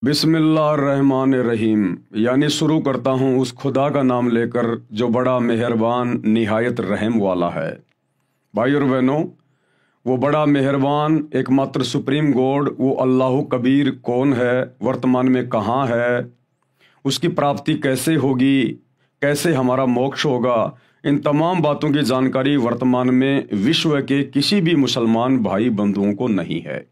बिस्मिल्लाहिर्रहमानिर्रहीम। यानी शुरू करता हूँ उस खुदा का नाम लेकर जो बड़ा मेहरबान निहायत रहम वाला है। भाई और बहनों, वो बड़ा मेहरबान एकमात्र सुप्रीम गॉड वो अल्लाह कबीर कौन है, वर्तमान में कहाँ है, उसकी प्राप्ति कैसे होगी, कैसे हमारा मोक्ष होगा, इन तमाम बातों की जानकारी वर्तमान में विश्व के किसी भी मुसलमान भाई बंधुओं को नहीं है।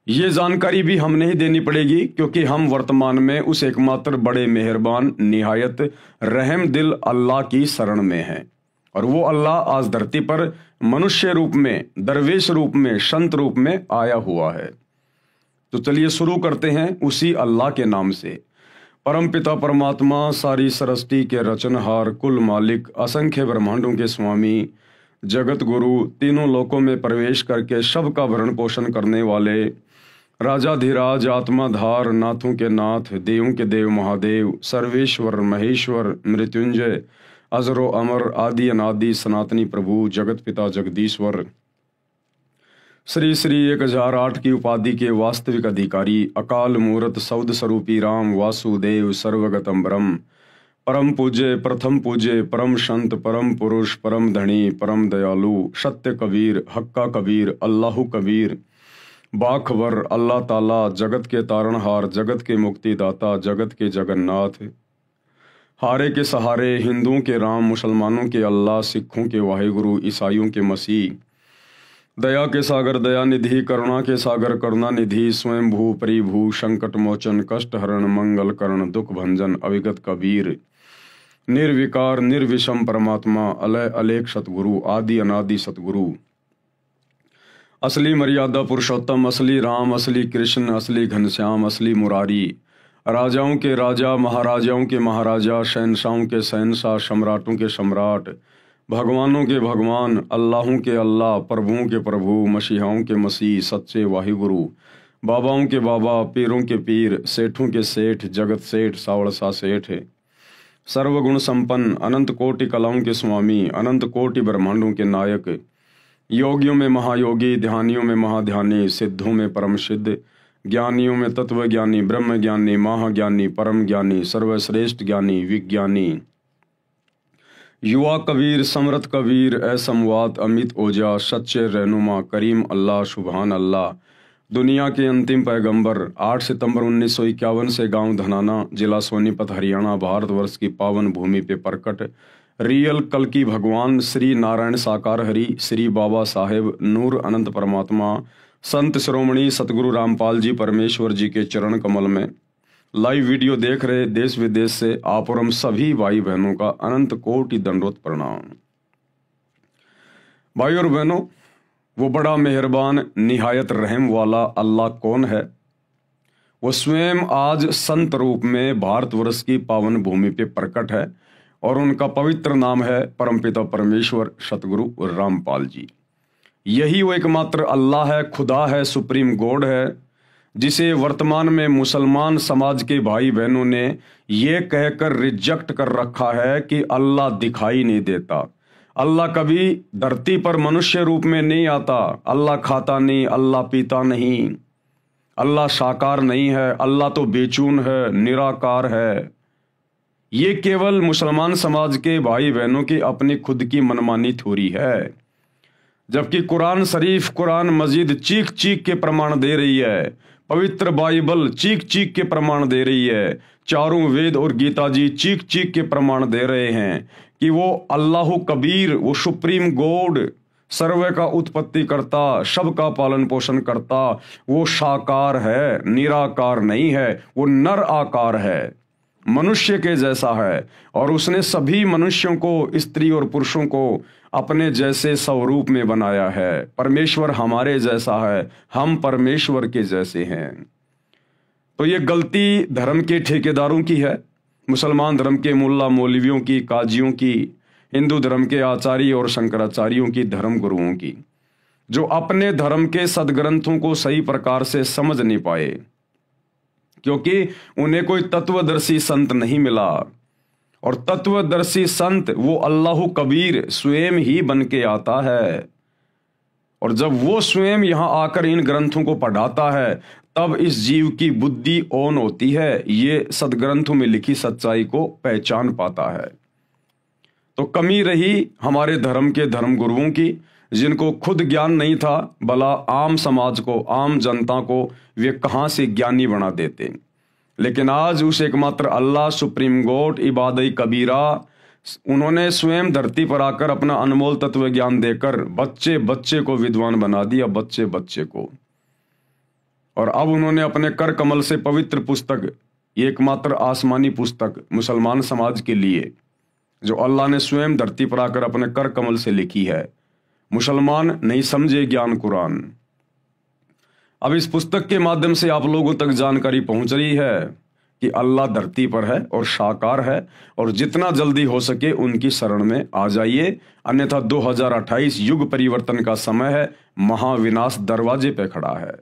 ये जानकारी भी हमने ही देनी पड़ेगी क्योंकि हम वर्तमान में उस एकमात्र बड़े मेहरबान निहायत रहम दिल अल्लाह की शरण में हैं। और वो अल्लाह आज धरती पर मनुष्य रूप में, दरवेश रूप में, संत रूप में आया हुआ है। तो चलिए शुरू करते हैं उसी अल्लाह के नाम से। परम पिता परमात्मा, सारी सृष्टि के रचनहार, कुल मालिक, असंख्य ब्रह्मांडों के स्वामी, जगत गुरु, तीनों लोकों में प्रवेश करके सबका भरण पोषण करने वाले, राजाधिराज, आत्माधार, नाथों के नाथ, देवों के देव महादेव, सर्वेश्वर, महेश्वर, मृत्युंजय, अजरो अमर, आदि अनादि, सनातनी प्रभु, जगत पिता जगदीश्वर, श्री श्री 1008 की उपाधि के वास्तविक अधिकारी, अकाल मूर्त सौद स्वरूपी राम वासुदेव सर्वगतम ब्रह्म, परम पूज्य, प्रथम पूज्य, परम संत, परम पुरुष, परम धनी, परम दयालु, सत्य कबीर, हक्का कबीर, अल्लाह कबीर, बाखबर अल्लाह ताला, जगत के तारणहार, जगत के मुक्तिदाता, जगत के जगन्नाथ, हारे के सहारे, हिंदुओं के राम, मुसलमानों के अल्लाह, सिखों के वाहिगुरु, ईसाइयों के मसीह, दया के सागर दया निधि, करुणा के सागर करुणा निधि, स्वयं भू परिभू, संकट मोचन, कष्ट हरण, मंगल करण, दुख भंजन, अविगत कबीर, निर्विकार निर्विषम परमात्मा, अलय अलेख सतगुरु, आदि अनादि सतगुरु, असली मर्यादा पुरुषोत्तम, असली राम, असली कृष्ण, असली घनश्याम, असली मुरारी, राजाओं के राजा, महाराजाओं के महाराजा, शहनशाहों के शहनशाह, सम्राटों के सम्राट, भगवानों के भगवान, अल्लाहों के अल्लाह, प्रभुओं के प्रभु, मसीहाओं के मसीह, सच्चे वाहिगुरु, बाबाओं के बाबा, पीरों के पीर, सेठों के सेठ, जगत सेठ, सावड़सा सेठ, सर्वगुण संपन्न, अनंत कोटि कलाओं के स्वामी, अनंत कोटि ब्रह्मांडों के नायक, योगियों में महायोगी, ध्यानियों में महाध्यानी, सिद्धों में परम सिद्ध, ज्ञानियों में तत्व ज्ञानी, ब्रह्म ज्ञानी, महाज्ञानी, परम ज्ञानी, सर्वश्रेष्ठ ज्ञानी, विज्ञानी, युवा कबीर, समरथ कबीर, असमवात, अमित ओजा, सच्चे रहनुमा, करीम अल्लाह, सुभान अल्लाह, दुनिया के अंतिम पैगंबर, 8 सितंबर 1951 से गांव धनाना, जिला सोनीपत, हरियाणा, भारतवर्ष की पावन भूमि पे प्रकट रियल कल की भगवान श्री नारायण साकार हरि, श्री बाबा साहेब नूर अनंत परमात्मा, संत शिरोमणि सतगुरु रामपाल जी परमेश्वर जी के चरण कमल में लाइव वीडियो देख रहे देश विदेश से आप और हम सभी भाई बहनों का अनंत कोटि दंडवत प्रणाम। भाई और बहनों, वो बड़ा मेहरबान निहायत रहम वाला अल्लाह कौन है? वो स्वयं आज संत रूप में भारतवर्ष की पावन भूमि पे प्रकट है और उनका पवित्र नाम है परमपिता परमेश्वर सतगुरु रामपाल जी। यही वो एकमात्र अल्लाह है, खुदा है, सुप्रीम गॉड है, जिसे वर्तमान में मुसलमान समाज के भाई बहनों ने ये कहकर रिजेक्ट कर रखा है कि अल्लाह दिखाई नहीं देता, अल्लाह कभी धरती पर मनुष्य रूप में नहीं आता, अल्लाह खाता नहीं, अल्लाह पीता नहीं, अल्लाह साकार नहीं है, अल्लाह तो बेचून है, निराकार है। ये केवल मुसलमान समाज के भाई बहनों की अपनी खुद की मनमानी थ्योरी है, जबकि कुरान शरीफ, कुरान मजीद चीख चीख के प्रमाण दे रही है, पवित्र बाइबल चीख चीख के प्रमाण दे रही है, चारों वेद और गीता जी चीख चीख के प्रमाण दे रहे हैं कि वो अल्लाह कबीर, वो सुप्रीम गॉड, सर्व का उत्पत्ति करता, सबका पालन पोषण करता, वो साकार है, निराकार नहीं है, वो नर आकार है, मनुष्य के जैसा है, और उसने सभी मनुष्यों को, स्त्री और पुरुषों को अपने जैसे स्वरूप में बनाया है। परमेश्वर हमारे जैसा है, हम परमेश्वर के जैसे हैं। तो ये गलती धर्म के ठेकेदारों की है, मुसलमान धर्म के मुल्ला मौलवियों की, काजियों की, हिंदू धर्म के आचार्य और शंकराचार्यों की, धर्म गुरुओं की, जो अपने धर्म के सदग्रंथों को सही प्रकार से समझ नहीं पाए क्योंकि उन्हें कोई तत्वदर्शी संत नहीं मिला। और तत्वदर्शी संत वो अल्लाह कबीर स्वयं ही बन के आता है, और जब वो स्वयं यहां आकर इन ग्रंथों को पढ़ाता है तब इस जीव की बुद्धि ऑन होती है, ये सदग्रंथों में लिखी सच्चाई को पहचान पाता है। तो कमी रही हमारे धर्म के धर्मगुरुओं की, जिनको खुद ज्ञान नहीं था, भला आम समाज को, आम जनता को वे कहाँ से ज्ञानी बना देते। लेकिन आज उस एकमात्र अल्लाह, सुप्रीम गॉड, इबादत कबीरा, उन्होंने स्वयं धरती पर आकर अपना अनमोल तत्व ज्ञान देकर बच्चे बच्चे को विद्वान बना दिया, बच्चे बच्चे को। और अब उन्होंने अपने कर कमल से पवित्र पुस्तक, एकमात्र आसमानी पुस्तक मुसलमान समाज के लिए, जो अल्लाह ने स्वयं धरती पर आकर अपने कर कमल से लिखी है, मुसलमान नहीं समझे ज्ञान कुरान। अब इस पुस्तक के माध्यम से आप लोगों तक जानकारी पहुंच रही है कि अल्लाह धरती पर है और साकार है, और जितना जल्दी हो सके उनकी शरण में आ जाइए, अन्यथा 2028 युग परिवर्तन का समय है, महाविनाश दरवाजे पे खड़ा है।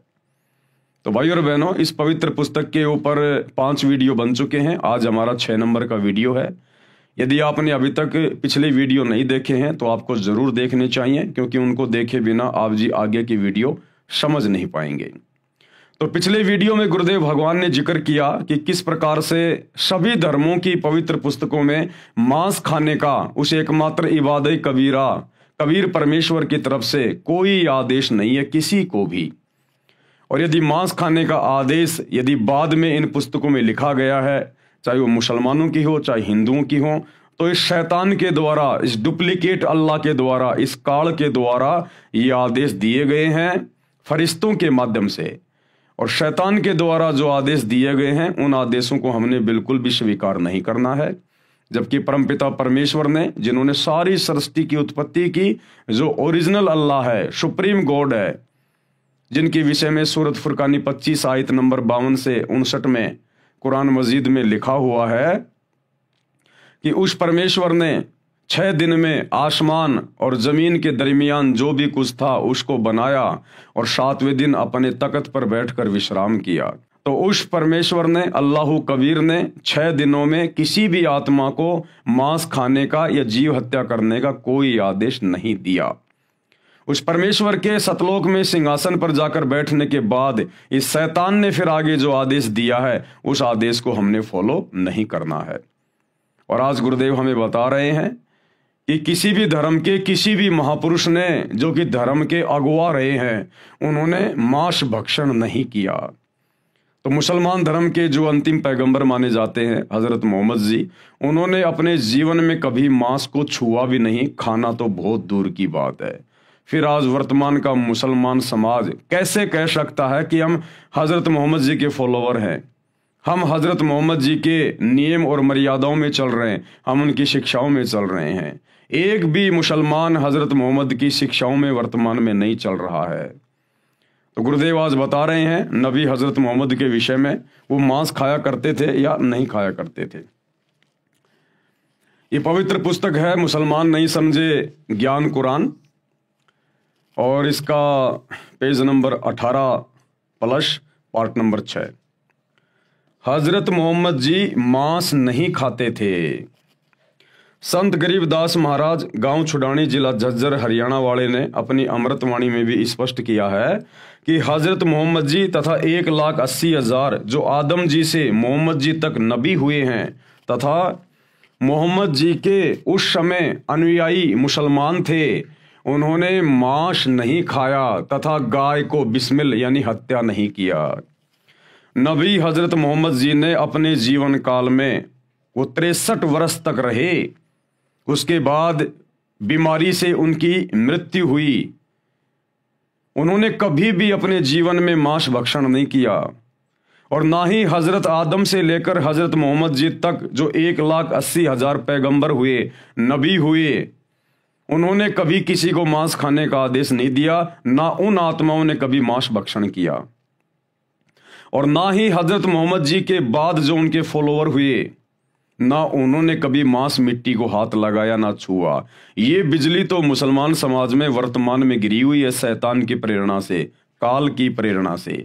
तो भाई और बहनों, इस पवित्र पुस्तक के ऊपर 5 वीडियो बन चुके हैं, आज हमारा 6 नंबर का वीडियो है। यदि आपने अभी तक पिछले वीडियो नहीं देखे हैं तो आपको जरूर देखने चाहिए, क्योंकि उनको देखे बिना आप जी आगे की वीडियो समझ नहीं पाएंगे। तो पिछले वीडियो में गुरुदेव भगवान ने जिक्र किया कि किस प्रकार से सभी धर्मों की पवित्र पुस्तकों में मांस खाने का उस एकमात्र इबादत कबीरा, कबीर परमेश्वर की तरफ से कोई आदेश नहीं है किसी को भी। और यदि मांस खाने का आदेश यदि बाद में इन पुस्तकों में लिखा गया है, चाहे वो मुसलमानों की हो चाहे हिंदुओं की हो, तो इस शैतान के द्वारा, इस डुप्लीकेट अल्लाह के द्वारा, इस काल के द्वारा ये आदेश दिए गए हैं फरिश्तों के माध्यम से। और शैतान के द्वारा जो आदेश दिए गए हैं, उन आदेशों को हमने बिल्कुल भी स्वीकार नहीं करना है। जबकि परमपिता परमेश्वर ने, जिन्होंने सारी सृष्टि की उत्पत्ति की, जो ओरिजिनल अल्लाह है, सुप्रीम गॉड है, जिनके विषय में सूरत फुरकानी 25 आयत नंबर 52 से 59 में कुरान मजीद में लिखा हुआ है कि उस परमेश्वर ने 6 दिन में आसमान और जमीन के दरमियान जो भी कुछ था उसको बनाया, और 7वें दिन अपने तख्त पर बैठकर विश्राम किया। तो उस परमेश्वर ने, अल्लाह कबीर ने 6 दिनों में किसी भी आत्मा को मांस खाने का या जीव हत्या करने का कोई आदेश नहीं दिया। उस परमेश्वर के सतलोक में सिंहासन पर जाकर बैठने के बाद इस शैतान ने फिर आगे जो आदेश दिया है, उस आदेश को हमने फॉलो नहीं करना है। और आज गुरुदेव हमें बता रहे हैं कि किसी भी धर्म के किसी भी महापुरुष ने, जो कि धर्म के अगुवा रहे हैं, उन्होंने मांस भक्षण नहीं किया। तो मुसलमान धर्म के जो अंतिम पैगंबर माने जाते हैं हजरत मोहम्मद जी, उन्होंने अपने जीवन में कभी मांस को छुआ भी नहीं, खाना तो बहुत दूर की बात है। फिर आज वर्तमान का मुसलमान समाज कैसे कह सकता है कि हम हजरत मोहम्मद जी के फॉलोवर हैं, हम हजरत मोहम्मद जी के नियम और मर्यादाओं में चल रहे हैं, हम उनकी शिक्षाओं में चल रहे हैं। एक भी मुसलमान हजरत मोहम्मद की शिक्षाओं में वर्तमान में नहीं चल रहा है। तो गुरुदेव आज बता रहे हैं नबी हजरत मोहम्मद के विषय में, वो मांस खाया करते थे या नहीं खाया करते थे। ये पवित्र पुस्तक है मुसलमान नहीं समझे ज्ञान कुरान, और इसका पेज नंबर 18+ पार्ट नंबर 6। हजरत मोहम्मद जी मांस नहीं खाते थे। संत गरीबदास महाराज गांव छुडानी जिला झज्जर हरियाणा वाले ने अपनी अमृतवाणी में भी स्पष्ट किया है कि हजरत मोहम्मद जी तथा 1,80,000 जो आदम जी से मोहम्मद जी तक नबी हुए हैं, तथा मोहम्मद जी के उस समय अनुयायी मुसलमान थे, उन्होंने मांस नहीं खाया तथा गाय को बिस्मिल यानी हत्या नहीं किया। नबी हजरत मोहम्मद जी ने अपने जीवन काल में वो 63 वर्ष तक रहे, उसके बाद बीमारी से उनकी मृत्यु हुई। उन्होंने कभी भी अपने जीवन में मांस भक्षण नहीं किया, और ना ही हजरत आदम से लेकर हजरत मोहम्मद जी तक जो 1,80,000 पैगंबर हुए, नबी हुए, उन्होंने कभी किसी को मांस खाने का आदेश नहीं दिया, ना उन आत्माओं ने कभी मांस भक्षण किया। और ना ही हजरत मोहम्मद जी के बाद जो उनके फॉलोअर हुए, ना उन्होंने कभी मांस मिट्टी को हाथ लगाया ना छुआ। ये बिजली तो मुसलमान समाज में वर्तमान में गिरी हुई है शैतान की प्रेरणा से, काल की प्रेरणा से।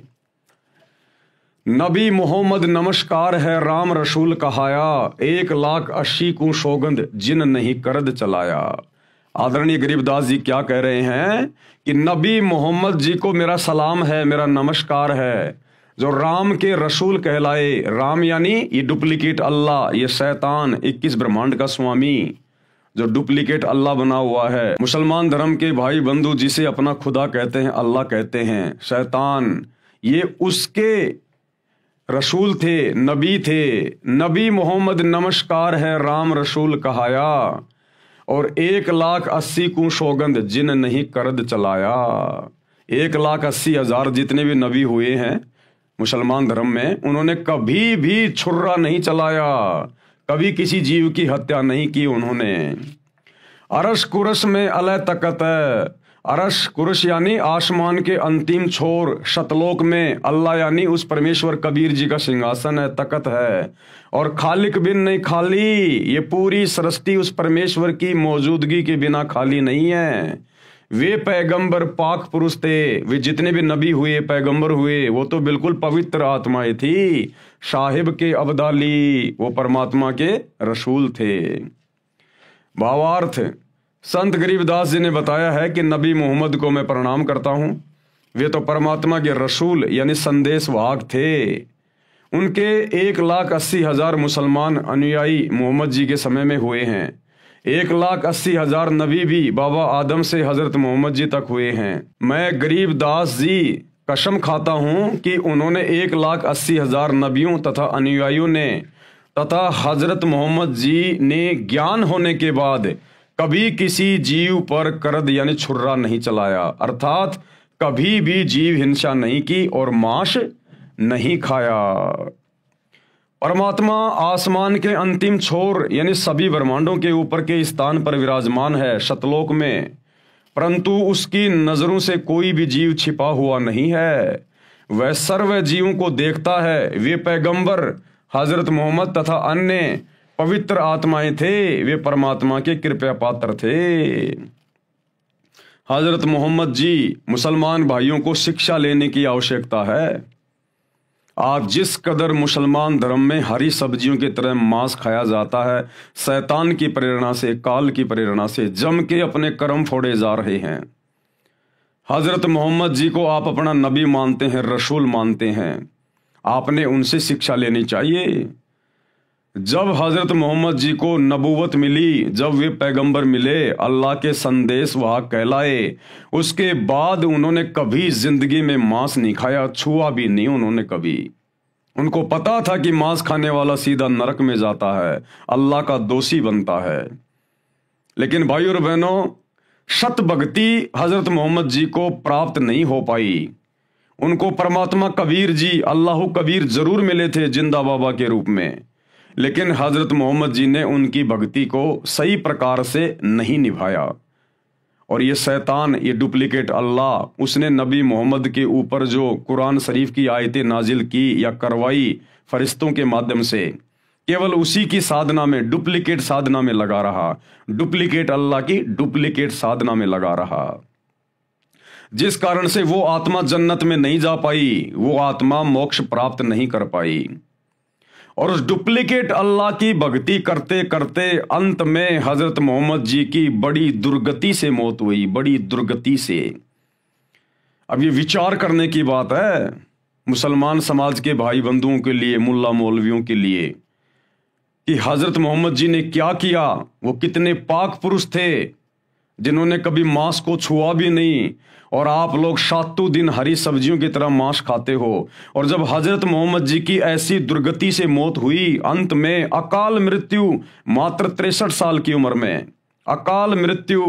नबी मोहम्मद नमस्कार है राम रसूल कहाया, 1,80,000 को सौगंध जिन नहीं करद चलाया। आदरणीय गरीबदास जी क्या कह रहे हैं कि नबी मोहम्मद जी को मेरा सलाम है, मेरा नमस्कार है। जो राम के रसूल कहलाए, राम यानी ये डुप्लीकेट अल्लाह, ये शैतान 21 ब्रह्मांड का स्वामी जो डुप्लीकेट अल्लाह बना हुआ है। मुसलमान धर्म के भाई बंधु जिसे अपना खुदा कहते हैं, अल्लाह कहते हैं, शैतान ये उसके रसूल थे, नबी थे। नबी मोहम्मद नमस्कार है राम रसूल कहाया, और 1,80,000 को सौगंध जिन नहीं करद चलाया। 1,80,000 जितने भी नबी हुए हैं मुसलमान धर्म में, उन्होंने कभी भी छुर्रा नहीं चलाया, कभी किसी जीव की हत्या नहीं की उन्होंने। अरश कुरश में अलह तकत है, अरश कुरश यानी आसमान के अंतिम छोर, शतलोक में अल्लाह यानी उस परमेश्वर कबीर जी का सिंहासन है, तकत है। और खालिक बिन नहीं खाली, ये पूरी सृष्टि उस परमेश्वर की मौजूदगी के बिना खाली नहीं है। वे पैगंबर पाक पुरुष थे, वे जितने भी नबी हुए पैगंबर हुए वो तो बिल्कुल पवित्र आत्माएं थी। साहिब के अब्दाली वो परमात्मा के रसूल थे। भावार्थ, संत गरीबदास जी ने बताया है कि नबी मोहम्मद को मैं प्रणाम करता हूं, वे तो परमात्मा के रसूल यानी संदेश वाहक थे। उनके 1,80,000 मुसलमान अनुयायी मोहम्मद जी के समय में हुए हैं। 1,80,000 नबी भी बाबा आदम से हजरत मोहम्मद जी तक हुए हैं। मैं गरीबदास जी कसम खाता हूं कि उन्होंने 1,80,000 नबियों तथा अनुयायियों ने तथा हजरत मोहम्मद जी ने ज्ञान होने के बाद कभी किसी जीव पर करद यानी छुर्रा नहीं चलाया, अर्थात कभी भी जीव हिंसा नहीं की और मांस नहीं खाया। परमात्मा आसमान के अंतिम छोर यानी सभी ब्रह्मांडों के ऊपर के स्थान पर विराजमान है, शतलोक में, परंतु उसकी नजरों से कोई भी जीव छिपा हुआ नहीं है। वह सर्व जीवों को देखता है। वे पैगंबर हजरत मोहम्मद तथा अन्य पवित्र आत्माएं थे, वे परमात्मा के कृपया पात्र थे। हजरत मोहम्मद जी मुसलमान भाइयों को शिक्षा लेने की आवश्यकता है। आज जिस कदर मुसलमान धर्म में हरी सब्जियों की तरह मांस खाया जाता है, शैतान की प्रेरणा से, काल की प्रेरणा से जम के अपने कर्म फोड़े जा रहे हैं। हजरत मोहम्मद जी को आप अपना नबी मानते हैं, रसूल मानते हैं, आपने उनसे शिक्षा लेनी चाहिए। जब हजरत मोहम्मद जी को नबूवत मिली, जब वे पैगंबर मिले, अल्लाह के संदेश वाहक कहलाए, उसके बाद उन्होंने कभी जिंदगी में मांस नहीं खाया, छुआ भी नहीं उन्होंने कभी। उनको पता था कि मांस खाने वाला सीधा नरक में जाता है, अल्लाह का दोषी बनता है। लेकिन भाई और बहनों, सत भक्ति हजरत मोहम्मद जी को प्राप्त नहीं हो पाई। उनको परमात्मा कबीर जी, अल्लाह कबीर जरूर मिले थे जिंदा बाबा के रूप में, लेकिन हजरत मोहम्मद जी ने उनकी भक्ति को सही प्रकार से नहीं निभाया। और ये शैतान, ये डुप्लीकेट अल्लाह, उसने नबी मोहम्मद के ऊपर जो कुरान शरीफ की आयतें नाजिल की या करवाई फरिश्तों के माध्यम से, केवल उसी की साधना में, डुप्लीकेट साधना में लगा रहा, डुप्लीकेट अल्लाह की डुप्लीकेट साधना में लगा रहा, जिस कारण से वो आत्मा जन्नत में नहीं जा पाई, वो आत्मा मोक्ष प्राप्त नहीं कर पाई। और उस डुप्लीकेट अल्लाह की भक्ति करते करते अंत में हजरत मोहम्मद जी की बड़ी दुर्गति से मौत हुई, बड़ी दुर्गति से। अब ये विचार करने की बात है मुसलमान समाज के भाई बंधुओं के लिए, मुल्ला मौलवियों के लिए, कि हजरत मोहम्मद जी ने क्या किया। वो कितने पाक पुरुष थे जिन्होंने कभी मांस को छुआ भी नहीं, और आप लोग सातों दिन हरी सब्जियों की तरह मांस खाते हो। और जब हजरत मोहम्मद जी की ऐसी दुर्गति से मौत हुई, अंत में अकाल मृत्यु, मात्र 63 साल की उम्र में अकाल मृत्यु,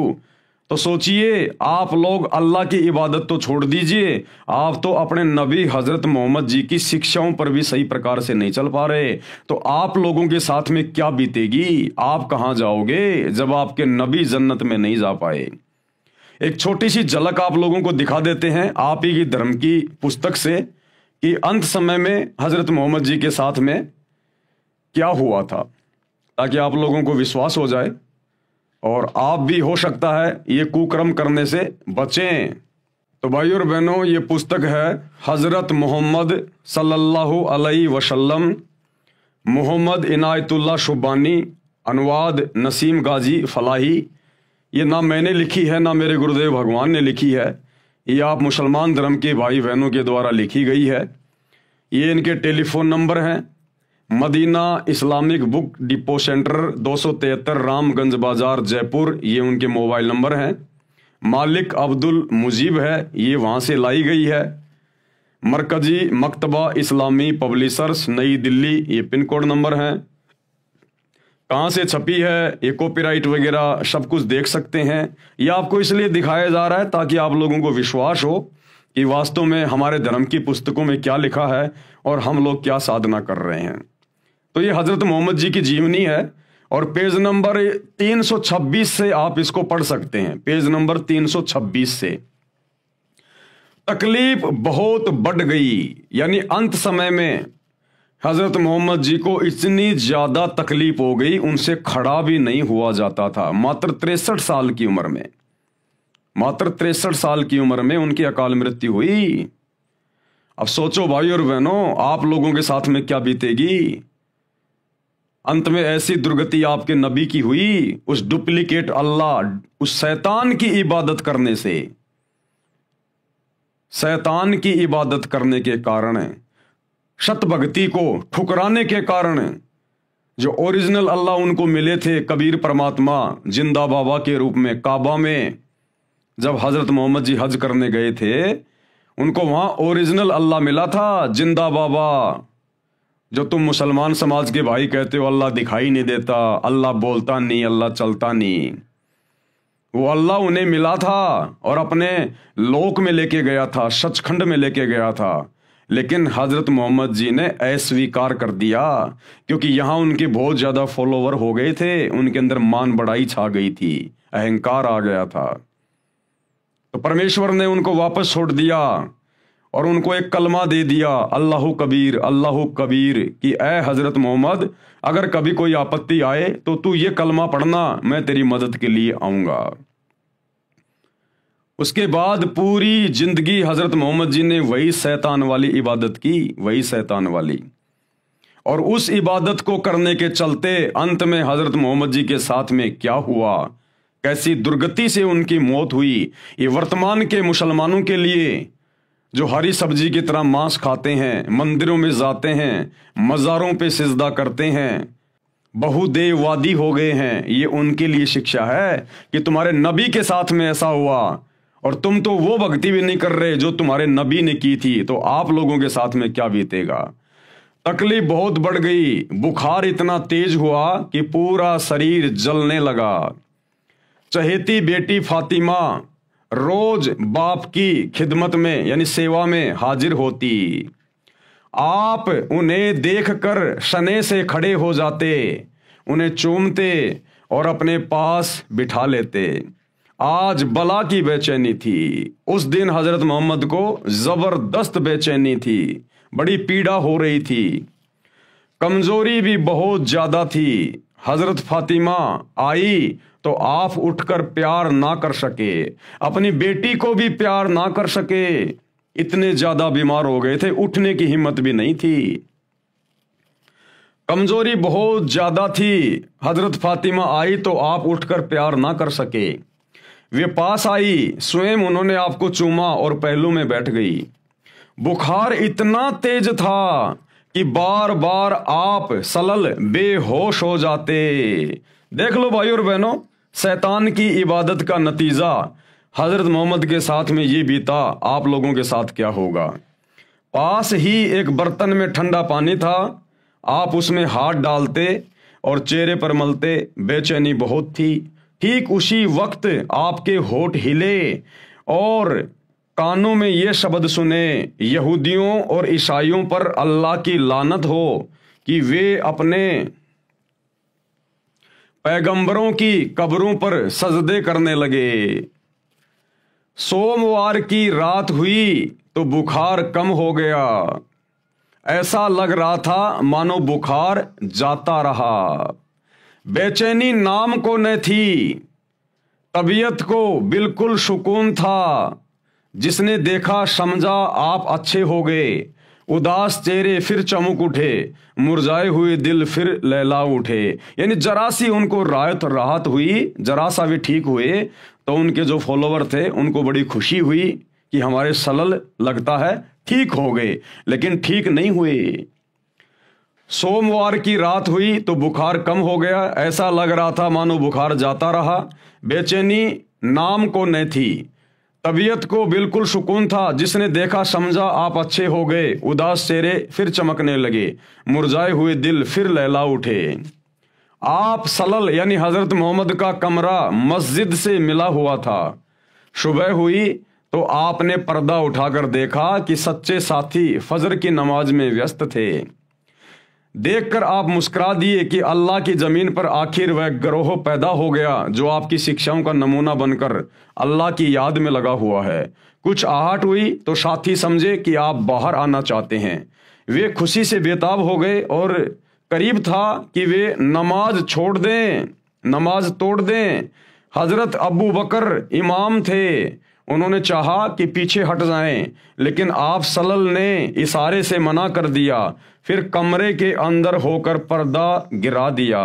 तो सोचिए, आप लोग अल्लाह की इबादत तो छोड़ दीजिए, आप तो अपने नबी हजरत मोहम्मद जी की शिक्षाओं पर भी सही प्रकार से नहीं चल पा रहे। तो आप लोगों के साथ में क्या बीतेगी, आप कहां जाओगे जब आपके नबी जन्नत में नहीं जा पाए। एक छोटी सी झलक आप लोगों को दिखा देते हैं आप ही की धर्म की पुस्तक से, कि अंत समय में हजरत मोहम्मद जी के साथ में क्या हुआ था, ताकि आप लोगों को विश्वास हो जाए और आप भी हो सकता है ये कुकर्म करने से बचें। तो भाई और बहनों, ये पुस्तक है हजरत मोहम्मद सल्लल्लाहु अलैहि वसल्लम, मोहम्मद इनायतुल्लाह शुबानी, अनुवाद नसीम गाजी फलाही। ये ना मैंने लिखी है, ना मेरे गुरुदेव भगवान ने लिखी है, ये आप मुसलमान धर्म के भाई बहनों के द्वारा लिखी गई है। ये इनके टेलीफोन नंबर हैं। Madina Islamic book depot centre 273 Ramganj Bazar Jaipur, ये उनके मोबाइल नंबर हैं। मालिक अब्दुल मुजीब है, ये वहाँ से लाई गई है। मरकजी मकतबा इस्लामी पब्लिशर्स नई दिल्ली, ये पिन कोड नंबर हैं। कहाँ से छपी है, ये कॉपीराइट वगैरह सब कुछ देख सकते हैं। ये आपको इसलिए दिखाया जा रहा है ताकि आप लोगों को विश्वास हो कि वास्तव में हमारे धर्म की पुस्तकों में क्या लिखा है और हम लोग क्या साधना कर रहे हैं। तो ये हजरत मोहम्मद जी की जीवनी है और पेज नंबर 326 से आप इसको पढ़ सकते हैं। पेज नंबर 326 से। तकलीफ बहुत बढ़ गई, यानी अंत समय में हजरत मोहम्मद जी को इतनी ज्यादा तकलीफ हो गई, उनसे खड़ा भी नहीं हुआ जाता था। मात्र 63 साल की उम्र में, मात्र 63 साल की उम्र में उनकी अकाल मृत्यु हुई। अब सोचो भाई और बहनों, आप लोगों के साथ में क्या बीतेगी। अंत में ऐसी दुर्गति आपके नबी की हुई, उस डुप्लीकेट अल्लाह, उस शैतान की इबादत करने से, शैतान की इबादत करने के कारण, शत भक्ति को ठुकराने के कारण, जो ओरिजिनल अल्लाह उनको मिले थे कबीर परमात्मा जिंदा बाबा के रूप में काबा में, जब हजरत मोहम्मद जी हज करने गए थे उनको वहां ओरिजिनल अल्लाह मिला था, जिंदा बाबा। जो तुम मुसलमान समाज के भाई कहते हो अल्लाह दिखाई नहीं देता, अल्लाह बोलता नहीं, अल्लाह चलता नहीं, वो अल्लाह उन्हें मिला था और अपने लोक में लेके गया था, सचखंड में लेके गया था। लेकिन हजरत मोहम्मद जी ने अस्वीकार कर दिया, क्योंकि यहां उनके बहुत ज्यादा फॉलोवर हो गए थे, उनके अंदर मान बढ़ाई छा गई थी, अहंकार आ गया था। तो परमेश्वर ने उनको वापस छोड़ दिया और उनको एक कलमा दे दिया, अल्लाहु कबीर, अल्लाहु कबीर, कि ऐ हजरत मोहम्मद, अगर कभी कोई आपत्ति आए तो तू ये कलमा पढ़ना, मैं तेरी मदद के लिए आऊंगा। उसके बाद पूरी जिंदगी हजरत मोहम्मद जी ने वही शैतान वाली इबादत की, वही शैतान वाली। और उस इबादत को करने के चलते अंत में हजरत मोहम्मद जी के साथ में क्या हुआ, कैसी दुर्गति से उनकी मौत हुई, ये वर्तमान के मुसलमानों के लिए जो हरी सब्जी की तरह मांस खाते हैं, मंदिरों में जाते हैं, मज़ारों पे सिजदा करते हैं, बहुदेववादी हो गए हैं, ये उनके लिए शिक्षा है कि तुम्हारे नबी के साथ में ऐसा हुआ और तुम तो वो भक्ति भी नहीं कर रहे जो तुम्हारे नबी ने की थी, तो आप लोगों के साथ में क्या बीतेगा। तकलीफ बहुत बढ़ गई, बुखार इतना तेज हुआ कि पूरा शरीर जलने लगा। चहेती बेटी फातिमा रोज बाप की खिदमत में यानी सेवा में हाजिर होती। आप उन्हें देखकर शने से खड़े हो जाते, उन्हें चूमते और अपने पास बिठा लेते। आज बला की बेचैनी थी, उस दिन हजरत मोहम्मद को जबरदस्त बेचैनी थी, बड़ी पीड़ा हो रही थी, कमजोरी भी बहुत ज्यादा थी। हजरत फातिमा आई तो आप उठकर प्यार ना कर सके, अपनी बेटी को भी प्यार ना कर सके, इतने ज्यादा बीमार हो गए थे, उठने की हिम्मत भी नहीं थी, कमजोरी बहुत ज्यादा थी। हजरत फातिमा आई तो आप उठकर प्यार ना कर सके, वे पास आई, स्वयं उन्होंने आपको चूमा और पहलू में बैठ गई। बुखार इतना तेज था कि बार बार आप सलल बेहोश हो जाते। देख लो भाई और बहनों, शैतान की इबादत का नतीजा हजरत मोहम्मद के साथ में ये बीता, आप लोगों के साथ क्या होगा। पास ही एक बर्तन में ठंडा पानी था, आप उसमें हाथ डालते और चेहरे पर मलते, बेचैनी बहुत थी। ठीक उसी वक्त आपके होठ हिले और कानों में ये शब्द सुने, यहूदियों और ईसाइयों पर अल्लाह की लानत हो कि वे अपने पैगंबरों की कब्रों पर सजदे करने लगे। सोमवार की रात हुई तो बुखार कम हो गया, ऐसा लग रहा था मानो बुखार जाता रहा। बेचैनी नाम को न थी, तबीयत को बिल्कुल सुकून था। जिसने देखा समझा आप अच्छे हो गए, उदास चेहरे फिर चमक उठे, मुरझाए हुए दिल फिर लहला उठे। यानी जरा सी उनको राहत हुई, जरा सा भी ठीक हुए तो उनके जो फॉलोवर थे उनको बड़ी खुशी हुई कि हमारे सलल लगता है ठीक हो गए, लेकिन ठीक नहीं हुए। सोमवार की रात हुई तो बुखार कम हो गया, ऐसा लग रहा था मानो बुखार जाता रहा। बेचैनी नाम को न थी, तबीयत को बिल्कुल सुकून था। जिसने देखा समझा आप अच्छे हो गए। उदास चेहरे फिर चमकने लगे, मुरझाए हुए दिल फिर लहला उठे। आप सलल यानी हजरत मोहम्मद का कमरा मस्जिद से मिला हुआ था। सुबह हुई तो आपने पर्दा उठाकर देखा कि सच्चे साथी फजर की नमाज में व्यस्त थे। देखकर आप मुस्कुरा दिए कि अल्लाह की जमीन पर आखिर वह गिरोह पैदा हो गया जो आपकी शिक्षाओं का नमूना बनकर अल्लाह की याद में लगा हुआ है। कुछ आहट हुई तो साथी समझे कि आप बाहर आना चाहते हैं। वे खुशी से बेताब हो गए और करीब था कि वे नमाज छोड़ दें, नमाज तोड़ दें। हजरत अबू बकर इमाम थे, उन्होंने चाहा कि पीछे हट जाएं, लेकिन आप सल्लल्लाहु ने इशारे से मना कर दिया। फिर कमरे के अंदर होकर पर्दा गिरा दिया।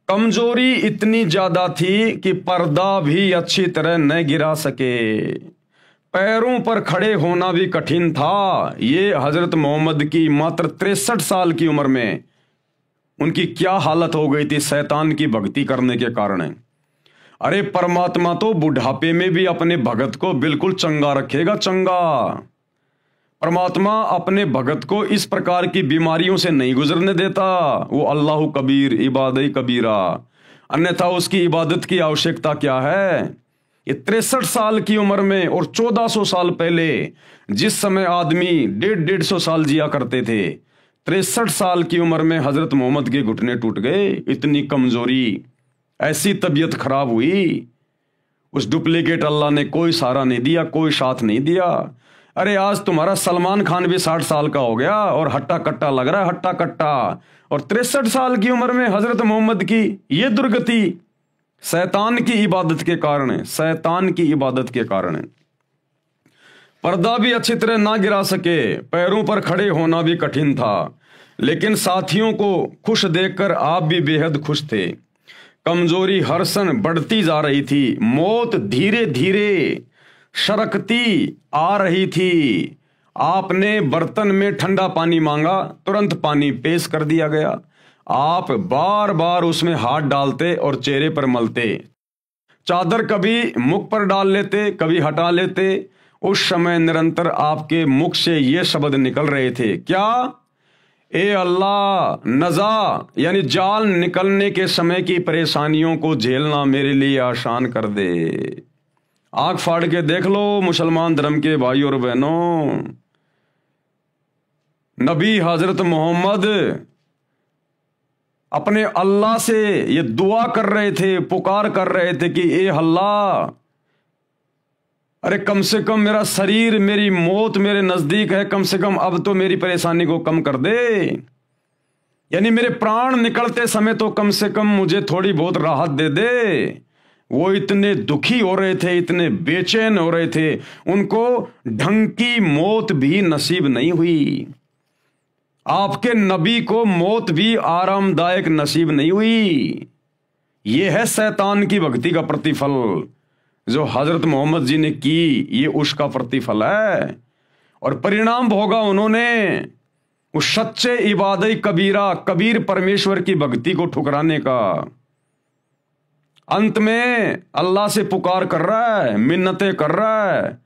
कमजोरी इतनी ज्यादा थी कि पर्दा भी अच्छी तरह न गिरा सके। पैरों पर खड़े होना भी कठिन था। ये हजरत मोहम्मद की मात्र 63 साल की उम्र में उनकी क्या हालत हो गई थी शैतान की भक्ति करने के कारण। अरे परमात्मा तो बुढ़ापे में भी अपने भगत को बिल्कुल चंगा रखेगा, चंगा। परमात्मा अपने भगत को इस प्रकार की बीमारियों से नहीं गुजरने देता। वो अल्लाह कबीर इबादत कबीरा, अन्यथा उसकी इबादत की आवश्यकता क्या है। ये 63 साल की उम्र में और 1400 साल पहले जिस समय आदमी 150 साल जिया करते थे, 63 साल की उम्र में हजरत मोहम्मद के घुटने टूट गए। इतनी कमजोरी, ऐसी तबीयत खराब हुई। उस डुप्लीकेट अल्लाह ने कोई सहारा नहीं दिया, कोई साथ नहीं दिया। अरे आज तुम्हारा सलमान खान भी 60 साल का हो गया और हट्टा कट्टा लग रहा है, हट्टा कट्टा। और 63 साल की उम्र में हजरत मोहम्मद की ये दुर्गति शैतान की इबादत के कारण है, शैतान की इबादत के कारण है। पर्दा भी अच्छी तरह ना गिरा सके, पैरों पर खड़े होना भी कठिन था। लेकिन साथियों को खुश देखकर आप भी बेहद खुश थे। कमजोरी हर सन बढ़ती जा रही थी, मौत धीरे धीरे शरकती आ रही थी। आपने बर्तन में ठंडा पानी मांगा, तुरंत पानी पेश कर दिया गया। आप बार बार उसमें हाथ डालते और चेहरे पर मलते। चादर कभी मुख पर डाल लेते, कभी हटा लेते। उस समय निरंतर आपके मुख से ये शब्द निकल रहे थे, क्या? ए अल्लाह, नजा यानी जाल निकलने के समय की परेशानियों को झेलना मेरे लिए आसान कर दे। आंख फाड़ के देख लो मुसलमान धर्म के भाइयों और बहनों, नबी हजरत मोहम्मद अपने अल्लाह से ये दुआ कर रहे थे, पुकार कर रहे थे कि ए अल्लाह, अरे कम से कम मेरा शरीर, मेरी मौत मेरे नजदीक है, कम से कम अब तो मेरी परेशानी को कम कर दे। यानी मेरे प्राण निकलते समय तो कम से कम मुझे थोड़ी बहुत राहत दे दे। वो इतने दुखी हो रहे थे, इतने बेचैन हो रहे थे, उनको ढंग की मौत भी नसीब नहीं हुई। आपके नबी को मौत भी आरामदायक नसीब नहीं हुई। यह है शैतान की भक्ति का प्रतिफल जो हजरत मोहम्मद जी ने की, ये उसका प्रतिफल है। और परिणाम भोगा उन्होंने उस सच्चे इबादत कबीरा, कबीर परमेश्वर की भक्ति को ठुकराने का। अंत में अल्लाह से पुकार कर रहा है, मिन्नतें कर रहा है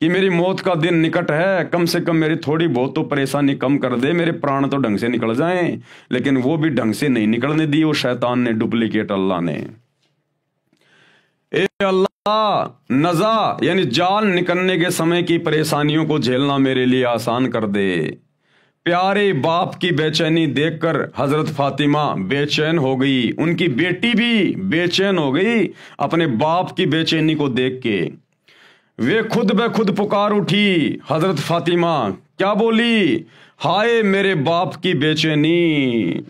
कि मेरी मौत का दिन निकट है, कम से कम मेरी थोड़ी बहुत तो परेशानी कम कर दे, मेरे प्राण तो ढंग से निकल जाएं। लेकिन वो भी ढंग से नहीं निकलने दी वो शैतान ने, डुप्लीकेट अल्लाह ने। ए अल्लाह, नजा यानी जाल निकलने के समय की परेशानियों को झेलना मेरे लिए आसान कर दे। प्यारे बाप की बेचैनी देखकर हजरत फातिमा बेचैन हो गई, उनकी बेटी भी बेचैन हो गई अपने बाप की बेचैनी को देख के। वे खुद ब खुद पुकार उठी। हजरत फातिमा क्या बोली? हाय मेरे बाप की बेचैनी।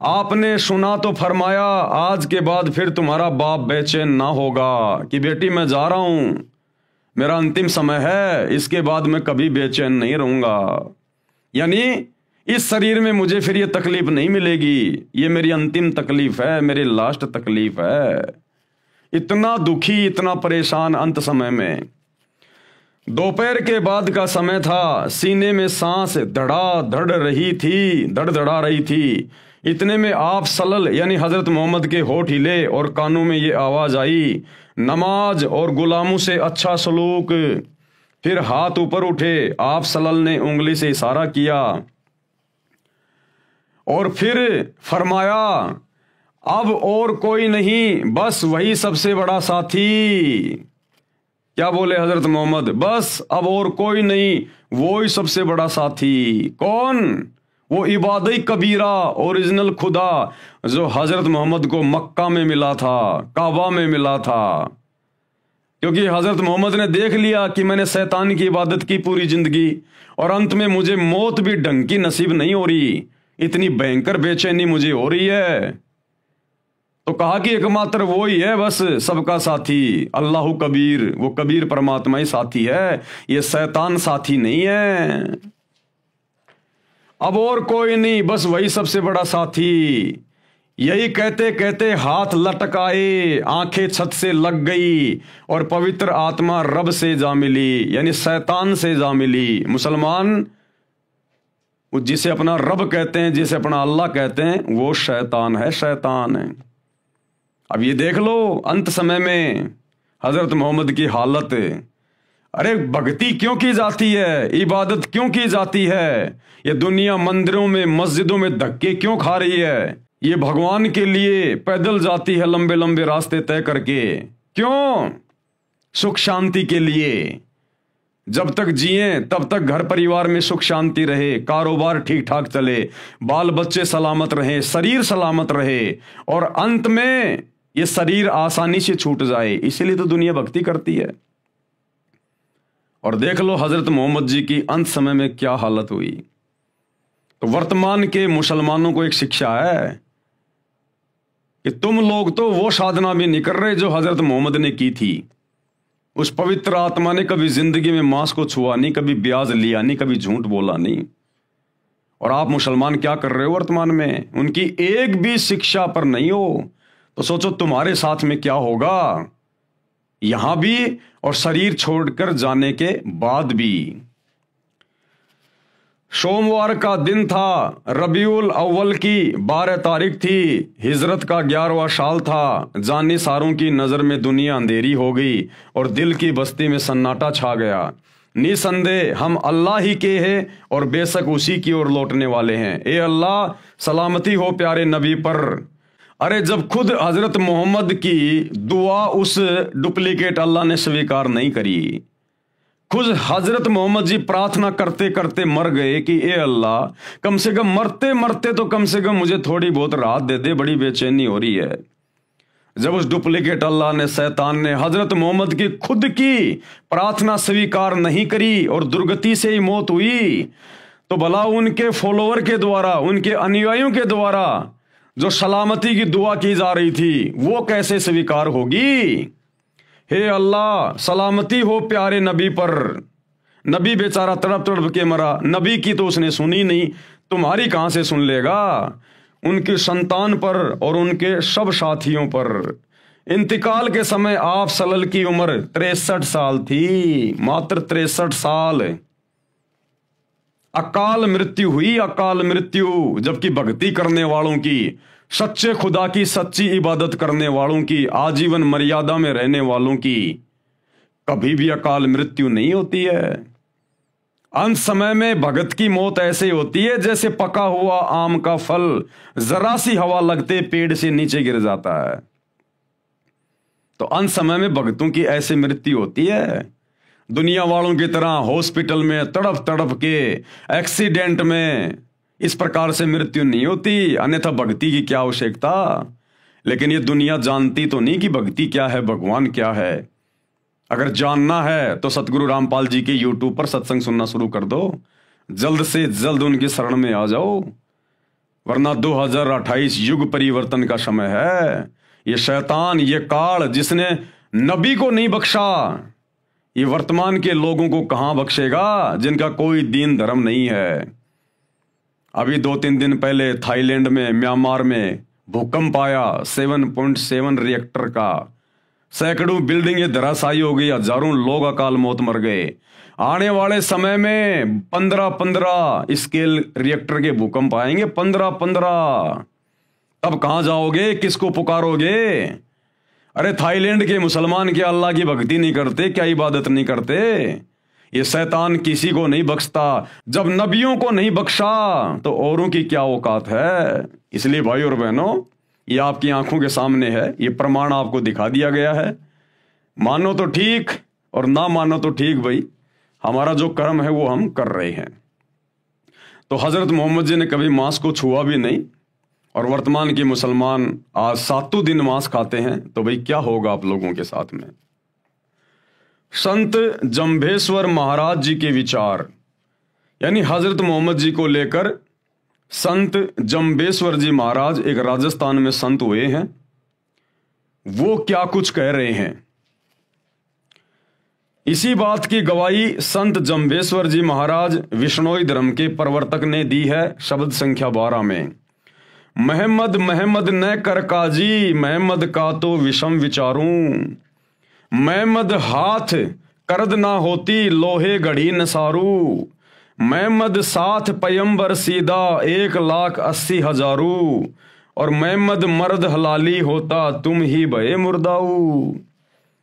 आपने सुना तो फरमाया आज के बाद फिर तुम्हारा बाप बेचैन ना होगा कि बेटी मैं जा रहा हूं, मेरा अंतिम समय है, इसके बाद मैं कभी बेचैन नहीं रहूंगा। यानी इस शरीर में मुझे फिर ये तकलीफ नहीं मिलेगी, ये मेरी अंतिम तकलीफ है, मेरी लास्ट तकलीफ है। इतना दुखी, इतना परेशान अंत समय में। दोपहर के बाद का समय था, सीने में सांस धड़ाधड़ रही थी। इतने में आप सल्लल्लाहु यानी हजरत मोहम्मद के होठ हिले और कानों में ये आवाज आई, नमाज और गुलामों से अच्छा सलूक। फिर हाथ ऊपर उठे, आप सल्लल्लाहु ने उंगली से इशारा किया और फिर फरमाया, अब और कोई नहीं, बस वही सबसे बड़ा साथी। क्या बोले हजरत मोहम्मद? बस अब और कोई नहीं, वो ही सबसे बड़ा साथी। कौन? वो इबादत कबीरा ओरिजिनल खुदा जो हजरत मोहम्मद को मक्का में मिला था, काबा में मिला था। क्योंकि हजरत मोहम्मद ने देख लिया कि मैंने शैतान की इबादत की पूरी जिंदगी और अंत में मुझे मौत भी ढंग की नसीब नहीं हो रही, इतनी भयंकर बेचैनी मुझे हो रही है। तो कहा कि एकमात्र वो ही है बस सबका साथी, अल्लाह कबीर। वो कबीर परमात्मा ही साथी है, ये शैतान साथी नहीं है। अब और कोई नहीं, बस वही सबसे बड़ा साथी। यही कहते कहते हाथ लटकाए, आंखें छत से लग गई और पवित्र आत्मा रब से जा मिली, यानी शैतान से जा मिली। मुसलमान जिसे अपना रब कहते हैं, जिसे अपना अल्लाह कहते हैं, वो शैतान है, शैतान है। अब ये देख लो अंत समय में हजरत मोहम्मद की हालत। अरे भक्ति क्यों की जाती है, इबादत क्यों की जाती है? ये दुनिया मंदिरों में मस्जिदों में धक्के क्यों खा रही है? ये भगवान के लिए पैदल जाती है लंबे लंबे रास्ते तय करके, क्यों? सुख शांति के लिए। जब तक जिए तब तक घर परिवार में सुख शांति रहे, कारोबार ठीक ठाक चले, बाल बच्चे सलामत रहे, शरीर सलामत रहे, और अंत में ये शरीर आसानी से छूट जाए। इसीलिए तो दुनिया भक्ति करती है। और देख लो हजरत मोहम्मद जी की अंत समय में क्या हालत हुई। तो वर्तमान के मुसलमानों को एक शिक्षा है कि तुम लोग तो वो साधना भी नहीं कर रहे जो हजरत मोहम्मद ने की थी। उस पवित्र आत्मा ने कभी जिंदगी में मांस को छुआ नहीं, कभी ब्याज लिया नहीं, कभी झूठ बोला नहीं। और आप मुसलमान क्या कर रहे हो वर्तमान में? उनकी एक भी शिक्षा पर नहीं हो, तो सोचो तुम्हारे साथ में क्या होगा, यहां भी और शरीर छोड़कर जाने के बाद भी। सोमवार का दिन था, रबीउल अव्वल की 12 तारीख थी, हिजरत का 11वां साल था। जानी सारों की नजर में दुनिया अंधेरी हो गई और दिल की बस्ती में सन्नाटा छा गया। निसंदेह हम अल्लाह ही के हैं और बेशक उसी की ओर लौटने वाले हैं। ए अल्लाह, सलामती हो प्यारे नबी पर। अरे जब खुद हजरत मोहम्मद की दुआ उस डुप्लीकेट अल्लाह ने स्वीकार नहीं करी, खुद हजरत मोहम्मद जी प्रार्थना करते करते मर गए कि ए अल्लाह, कम से कम मरते मरते तो कम से कम मुझे थोड़ी बहुत राहत दे दे, बड़ी बेचैनी हो रही है। जब उस डुप्लीकेट अल्लाह ने, शैतान ने हजरत मोहम्मद की खुद की प्रार्थना स्वीकार नहीं करी और दुर्गति से ही मौत हुई, तो भला उनके फॉलोअर के द्वारा, उनके अनुयायियों के द्वारा जो सलामती की दुआ की जा रही थी, वो कैसे स्वीकार होगी? हे अल्लाह, सलामती हो प्यारे नबी पर। नबी बेचारा तड़प तड़प के मरा, नबी की तो उसने सुनी नहीं, तुम्हारी कहां से सुन लेगा? उनकी संतान पर और उनके सब साथियों पर। इंतकाल के समय आप सल्लल्लाहु की उम्र 63 साल थी, मात्र 63 साल। अकाल मृत्यु हुई, अकाल मृत्यु। जबकि भक्ति करने वालों की, सच्चे खुदा की सच्ची इबादत करने वालों की, आजीवन मर्यादा में रहने वालों की कभी भी अकाल मृत्यु नहीं होती है। अंत समय में भगत की मौत ऐसे होती है जैसे पका हुआ आम का फल जरा सी हवा लगते पेड़ से नीचे गिर जाता है। तो अंत समय में भगतों की ऐसे मृत्यु होती है। दुनिया वालों की तरह हॉस्पिटल में तड़प तड़प के, एक्सीडेंट में इस प्रकार से मृत्यु नहीं होती, अन्यथा भक्ति की क्या आवश्यकता। लेकिन ये दुनिया जानती तो नहीं कि भक्ति क्या है, भगवान क्या है। अगर जानना है तो सतगुरु रामपाल जी के यूट्यूब पर सत्संग सुनना शुरू कर दो, जल्द से जल्द उनकी शरण में आ जाओ, वरना 2028 युग परिवर्तन का समय है। ये शैतान, ये काल जिसने नबी को नहीं बख्शा, ये वर्तमान के लोगों को कहां बख्शेगा जिनका कोई दीन धर्म नहीं है। अभी 2-3 दिन पहले थाईलैंड में, म्यांमार में भूकंप आया 7.7 रिएक्टर का, सैकड़ों बिल्डिंगें धराशायी हो गई, हजारों लोग अकाल मौत मर गए। आने वाले समय में 15-15 स्केल रिएक्टर के भूकंप आएंगे, 15-15। तब कहां जाओगे, किसको पुकारोगे? अरे थाईलैंड के मुसलमान क्या अल्लाह की भक्ति नहीं करते, क्या इबादत नहीं करते? ये शैतान किसी को नहीं बख्शता। जब नबियों को नहीं बख्शा तो औरों की क्या औकात है? इसलिए भाई और बहनों, ये आपकी आंखों के सामने है, ये प्रमाण आपको दिखा दिया गया है। मानो तो ठीक और ना मानो तो ठीक, भाई हमारा जो कर्म है वो हम कर रहे हैं। तो हजरत मोहम्मद जी ने कभी मांस को छुआ भी नहीं, और वर्तमान के मुसलमान आज 7 दिन मांस खाते हैं, तो भाई क्या होगा आप लोगों के साथ में? संत जंभेश्वर महाराज जी के विचार, यानी हजरत मोहम्मद जी को लेकर संत जंभेश्वर जी महाराज एक राजस्थान में संत हुए हैं, वो क्या कुछ कह रहे हैं। इसी बात की गवाही संत जंभेश्वर जी महाराज विष्णोई धर्म के प्रवर्तक ने दी है शब्द संख्या 12 में। महमद महमद न कर काजी, महमद का तो विषम विचारूं। महमद हाथ करद ना होती, लोहे घड़ी नसारू। महमद साथ पयंबर सीधा, 1,80,000। और महमद मर्द हलाली होता, तुम ही भये मुर्दाऊ।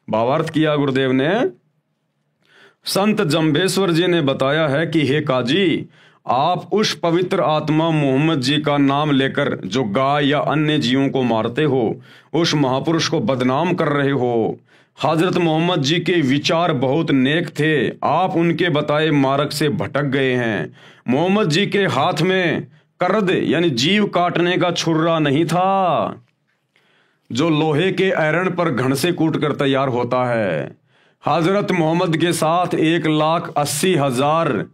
भावार्थ किया गुरुदेव ने। संत जंभेश्वर जी ने बताया है कि हे काजी, आप उस पवित्र आत्मा मोहम्मद जी का नाम लेकर जो गाय या अन्य जीवों को मारते हो, उस महापुरुष को बदनाम कर रहे हो। हजरत मोहम्मद जी के विचार बहुत नेक थे, आप उनके बताए मार्ग से भटक गए हैं। मोहम्मद जी के हाथ में करद यानी जीव काटने का छुर्रा नहीं था, जो लोहे के आयरन पर घण से कूट कर तैयार होता है। हजरत मोहम्मद के साथ 1,80,000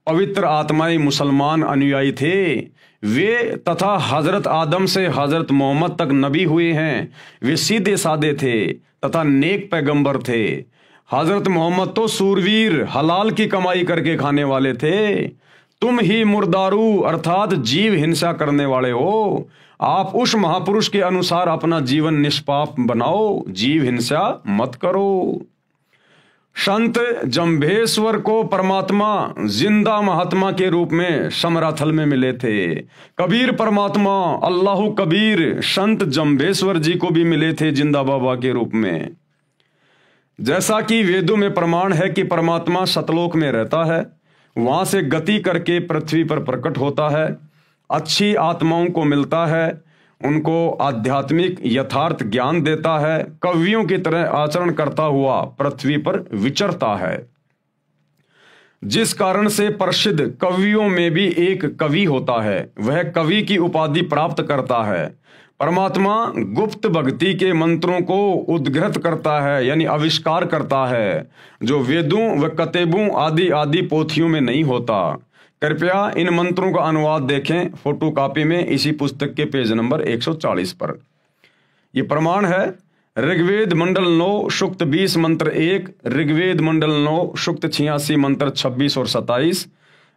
पवित्र आत्माएं मुसलमान अनुयायी थे। वे तथा हजरत आदम से हजरत मोहम्मद तक नबी हुए हैं। वे सीधे साधे थे तथा नेक पैगंबर थे। हजरत मोहम्मद तो सूरवीर हलाल की कमाई करके खाने वाले थे। तुम ही मुर्दारू अर्थात जीव हिंसा करने वाले हो। आप उस महापुरुष के अनुसार अपना जीवन निष्पाप बनाओ, जीव हिंसा मत करो। संत जंभेश्वर को परमात्मा जिंदा महात्मा के रूप में समराथल में मिले थे। कबीर परमात्मा अल्लाह कबीर संत जंभेश्वर जी को भी मिले थे जिंदा बाबा के रूप में। जैसा कि वेदों में प्रमाण है कि परमात्मा सतलोक में रहता है, वहां से गति करके पृथ्वी पर प्रकट होता है, अच्छी आत्माओं को मिलता है, उनको आध्यात्मिक यथार्थ ज्ञान देता है, कवियों की तरह आचरण करता हुआ पृथ्वी पर विचरता है। जिस कारण से प्रसिद्ध कवियों में भी एक कवि होता है, वह कवि की उपाधि प्राप्त करता है। परमात्मा गुप्त भक्ति के मंत्रों को उद्घृत करता है यानी आविष्कार करता है, जो वेदों व कतेबों आदि आदि पोथियों में नहीं होता। कृपया इन मंत्रों का अनुवाद देखें फोटो कॉपी में इसी पुस्तक के पेज नंबर 140 पर। यह प्रमाण है ऋग्वेद मंडल 9 सूक्त 20 मंत्र 1, ऋग्वेद मंडल 9 सूक्त 86 मंत्र 26 और 27,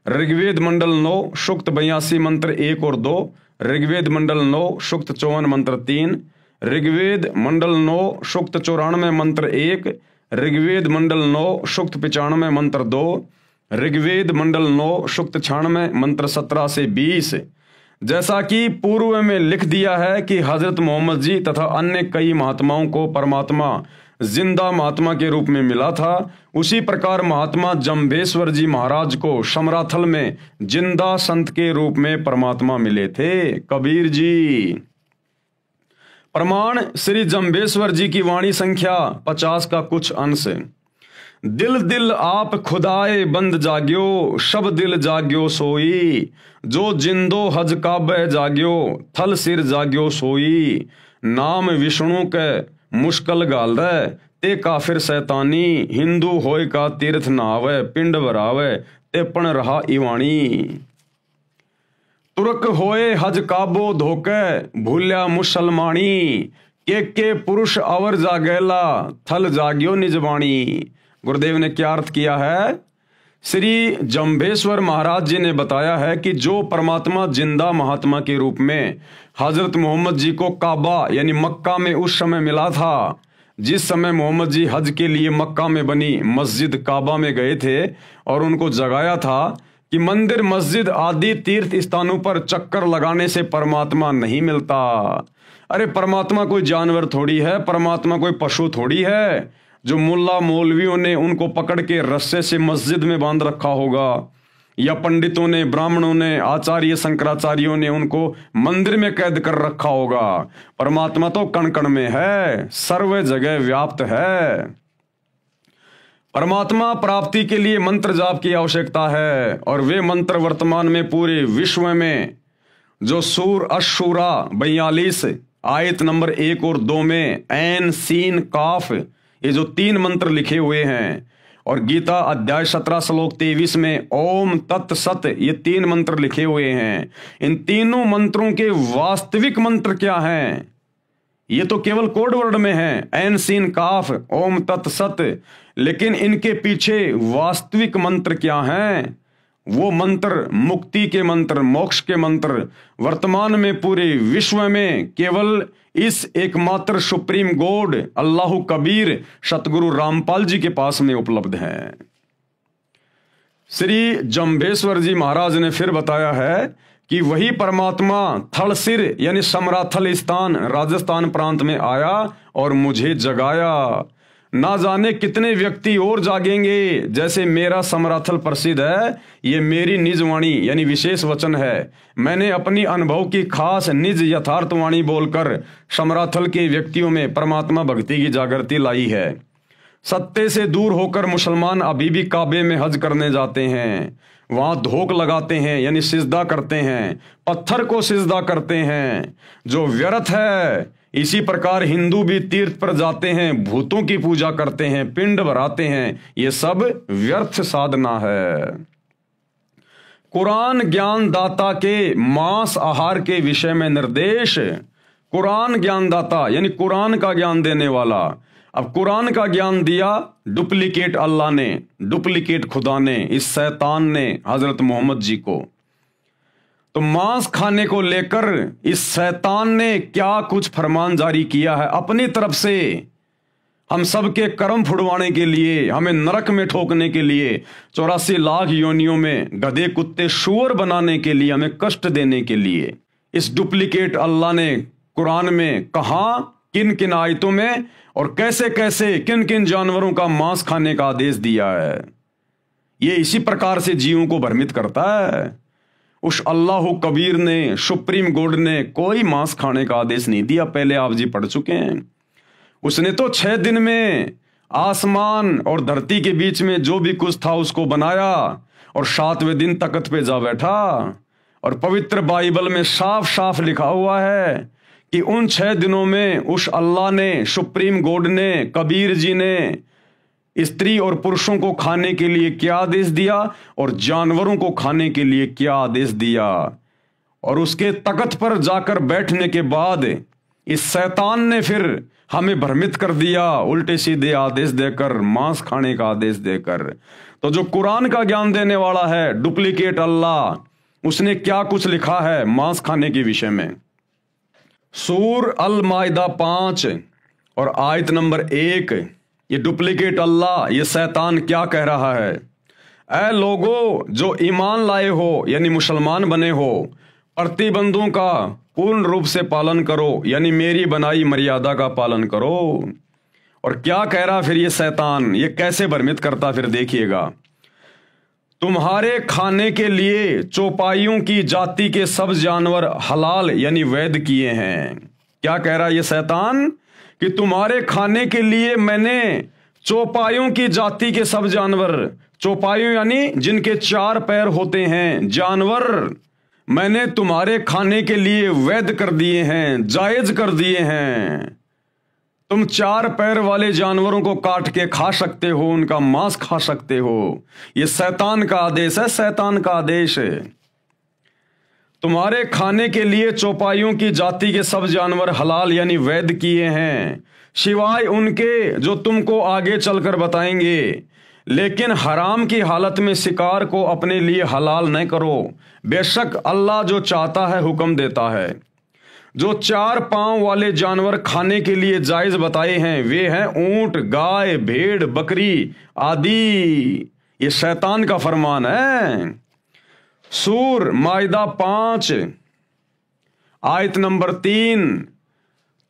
ऋग्वेद मंडल 9 सूक्त 82 मंत्र 1 और 2, ऋग्वेद मंडल 9 सूक्त 54 मंत्र 3, ऋग्वेद मंडल 9 सूक्त 94 मंत्र 1, ऋग्वेद मंडल 9 सूक्त 95 मंत्र 2, ऋग्वेद मंडल 9 सूक्त 96 मंत्र 17 से 20। जैसा कि पूर्व में लिख दिया है कि हजरत मोहम्मद जी तथा अन्य कई महात्माओं को परमात्मा जिंदा महात्मा के रूप में मिला था, उसी प्रकार महात्मा जंभेश्वर जी महाराज को समराथल में जिंदा संत के रूप में परमात्मा मिले थे। कबीर जी। प्रमाण श्री जंभेश्वर जी की वाणी संख्या 50 का कुछ अंश। दिल दिल आप खुदाए बंद जाग्यो, सब दिल जाग्यो सोई। जो जिंदो हज काबे जाग्यो, थल सिर जाग्यो सोई। नाम विष्णु के मुश्किल गाल रे, ते काफिर शैतानी। हिंदू होय का तीर्थ नावे, पिंड भरावे ते पण रहा इवाणी। तुर्क होए हज काबो धोके, भूल्या मुसलमानी। के पुरुष अवर जागेला, थल जाग्यो निजवाणी। गुरुदेव ने क्या अर्थ किया है? श्री जंभेश्वर महाराज जी ने बताया है कि जो परमात्मा जिंदा महात्मा के रूप में हजरत मोहम्मद जी को काबा यानी मक्का में उस समय मिला था, जिस समय मोहम्मद जी हज के लिए मक्का में बनी मस्जिद काबा में गए थे और उनको जगाया था कि मंदिर मस्जिद आदि तीर्थ स्थानों पर चक्कर लगाने से परमात्मा नहीं मिलता। अरे परमात्मा कोई जानवर थोड़ी है, परमात्मा कोई पशु थोड़ी है जो मुल्ला मौलवियों ने उनको पकड़ के रस्से से मस्जिद में बांध रखा होगा, या पंडितों ने, ब्राह्मणों ने, आचार्य शंकराचार्यों ने उनको मंदिर में कैद कर रखा होगा। परमात्मा तो कण कण में है, सर्व जगह व्याप्त है। परमात्मा प्राप्ति के लिए मंत्र जाप की आवश्यकता है, और वे मंत्र वर्तमान में पूरे विश्व में जो सूर अशूरा 42 आयत नंबर 1 और 2 में ऐन सीन काफ, ये जो 3 मंत्र लिखे हुए हैं, और गीता अध्याय 17 श्लोक 23 में ओम तत् सत, ये 3 मंत्र लिखे हुए हैं। इन तीनों मंत्रों के वास्तविक मंत्र क्या हैं? ये तो केवल कोड वर्ड में है, ऐन सीन काफ ओम तत् सत, लेकिन इनके पीछे वास्तविक मंत्र क्या हैं? वो मंत्र मुक्ति के मंत्र, मोक्ष के मंत्र वर्तमान में पूरे विश्व में केवल इस एकमात्र सुप्रीम गॉड अल्लाह कबीर सतगुरु रामपाल जी के पास में उपलब्ध हैं। श्री जम्भेश्वर जी महाराज ने फिर बताया है कि वही परमात्मा थलसिर यानी समराथल स्थान राजस्थान प्रांत में आया और मुझे जगाया। ना जाने कितने व्यक्ति और जागेंगे। जैसे मेरा समराथल प्रसिद्ध है, ये मेरी निज वाणी यानी विशेष वचन है। मैंने अपनी अनुभव की खास निज यथार्थ वाणी बोलकर समराथल के व्यक्तियों में परमात्मा भक्ति की जागृति लाई है। सत्य से दूर होकर मुसलमान अभी भी काबे में हज करने जाते हैं, वहां धोख लगाते हैं यानी सिजदा करते हैं, पत्थर को सिजदा करते हैं जो व्यर्थ है। इसी प्रकार हिंदू भी तीर्थ पर जाते हैं, भूतों की पूजा करते हैं, पिंड भराते हैं, ये सब व्यर्थ साधना है। कुरान ज्ञान दाता के मांस आहार के विषय में निर्देश। कुरान ज्ञान दाता यानी कुरान का ज्ञान देने वाला। अब कुरान का ज्ञान दिया डुप्लीकेट अल्लाह ने, डुप्लीकेट खुदा ने, इस शैतान ने हजरत मोहम्मद जी को। तो मांस खाने को लेकर इस शैतान ने क्या कुछ फरमान जारी किया है अपनी तरफ से, हम सबके कर्म फुड़वाने के लिए, हमें नरक में ठोकने के लिए, 84 लाख योनियों में गधे कुत्ते शुअर बनाने के लिए, हमें कष्ट देने के लिए इस डुप्लीकेट अल्लाह ने कुरान में कहा, किन किन आयतों में और कैसे कैसे किन किन जानवरों का मांस खाने का आदेश दिया है। ये इसी प्रकार से जीवों को भ्रमित करता है। उस अल्लाह कबीर ने, सुप्रीम गॉड ने कोई मांस खाने का आदेश नहीं दिया, पहले आप जी पढ़ चुके हैं। उसने तो 6 दिन में आसमान और धरती के बीच में जो भी कुछ था उसको बनाया और 7वें दिन तख्त पे जा बैठा। और पवित्र बाइबल में साफ साफ लिखा हुआ है कि उन 6 दिनों में उस अल्लाह ने, सुप्रीम गॉड ने, कबीर जी ने स्त्री और पुरुषों को खाने के लिए क्या आदेश दिया और जानवरों को खाने के लिए क्या आदेश दिया। और उसके तख्त पर जाकर बैठने के बाद इस शैतान ने फिर हमें भ्रमित कर दिया, उल्टे सीधे आदेश देकर, मांस खाने का आदेश देकर। तो जो कुरान का ज्ञान देने वाला है डुप्लीकेट अल्लाह, उसने क्या कुछ लिखा है मांस खाने के विषय में। सूर अल माइदा 5 और आयत नंबर 1, ये डुप्लीकेट अल्लाह, ये शैतान क्या कह रहा है? ऐ लोगो जो ईमान लाए हो यानी मुसलमान बने हो, प्रतिबंधों का पूर्ण रूप से पालन करो यानी मेरी बनाई मर्यादा का पालन करो। और क्या कह रहा फिर ये शैतान, ये कैसे भ्रमित करता फिर देखिएगा। तुम्हारे खाने के लिए चौपाइयों की जाति के सब जानवर हलाल यानी वैध किए हैं। क्या कह रहा ये शैतान कि तुम्हारे खाने के लिए मैंने चौपाइयों की जाति के सब जानवर, चौपाइयों यानी जिनके 4 पैर होते हैं जानवर, मैंने तुम्हारे खाने के लिए वैध कर दिए हैं, जायज कर दिए हैं। तुम 4 पैर वाले जानवरों को काट के खा सकते हो, उनका मांस खा सकते हो। यह शैतान का आदेश है, शैतान का आदेश है। तुम्हारे खाने के लिए चौपाइयों की जाति के सब जानवर हलाल यानी वैध किए हैं, सिवाय उनके जो तुमको आगे चलकर बताएंगे। लेकिन हराम की हालत में शिकार को अपने लिए हलाल न करो, बेशक अल्लाह जो चाहता है हुक्म देता है। जो 4 पांव वाले जानवर खाने के लिए जायज बताए हैं वे हैं ऊंट, गाय, भेड़, बकरी आदि। ये शैतान का फरमान है। सूर माइदा 5 आयत नंबर 3,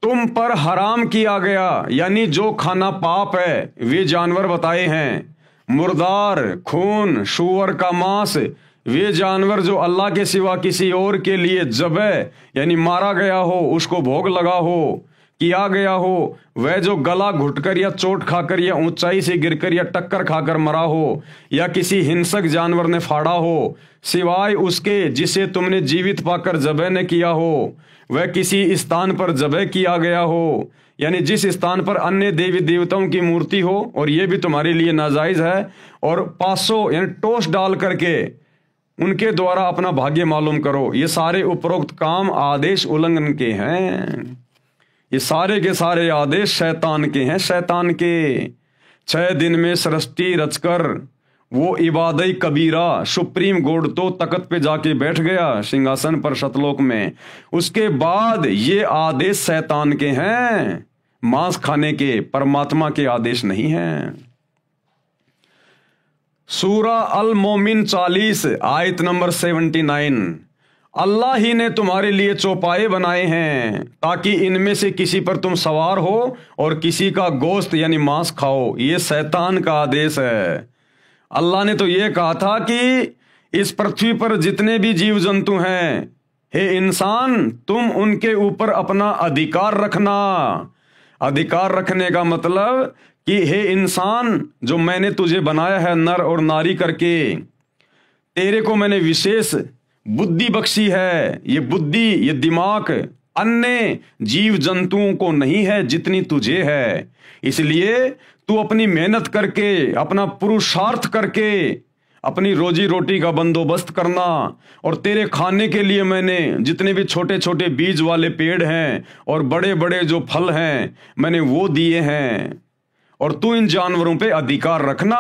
तुम पर हराम किया गया, यानी जो खाना पाप है, वे जानवर बताए हैं। मुर्दार, खून, सूअर का मांस, वे जानवर जो अल्लाह के सिवा किसी और के लिए ज़बह यानी मारा गया हो, उसको भोग लगा हो, किया गया हो, वह जो गला घुटकर या चोट खाकर या ऊंचाई से गिरकर या टक्कर खाकर मरा हो या किसी हिंसक जानवर ने फाड़ा हो, सिवाय उसके जिसे तुमने जीवित पाकर ज़बह न किया हो, वह किसी स्थान पर ज़बह किया गया हो, यानी जिस स्थान पर अन्य देवी देवताओं की मूर्ति हो, और यह भी तुम्हारे लिए नाजायज है, और पासों यानी टोस डाल करके उनके द्वारा अपना भाग्य मालूम करो। ये सारे उपरोक्त काम आदेश उल्लंघन के हैं। ये सारे के सारे आदेश शैतान के हैं, शैतान के। 6 दिन में सृष्टि रचकर वो इबादत कबीरा सुप्रीम कोर्ट तो तख्त पे जाके बैठ गया सिंहासन पर सतलोक में। उसके बाद ये आदेश शैतान के हैं, मांस खाने के, परमात्मा के आदेश नहीं हैं। सूरा अल मोमिन 40 आयत नंबर 79, अल्लाह ही ने तुम्हारे लिए चौपाए बनाए हैं ताकि इनमें से किसी पर तुम सवार हो और किसी का गोश्त यानी मांस खाओ। ये शैतान का आदेश है। अल्लाह ने तो ये कहा था कि इस पृथ्वी पर जितने भी जीव जंतु हैं, हे इंसान, तुम उनके ऊपर अपना अधिकार रखना। अधिकार रखने का मतलब कि हे इंसान, जो मैंने तुझे बनाया है नर और नारी करके, तेरे को मैंने विशेष बुद्धि बख्शी है। ये बुद्धि, ये दिमाग अन्य जीव जंतुओं को नहीं है जितनी तुझे है। इसलिए तू अपनी मेहनत करके, अपना पुरुषार्थ करके अपनी रोजी रोटी का बंदोबस्त करना, और तेरे खाने के लिए मैंने जितने भी छोटे छोटे बीज वाले पेड़ हैं और बड़े बड़े जो फल हैं मैंने वो दिए हैं, और तू इन जानवरों पे अधिकार रखना।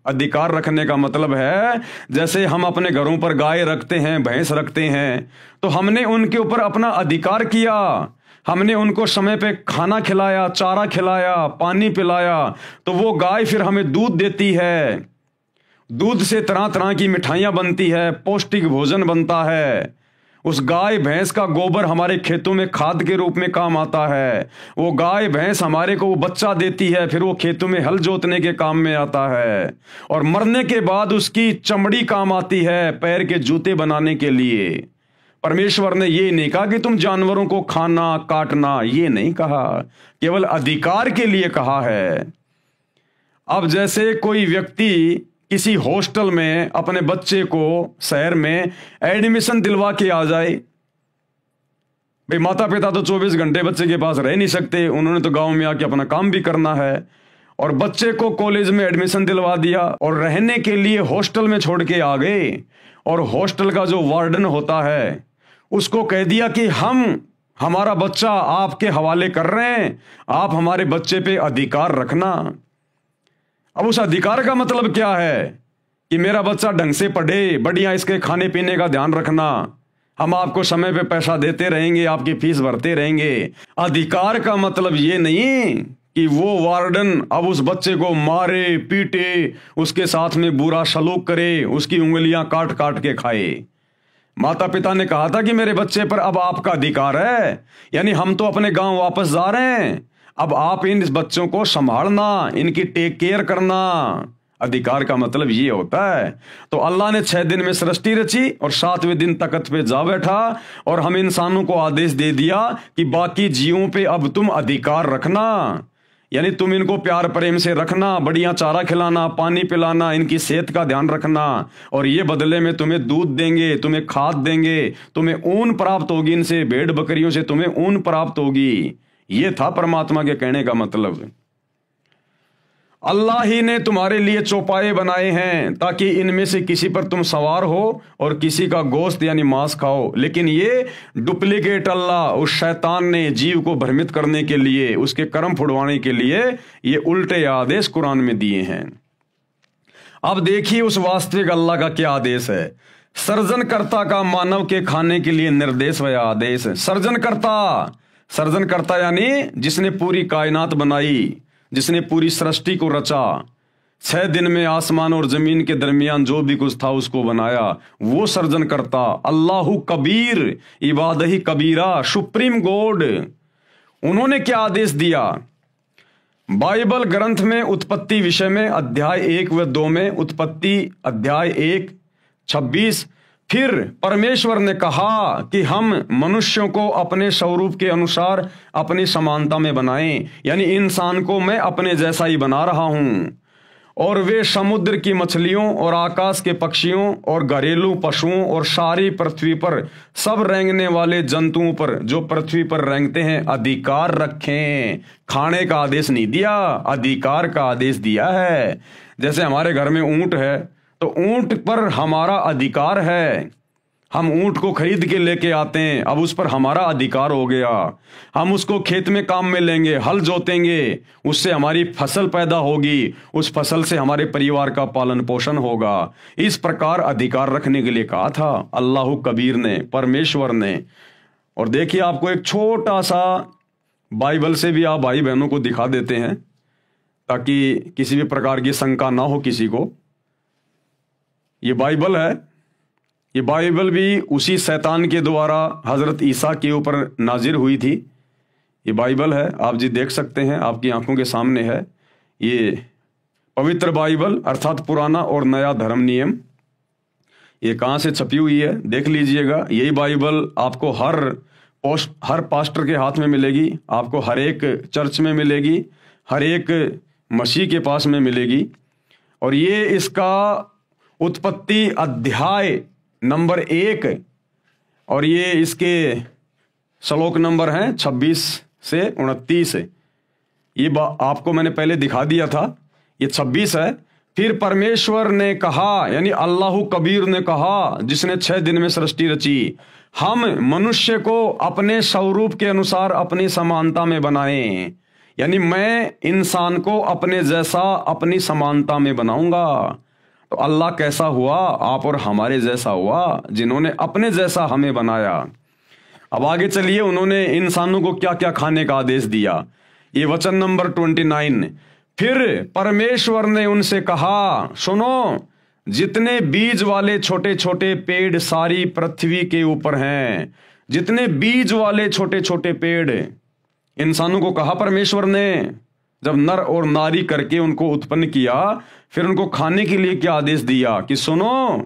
अधिकार रखने का मतलब है जैसे हम अपने घरों पर गाय रखते हैं, भैंस रखते हैं, तो हमने उनके ऊपर अपना अधिकार किया। हमने उनको समय पे खाना खिलाया, चारा खिलाया, पानी पिलाया, तो वो गाय फिर हमें दूध देती है। दूध से तरह तरह की मिठाइयाँ बनती है, पौष्टिक भोजन बनता है। उस गाय भैंस का गोबर हमारे खेतों में खाद के रूप में काम आता है। वो गाय भैंस हमारे को वो बच्चा देती है, फिर वो खेतों में हल जोतने के काम में आता है, और मरने के बाद उसकी चमड़ी काम आती है पैर के जूते बनाने के लिए। परमेश्वर ने ये नहीं कहा कि तुम जानवरों को खाना काटना, ये नहीं कहा, केवल अधिकार के लिए कहा है। अब जैसे कोई व्यक्ति किसी हॉस्टल में अपने बच्चे को शहर में एडमिशन दिलवा के आ जाए, भाई माता पिता तो 24 घंटे बच्चे के पास रह नहीं सकते, उन्होंने तो गांव में आके अपना काम भी करना है, और बच्चे को कॉलेज में एडमिशन दिलवा दिया और रहने के लिए हॉस्टल में छोड़ के आ गए, और हॉस्टल का जो वार्डन होता है उसको कह दिया कि हम हमारा बच्चा आपके हवाले कर रहे हैं, आप हमारे बच्चे पे अधिकार रखना। अब उस अधिकार का मतलब क्या है कि मेरा बच्चा ढंग से पढ़े, बढ़िया इसके खाने पीने का ध्यान रखना, हम आपको समय पे पैसा देते रहेंगे, आपकी फीस भरते रहेंगे। अधिकार का मतलब ये नहीं कि वो वार्डन अब उस बच्चे को मारे पीटे, उसके साथ में बुरा सलूक करे, उसकी उंगलियां काट काट के खाए। माता पिता ने कहा था कि मेरे बच्चे पर अब आपका अधिकार है, यानी हम तो अपने गांव वापस जा रहे हैं, अब आप इन बच्चों को संभालना, इनकी टेक केयर करना। अधिकार का मतलब ये होता है। तो अल्लाह ने 6 दिन में सृष्टि रची और 7वें दिन तख्त पे जा बैठा, और हम इंसानों को आदेश दे दिया कि बाकी जीवों पे अब तुम अधिकार रखना, यानी तुम इनको प्यार प्रेम से रखना, बढ़िया चारा खिलाना, पानी पिलाना, इनकी सेहत का ध्यान रखना, और ये बदले में तुम्हें दूध देंगे, तुम्हें खाद देंगे, तुम्हें ऊन प्राप्त होगी, इनसे भेड़ बकरियों से तुम्हें ऊन प्राप्त होगी। ये था परमात्मा के कहने का मतलब। अल्लाह ही ने तुम्हारे लिए चौपाए बनाए हैं ताकि इनमें से किसी पर तुम सवार हो और किसी का गोश्त यानी मांस खाओ। लेकिन ये डुप्लीकेट अल्लाह, उस शैतान ने जीव को भ्रमित करने के लिए, उसके कर्म फुड़वाने के लिए ये उल्टे आदेश कुरान में दिए हैं। अब देखिए उस वास्तविक अल्लाह का क्या आदेश है। सर्जनकर्ता का मानव के खाने के लिए निर्देश व आदेश। सर्जनकर्ता यानी जिसने पूरी कायनात बनाई, जिसने पूरी सृष्टि को रचा, 6 दिन में आसमान और जमीन के दरमियान जो भी कुछ था उसको बनाया, वो सर्जनकर्ता। अल्लाहु कबीर इबादही कबीरा, सुप्रीम गॉड। उन्होंने क्या आदेश दिया? बाइबल ग्रंथ में उत्पत्ति विषय में अध्याय 1 व 2 में, उत्पत्ति अध्याय 1:26, फिर परमेश्वर ने कहा कि हम मनुष्यों को अपने स्वरूप के अनुसार अपनी समानता में बनाएं, यानी इंसान को मैं अपने जैसा ही बना रहा हूं, और वे समुद्र की मछलियों और आकाश के पक्षियों और घरेलू पशुओं और सारी पृथ्वी पर सब रेंगने वाले जंतुओं पर जो पृथ्वी पर रेंगते हैं अधिकार रखें। खाने का आदेश नहीं दिया, अधिकार का आदेश दिया है। जैसे हमारे घर में ऊंट है तो ऊंट पर हमारा अधिकार है, हम ऊंट को खरीद के लेके आते हैं, अब उस पर हमारा अधिकार हो गया। हम उसको खेत में काम में लेंगे, हल जोतेंगे, उससे हमारी फसल पैदा होगी, उस फसल से हमारे परिवार का पालन पोषण होगा। इस प्रकार अधिकार रखने के लिए कहा था अल्लाह कबीर ने, परमेश्वर ने। और देखिए, आपको एक छोटा सा बाइबल से भी आप भाई बहनों को दिखा देते हैं ताकि किसी भी प्रकार की शंका ना हो किसी को। ये बाइबल है, ये बाइबल भी उसी शैतान के द्वारा हजरत ईसा के ऊपर नाजिर हुई थी। ये बाइबल है, आप जी देख सकते हैं, आपकी आंखों के सामने है। ये पवित्र बाइबल अर्थात पुराना और नया धर्म नियम, ये कहाँ से छपी हुई है देख लीजिएगा। यही बाइबल आपको हर पास्टर के हाथ में मिलेगी, आपको हर एक चर्च में मिलेगी, हर एक मसीह के पास में मिलेगी। और ये इसका उत्पत्ति अध्याय नंबर 1 और ये इसके श्लोक नंबर हैं 26 से 29। ये आपको मैंने पहले दिखा दिया था, ये 26 है। फिर परमेश्वर ने कहा, यानी अल्लाह कबीर ने कहा, जिसने 6 दिन में सृष्टि रची, हम मनुष्य को अपने स्वरूप के अनुसार अपनी समानता में बनाएं, यानी मैं इंसान को अपने जैसा अपनी समानता में बनाऊंगा। तो अल्लाह कैसा हुआ? आप और हमारे जैसा हुआ, जिन्होंने अपने जैसा हमें बनाया। अब आगे चलिए, उन्होंने इंसानों को क्या क्या खाने का आदेश दिया। ये वचन नंबर 29, फिर परमेश्वर ने उनसे कहा, सुनो, जितने बीज वाले छोटे छोटे पेड़ सारी पृथ्वी के ऊपर हैं, जितने बीज वाले छोटे छोटे पेड़, इंसानों को कहा परमेश्वर ने, जब नर और नारी करके उनको उत्पन्न किया, फिर उनको खाने के लिए क्या आदेश दिया कि सुनो,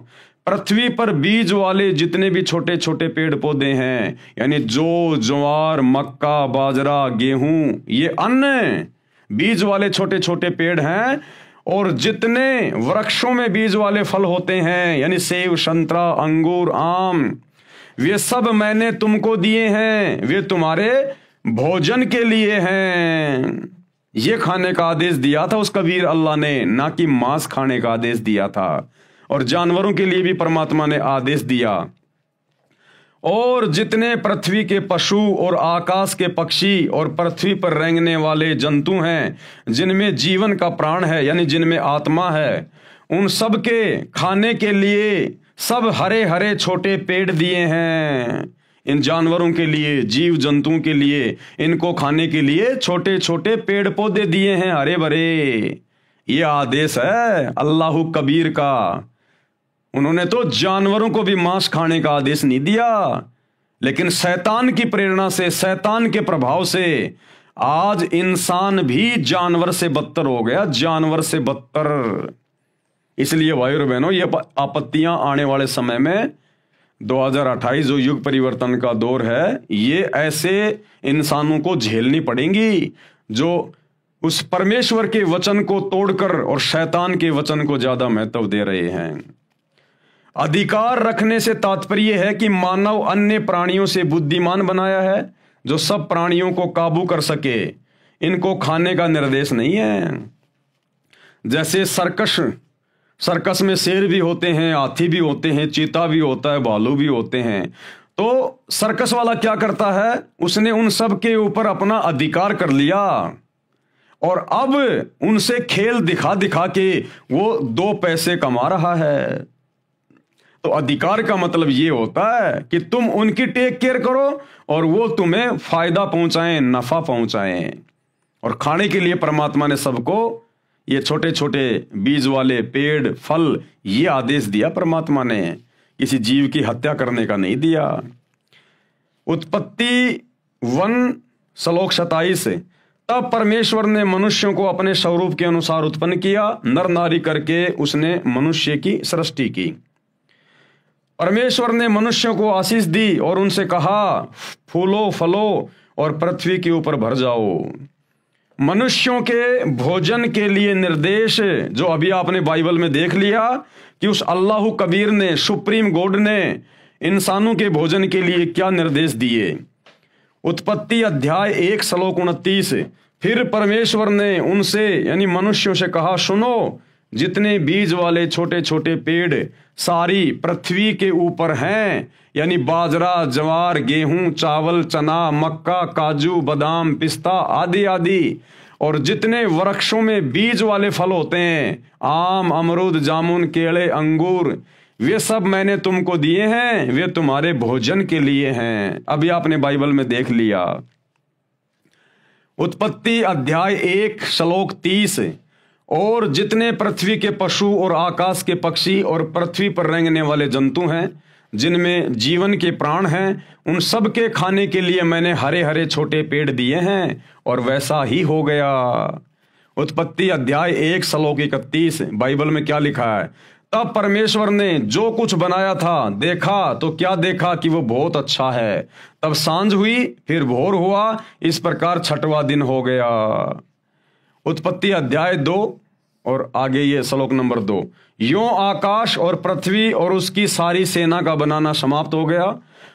पृथ्वी पर बीज वाले जितने भी छोटे छोटे पेड़ पौधे हैं, यानी जौ, ज्वार, मक्का, बाजरा, गेहूं, ये अन्न बीज वाले छोटे छोटे पेड़ हैं। और जितने वृक्षों में बीज वाले फल होते हैं, यानी सेब, संतरा, अंगूर, आम, वे सब मैंने तुमको दिए हैं, वे तुम्हारे भोजन के लिए हैं। ये खाने का आदेश दिया था उस कबीर अल्लाह ने, ना कि मांस खाने का आदेश दिया था। और जानवरों के लिए भी परमात्मा ने आदेश दिया। और जितने पृथ्वी के पशु और आकाश के पक्षी और पृथ्वी पर रेंगने वाले जंतु हैं, जिनमें जीवन का प्राण है, यानी जिनमें आत्मा है, उन सब के खाने के लिए सब हरे हरे छोटे पेड़ दिए हैं। इन जानवरों के लिए, जीव जंतुओं के लिए, इनको खाने के लिए छोटे छोटे पेड़ पौधे दिए हैं, हरे भरे। ये आदेश है अल्लाह कबीर का। उन्होंने तो जानवरों को भी मांस खाने का आदेश नहीं दिया, लेकिन शैतान की प्रेरणा से, शैतान के प्रभाव से आज इंसान भी जानवर से बदतर हो गया, जानवर से बदतर। इसलिए भाइयों और बहनों, ये आपत्तियां आने वाले समय में 2028 जो युग परिवर्तन का दौर है, ये ऐसे इंसानों को झेलनी पड़ेंगी जो उस परमेश्वर के वचन को तोड़कर और शैतान के वचन को ज्यादा महत्व दे रहे हैं। अधिकार रखने से तात्पर्य है कि मानव अन्य प्राणियों से बुद्धिमान बनाया है, जो सब प्राणियों को काबू कर सके। इनको खाने का निर्देश नहीं है। जैसे सर्कस में शेर भी होते हैं, हाथी भी होते हैं, चीता भी होता है, भालू भी होते हैं। तो सर्कस वाला क्या करता है, उसने उन सब के ऊपर अपना अधिकार कर लिया और अब उनसे खेल दिखा दिखा के वो 2 पैसे कमा रहा है। तो अधिकार का मतलब ये होता है कि तुम उनकी टेक केयर करो और वो तुम्हें फायदा पहुंचाएं, नफा पहुंचाएं। और खाने के लिए परमात्मा ने सबको ये छोटे छोटे बीज वाले पेड़, फल, ये आदेश दिया परमात्मा ने, किसी जीव की हत्या करने का नहीं दिया। उत्पत्ति 1 श्लोक 27, तब परमेश्वर ने मनुष्यों को अपने स्वरूप के अनुसार उत्पन्न किया, नर नारी करके उसने मनुष्य की सृष्टि की। परमेश्वर ने मनुष्यों को आशीष दी और उनसे कहा, फूलो फलो और पृथ्वी के ऊपर भर जाओ। मनुष्यों के भोजन के लिए निर्देश जो अभी आपने बाइबल में देख लिया कि उस अल्लाह कबीर ने, सुप्रीम गॉड ने इंसानों के भोजन के लिए क्या निर्देश दिए। उत्पत्ति अध्याय 1 श्लोक 29, फिर परमेश्वर ने उनसे यानी मनुष्यों से कहा, सुनो, जितने बीज वाले छोटे छोटे पेड़ सारी पृथ्वी के ऊपर हैं, यानी बाजरा, ज्वार, गेहूं, चावल, चना, मक्का, काजू, बादाम, पिस्ता आदि आदि, और जितने वृक्षों में बीज वाले फल होते हैं, आम, अमरूद, जामुन, केले, अंगूर, वे सब मैंने तुमको दिए हैं, वे तुम्हारे भोजन के लिए हैं। अभी आपने बाइबल में देख लिया। उत्पत्ति अध्याय 1 श्लोक 30, और जितने पृथ्वी के पशु और आकाश के पक्षी और पृथ्वी पर रेंगने वाले जंतु हैं, जिनमें जीवन के प्राण हैं, उन सब के खाने के लिए मैंने हरे हरे छोटे पेड़ दिए हैं, और वैसा ही हो गया। उत्पत्ति अध्याय 1 श्लोक 31, बाइबल में क्या लिखा है, तब परमेश्वर ने जो कुछ बनाया था देखा तो क्या देखा कि वो बहुत अच्छा है। तब सांझ हुई, फिर भोर हुआ, इस प्रकार 6वां दिन हो गया। उत्पत्ति अध्याय 2 और आगे ये श्लोक नंबर 2, यों आकाश और पृथ्वी और उसकी सारी सेना का बनाना समाप्त हो गया,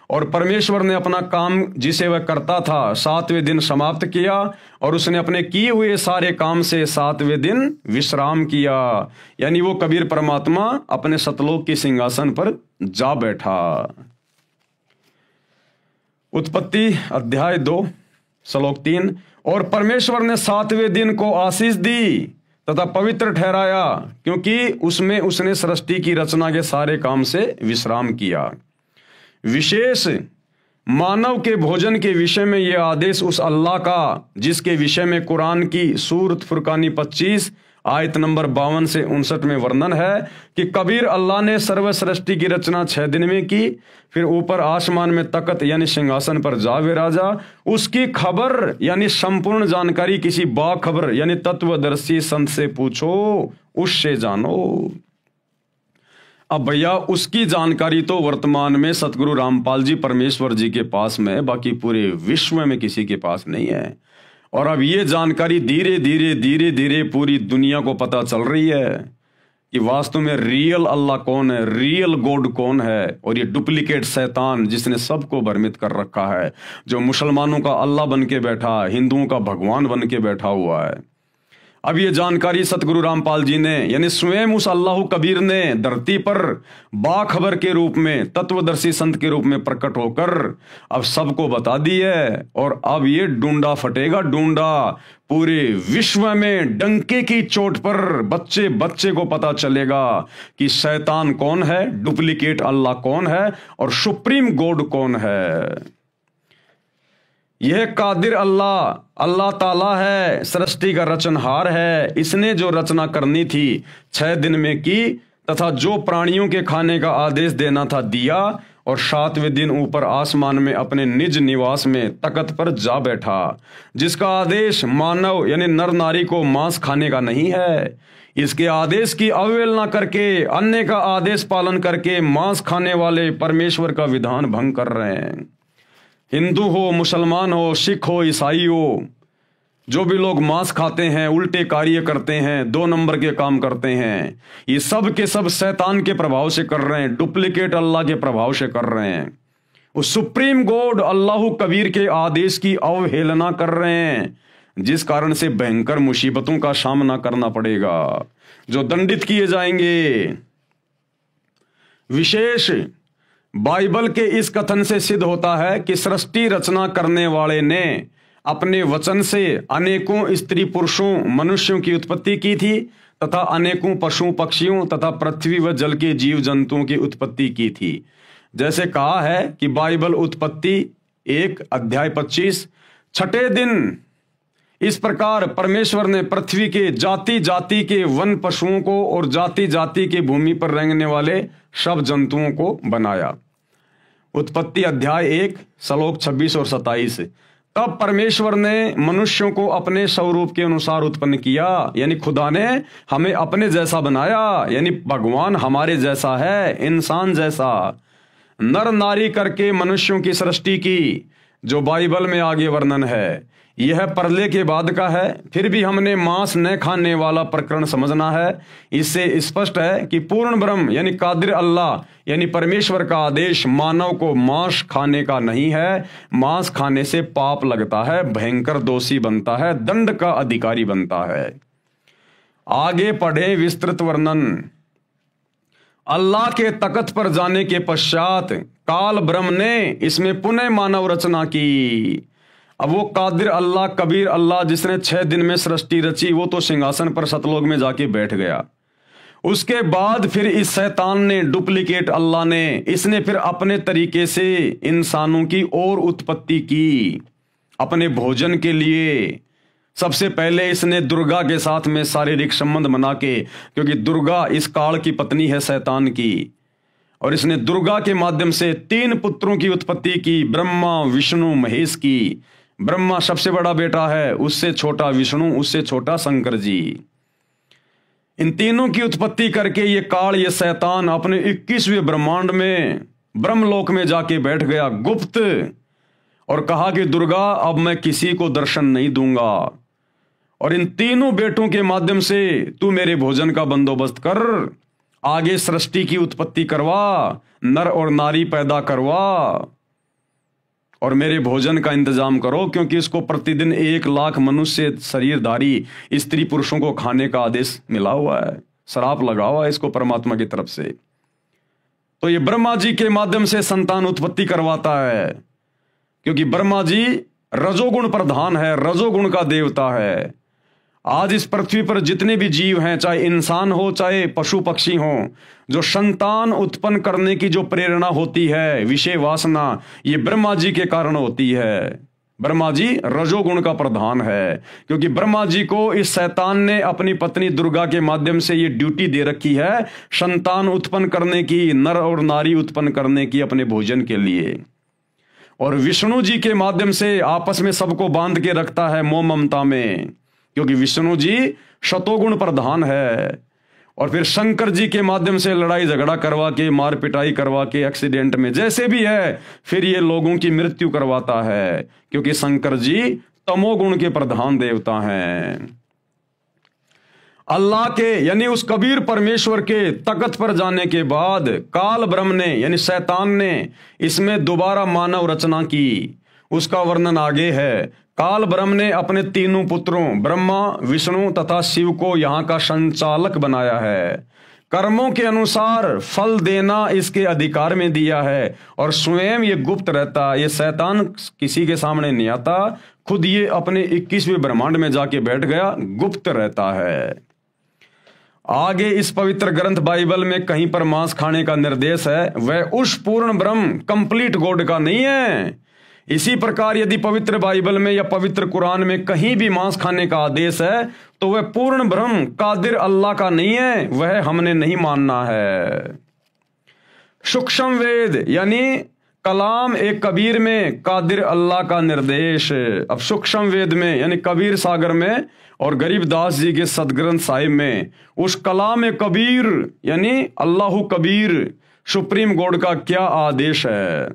और परमेश्वर ने अपना काम जिसे वह करता था 7वें दिन समाप्त किया, और उसने अपने किए हुए सारे काम से 7वें दिन विश्राम किया। यानी वो कबीर परमात्मा अपने सतलोक की सिंहासन पर जा बैठा। उत्पत्ति अध्याय 2 श्लोक 3, और परमेश्वर ने 7वें दिन को आशीष दी तथा पवित्र ठहराया, क्योंकि उसमें उसने सृष्टि की रचना के सारे काम से विश्राम किया। विशेष मानव के भोजन के विषय में यह आदेश उस अल्लाह का, जिसके विषय में कुरान की सूरत फुरकानी 25 आयत नंबर 52 से 59 में वर्णन है कि कबीर अल्लाह ने सर्व सृष्टि की रचना 6 दिन में की, फिर ऊपर आसमान में तख्त यानी सिंहासन पर जा विराजा। उसकी खबर यानी संपूर्ण जानकारी किसी बाखबर यानी तत्वदर्शी संत से पूछो, उससे जानो। अब भैया उसकी जानकारी तो वर्तमान में सतगुरु रामपाल जी परमेश्वर जी के पास में, बाकी पूरे विश्व में किसी के पास नहीं है। और अब ये जानकारी धीरे धीरे पूरी दुनिया को पता चल रही है कि वास्तव में रियल अल्लाह कौन है, रियल गॉड कौन है, और ये डुप्लीकेट शैतान जिसने सबको भ्रमित कर रखा है, जो मुसलमानों का अल्लाह बन के बैठा है, हिंदुओं का भगवान बन के बैठा हुआ है। अब ये जानकारी सतगुरु रामपाल जी ने यानी स्वयं उस अल्लाह कबीर ने धरती पर बाखबर के रूप में, तत्वदर्शी संत के रूप में प्रकट होकर अब सबको बता दी है। और अब ये डूंडा फटेगा, डूंडा पूरे विश्व में डंके की चोट पर बच्चे बच्चे को पता चलेगा कि शैतान कौन है, डुप्लीकेट अल्लाह कौन है और सुप्रीम गॉड कौन है। यह कादिर अल्लाह ताला है, सृष्टि का रचनहार है। इसने जो रचना करनी थी 6 दिन में की, तथा जो प्राणियों के खाने का आदेश देना था दिया, और 7वें दिन ऊपर आसमान में अपने निज निवास में तख्त पर जा बैठा, जिसका आदेश मानव यानी नर नारी को मांस खाने का नहीं है। इसके आदेश की अवहेलना करके, अन्य का आदेश पालन करके मांस खाने वाले परमेश्वर का विधान भंग कर रहे हैं। हिंदू हो, मुसलमान हो, सिख हो, ईसाई हो, जो भी लोग मांस खाते हैं, उल्टे कार्य करते हैं, 2 नंबर के काम करते हैं, ये सब के सब शैतान के प्रभाव से कर रहे हैं, डुप्लीकेट अल्लाह के प्रभाव से कर रहे हैं। उस सुप्रीम गॉड अल्लाह कबीर के आदेश की अवहेलना कर रहे हैं, जिस कारण से भयंकर मुसीबतों का सामना करना पड़ेगा, जो दंडित किए जाएंगे। विशेष बाइबल के इस कथन से सिद्ध होता है कि सृष्टि रचना करने वाले ने अपने वचन से अनेकों स्त्री पुरुषों मनुष्यों की उत्पत्ति की थी, तथा अनेकों पशु पक्षियों तथा पृथ्वी व जल के जीव जंतुओं की उत्पत्ति की थी। जैसे कहा है कि बाइबल उत्पत्ति 1 अध्याय 25, छठे दिन इस प्रकार परमेश्वर ने पृथ्वी के जाति जाति के वन पशुओं को और जाति जाति के भूमि पर रेंगने वाले सब जंतुओं को बनाया। उत्पत्ति अध्याय 1 श्लोक 26 और 27। तब परमेश्वर ने मनुष्यों को अपने स्वरूप के अनुसार उत्पन्न किया, यानी खुदा ने हमें अपने जैसा बनाया, यानी भगवान हमारे जैसा है, इंसान जैसा। नर नारी करके मनुष्यों की सृष्टि की, जो बाइबल में आगे वर्णन है। यह परले के बाद का है। फिर भी हमने मांस न खाने वाला प्रकरण समझना है। इससे स्पष्ट है कि पूर्ण ब्रह्म यानी कादिर अल्लाह यानी परमेश्वर का आदेश मानव को मांस खाने का नहीं है। मांस खाने से पाप लगता है, भयंकर दोषी बनता है, दंड का अधिकारी बनता है। आगे पढ़े विस्तृत वर्णन। अल्लाह के तख्त पर जाने के पश्चात काल ब्रह्म ने इसमें पुनः मानव रचना की। अब वो कादिर अल्लाह, कबीर अल्लाह जिसने 6 दिन में सृष्टि रची, वो तो सिंहासन पर सतलोक में जाके बैठ गया। उसके बाद फिर इस शैतान ने, डुप्लीकेट अल्लाह ने, इसने फिर अपने तरीके से इंसानों की और उत्पत्ति की अपने भोजन के लिए। सबसे पहले इसने दुर्गा के साथ में शारीरिक संबंध बना के, क्योंकि दुर्गा इस काल की पत्नी है शैतान की, और इसने दुर्गा के माध्यम से 3 पुत्रों की उत्पत्ति की, ब्रह्मा विष्णु महेश की। ब्रह्मा सबसे बड़ा बेटा है, उससे छोटा विष्णु, उससे छोटा शंकर जी। इन तीनों की उत्पत्ति करके ये काल, ये शैतान अपने 21वें ब्रह्मांड में ब्रह्मलोक में जाके बैठ गया गुप्त, और कहा कि दुर्गा अब मैं किसी को दर्शन नहीं दूंगा, और इन तीनों बेटों के माध्यम से तू मेरे भोजन का बंदोबस्त कर, आगे सृष्टि की उत्पत्ति करवा, नर और नारी पैदा करवा, और मेरे भोजन का इंतजाम करो, क्योंकि इसको प्रतिदिन 1 लाख मनुष्य शरीरधारी स्त्री पुरुषों को खाने का आदेश मिला हुआ है, श्राप लगा हुआ है इसको परमात्मा की तरफ से। तो ये ब्रह्मा जी के माध्यम से संतान उत्पत्ति करवाता है, क्योंकि ब्रह्मा जी रजोगुण प्रधान है, रजोगुण का देवता है। आज इस पृथ्वी पर जितने भी जीव हैं, चाहे इंसान हो चाहे पशु पक्षी हो, जो संतान उत्पन्न करने की जो प्रेरणा होती है, विषय वासना, ये ब्रह्मा जी के कारण होती है। ब्रह्मा जी रजोगुण का प्रधान है, क्योंकि ब्रह्मा जी को इस शैतान ने अपनी पत्नी दुर्गा के माध्यम से ये ड्यूटी दे रखी है, संतान उत्पन्न करने की, नर और नारी उत्पन्न करने की अपने भोजन के लिए। और विष्णु जी के माध्यम से आपस में सबको बांध के रखता है मोह ममता में, क्योंकि विष्णु जी शतोगुण प्रधान है। और फिर शंकर जी के माध्यम से लड़ाई झगड़ा करवा के, मार पिटाई करवा के, एक्सीडेंट में जैसे भी है, फिर ये लोगों की मृत्यु करवाता है, क्योंकि शंकर जी तमोगुण के प्रधान देवता हैं। अल्लाह के यानी उस कबीर परमेश्वर के तख्त पर जाने के बाद काल ब्रह्म ने यानी शैतान ने इसमें दोबारा मानव रचना की। उसका वर्णन आगे है। काल ब्रह्म ने अपने 3 पुत्रों ब्रह्मा, विष्णु तथा शिव को यहाँ का संचालक बनाया है। कर्मों के अनुसार फल देना इसके अधिकार में दिया है, और स्वयं ये गुप्त रहता। ये शैतान किसी के सामने नहीं आता, खुद ये अपने 21वें ब्रह्मांड में जाके बैठ गया, गुप्त रहता है। आगे इस पवित्र ग्रंथ बाइबल में कहीं पर मांस खाने का निर्देश है, वह उस पूर्ण ब्रह्म कंप्लीट गॉड का नहीं है। इसी प्रकार यदि पवित्र बाइबल में या पवित्र कुरान में कहीं भी मांस खाने का आदेश है, तो वह पूर्ण ब्रह्म कादिर अल्लाह का नहीं है, वह हमने नहीं मानना है। सूक्ष्म वेद यानी कलाम एक कबीर में कादिर अल्लाह का निर्देश। अब सूक्ष्म वेद में यानी कबीर सागर में और गरीबदास जी के सदग्रंथ साहिब में उस कलाम कबीर यानी अल्लाह कबीर सुप्रीम गॉड का क्या आदेश है।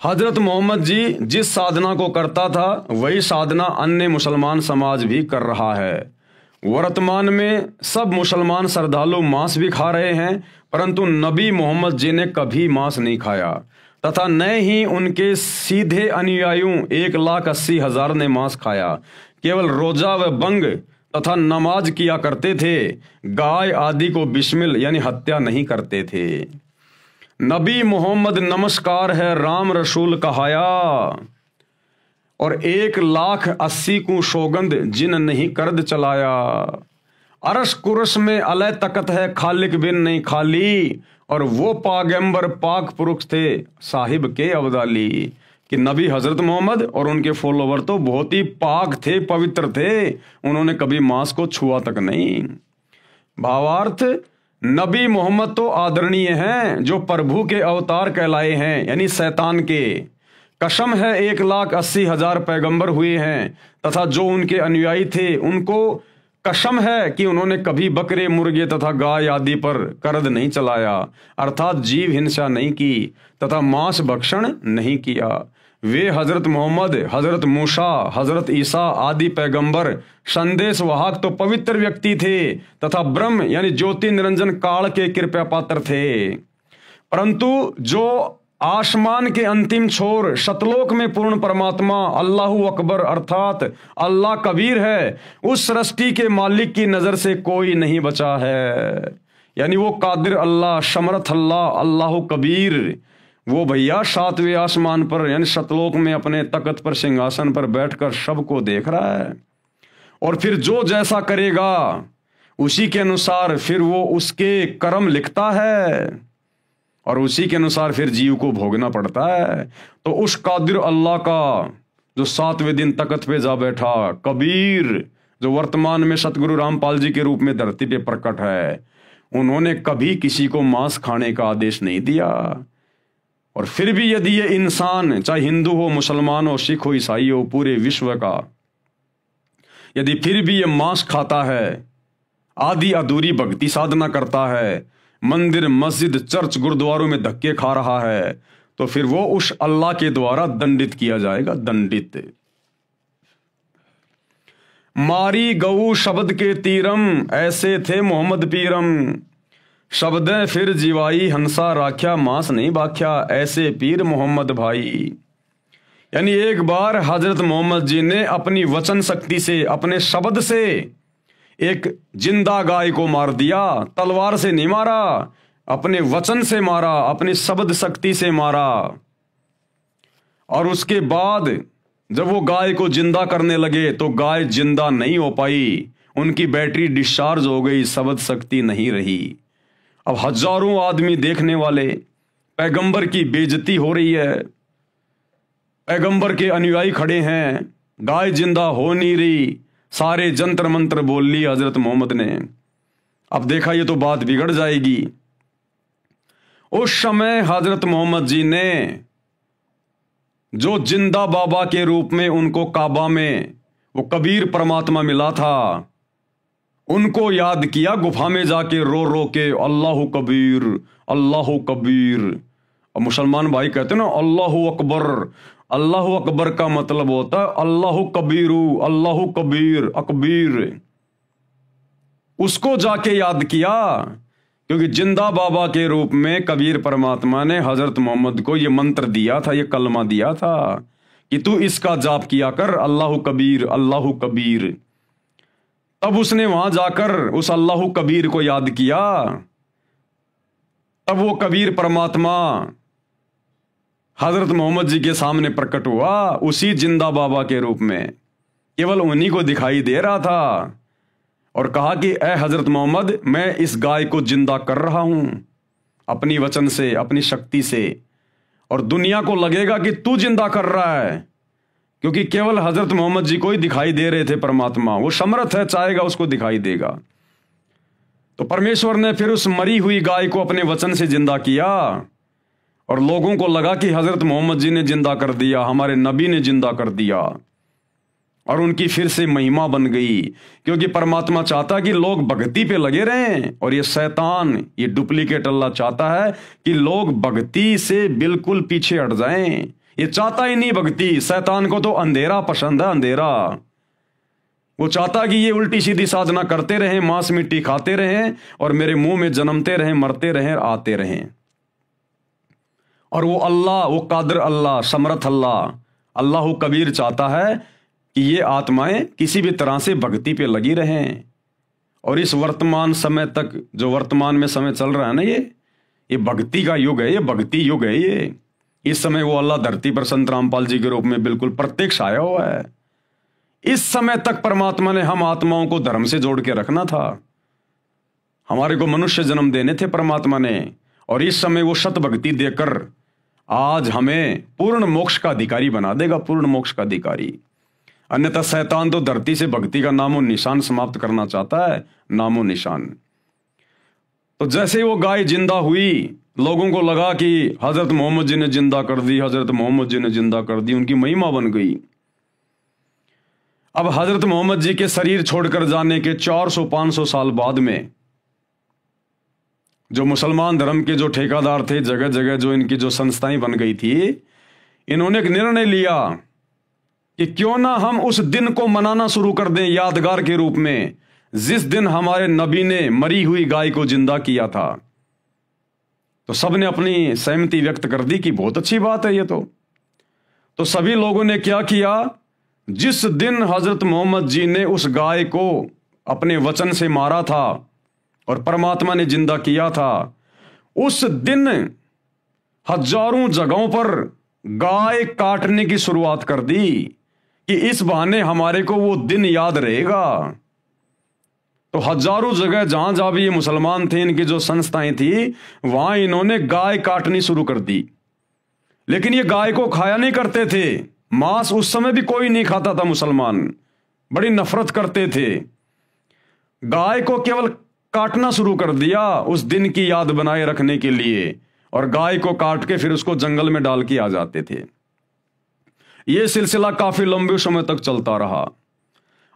हजरत मोहम्मद जी जिस साधना को करता था वही साधना अन्य मुसलमान समाज भी कर रहा है। वर्तमान में सब मुसलमान श्रद्धालु मांस भी खा रहे हैं, परंतु नबी मोहम्मद जी ने कभी मांस नहीं खाया, तथा न ही उनके सीधे अनुयायियों 1,80,000 ने मांस खाया। केवल रोजा व बंग तथा नमाज किया करते थे, गाय आदि को बिस्मिल यानी हत्या नहीं करते थे। नबी मोहम्मद नमस्कार है राम रसूल कहाया, और 1,80,000 को सौगंध जिन नहीं कर्द चलाया। अरश कुरश में अलय तकत है, खालिक बिन नहीं खाली। और वो पागंबर पाक पुरुष थे साहिब के अब्दाली, कि नबी हजरत मोहम्मद और उनके फॉलोवर तो बहुत ही पाक थे, पवित्र थे, उन्होंने कभी मांस को छुआ तक नहीं। भावार्थ, नबी मोहम्मद तो आदरणीय हैं, जो प्रभु के अवतार कहलाए हैं, यानी शैतान के। कसम है 1,80,000 पैगंबर हुए हैं, तथा जो उनके अनुयायी थे उनको कसम है कि उन्होंने कभी बकरे, मुर्गे तथा गाय आदि पर करद नहीं चलाया, अर्थात जीव हिंसा नहीं की तथा मांस भक्षण नहीं किया। वे हजरत मोहम्मद, हजरत मूसा, हजरत ईसा आदि पैगंबर संदेश वाहक तो पवित्र व्यक्ति थे तथा ब्रह्म यानी ज्योति निरंजन काल के कृपा पात्र थे। परंतु जो आसमान के अंतिम छोर सतलोक में पूर्ण परमात्मा अल्लाहु अकबर अर्थात अल्लाह कबीर है, उस सृष्टि के मालिक की नजर से कोई नहीं बचा है। यानी वो कादिर अल्लाह, समर्थ अल्लाह, अल्लाहु कबीर, वो भैया 7वें आसमान पर यानी सतलोक में अपने तख्त पर, सिंहासन पर बैठकर सबको देख रहा है। और फिर जो जैसा करेगा उसी के अनुसार फिर वो उसके कर्म लिखता है और उसी के अनुसार फिर जीव को भोगना पड़ता है। तो उस कादिर अल्लाह का जो 7वें दिन तख्त पे जा बैठा कबीर, जो वर्तमान में सतगुरु रामपाल जी के रूप में धरती पे प्रकट है, उन्होंने कभी किसी को मांस खाने का आदेश नहीं दिया। और फिर भी यदि ये इंसान, चाहे हिंदू हो, मुसलमान हो, सिख हो, ईसाई हो, पूरे विश्व का, यदि फिर भी ये मांस खाता है, आधी अधूरी भक्ति साधना करता है, मंदिर, मस्जिद, चर्च, गुरुद्वारों में धक्के खा रहा है, तो फिर वो उस अल्लाह के द्वारा दंडित किया जाएगा, दंडित। मारी गऊ शब्द के तीरम, ऐसे थे मोहम्मद पीरम, शब्द फिर जीवाई हंसा राख्या, मांस नहीं बाख्या, ऐसे पीर मोहम्मद भाई। यानी एक बार हजरत मोहम्मद जी ने अपनी वचन शक्ति से, अपने शब्द से एक जिंदा गाय को मार दिया। तलवार से नहीं मारा, अपने वचन से मारा, अपनी शब्द शक्ति से मारा। और उसके बाद जब वो गाय को जिंदा करने लगे तो गाय जिंदा नहीं हो पाई, उनकी बैटरी डिस्चार्ज हो गई, शब्द शक्ति नहीं रही। अब हजारों आदमी देखने वाले, पैगंबर की बेइज्जती हो रही है, पैगंबर के अनुयायी खड़े हैं, गाय जिंदा हो नहीं रही, सारे जंतर मंत्र बोल ली हजरत मोहम्मद ने। अब देखा ये तो बात बिगड़ जाएगी। उस समय हजरत मोहम्मद जी ने जो जिंदा बाबा के रूप में उनको काबा में वो कबीर परमात्मा मिला था, उनको याद किया गुफा में जाके रो रो के, अल्लाहु कबीर, अल्लाहु कबीर। और मुसलमान भाई कहते हैं ना अल्लाहु अकबर, अल्लाहु अकबर का मतलब होता है अल्लाहु कबीरू, अल्लाहु कबीर, अकबीर। उसको जाके याद किया, क्योंकि जिंदा बाबा के रूप में कबीर परमात्मा ने हजरत मोहम्मद को ये मंत्र दिया था, ये कलमा दिया था कि तू इसका जाप किया कर, अल्लाहु कबीर, अल्लाहु कबीर। तब उसने वहां जाकर उस अल्लाहु कबीर को याद किया, तब वो कबीर परमात्मा हजरत मोहम्मद जी के सामने प्रकट हुआ, उसी जिंदा बाबा के रूप में, केवल उन्हीं को दिखाई दे रहा था। और कहा कि ए हजरत मोहम्मद, मैं इस गाय को जिंदा कर रहा हूं अपनी वचन से, अपनी शक्ति से, और दुनिया को लगेगा कि तू जिंदा कर रहा है, क्योंकि केवल हजरत मोहम्मद जी को ही दिखाई दे रहे थे परमात्मा। वो समर्थ है, चाहेगा उसको दिखाई देगा। तो परमेश्वर ने फिर उस मरी हुई गाय को अपने वचन से जिंदा किया, और लोगों को लगा कि हजरत मोहम्मद जी ने जिंदा कर दिया, हमारे नबी ने जिंदा कर दिया, और उनकी फिर से महिमा बन गई। क्योंकि परमात्मा चाहता कि लोग भक्ति पे लगे रहें, और ये शैतान, ये डुप्लीकेट अल्लाह चाहता है कि लोग भक्ति से बिल्कुल पीछे हट जाएं। ये चाहता ही नहीं भक्ति, शैतान को तो अंधेरा पसंद है, अंधेरा। वो चाहता कि ये उल्टी सीधी साधना करते रहें, मांस मिट्टी खाते रहें, और मेरे मुंह में जन्मते रहें, मरते रहें, आते रहें। और वो अल्लाह, वो कादिर अल्लाह, समर्थ अल्लाह, अल्लाहु कबीर चाहता है कि ये आत्माएं किसी भी तरह से भक्ति पे लगी रहें। और इस वर्तमान समय तक, जो वर्तमान में समय चल रहा है ना, ये भक्ति का युग है, ये भक्ति युग है। ये इस समय वो अल्लाह धरती पर संत रामपाल जी के रूप में बिल्कुल प्रत्यक्ष आया हुआ है। इस समय तक परमात्मा ने हम आत्माओं को धर्म से जोड़ के रखना था, हमारे को मनुष्य जन्म देने थे परमात्मा ने, और इस समय वो सत भक्ति देकर आज हमें पूर्ण मोक्ष का अधिकारी बना देगा, पूर्ण मोक्ष का अधिकारी। अन्यथा शैतान तो धरती से भक्ति का नामो निशान समाप्त करना चाहता है, नामो निशान। तो जैसे ही वो गाय जिंदा हुई, लोगों को लगा कि हजरत मोहम्मद जी ने जिंदा कर दी, हजरत मोहम्मद जी ने जिंदा कर दी, उनकी महिमा बन गई। अब हजरत मोहम्मद जी के शरीर छोड़कर जाने के 400-500 साल बाद में जो मुसलमान धर्म के जो ठेकेदार थे, जगह जगह जो इनकी जो संस्थाएं बन गई थी, इन्होंने एक निर्णय लिया कि क्यों ना हम उस दिन को मनाना शुरू कर दें यादगार के रूप में, जिस दिन हमारे नबी ने मरी हुई गाय को जिंदा किया था। तो सबने अपनी सहमति व्यक्त कर दी कि बहुत अच्छी बात है ये तो सभी लोगों ने क्या किया, जिस दिन हजरत मोहम्मद जी ने उस गाय को अपने वचन से मारा था और परमात्मा ने जिंदा किया था, उस दिन हजारों जगहों पर गाय काटने की शुरुआत कर दी कि इस बहाने हमारे को वो दिन याद रहेगा। तो हजारों जगह जहां जहां भी ये मुसलमान थे, इनकी जो संस्थाएं थी, वहां इन्होंने गाय काटनी शुरू कर दी। लेकिन ये गाय को खाया नहीं करते थे, मांस उस समय भी कोई नहीं खाता था मुसलमान, बड़ी नफरत करते थे। गाय को केवल काटना शुरू कर दिया उस दिन की याद बनाए रखने के लिए, और गाय को काट के फिर उसको जंगल में डाल के आ जाते थे। यह सिलसिला काफी लंबे समय तक चलता रहा।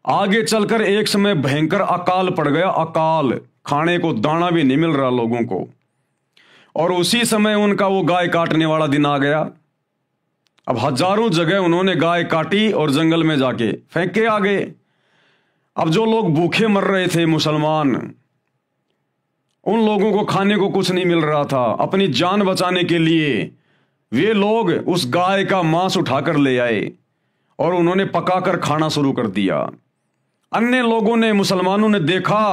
आगे चलकर एक समय भयंकर अकाल पड़ गया, अकाल, खाने को दाना भी नहीं मिल रहा लोगों को, और उसी समय उनका वो गाय काटने वाला दिन आ गया। अब हजारों जगह उन्होंने गाय काटी और जंगल में जाके फेंक के आ गए। अब जो लोग भूखे मर रहे थे मुसलमान, उन लोगों को खाने को कुछ नहीं मिल रहा था। अपनी जान बचाने के लिए वे लोग उस गाय का मांस उठाकर ले आए और उन्होंने पकाकर खाना शुरू कर दिया। अन्य लोगों ने, मुसलमानों ने देखा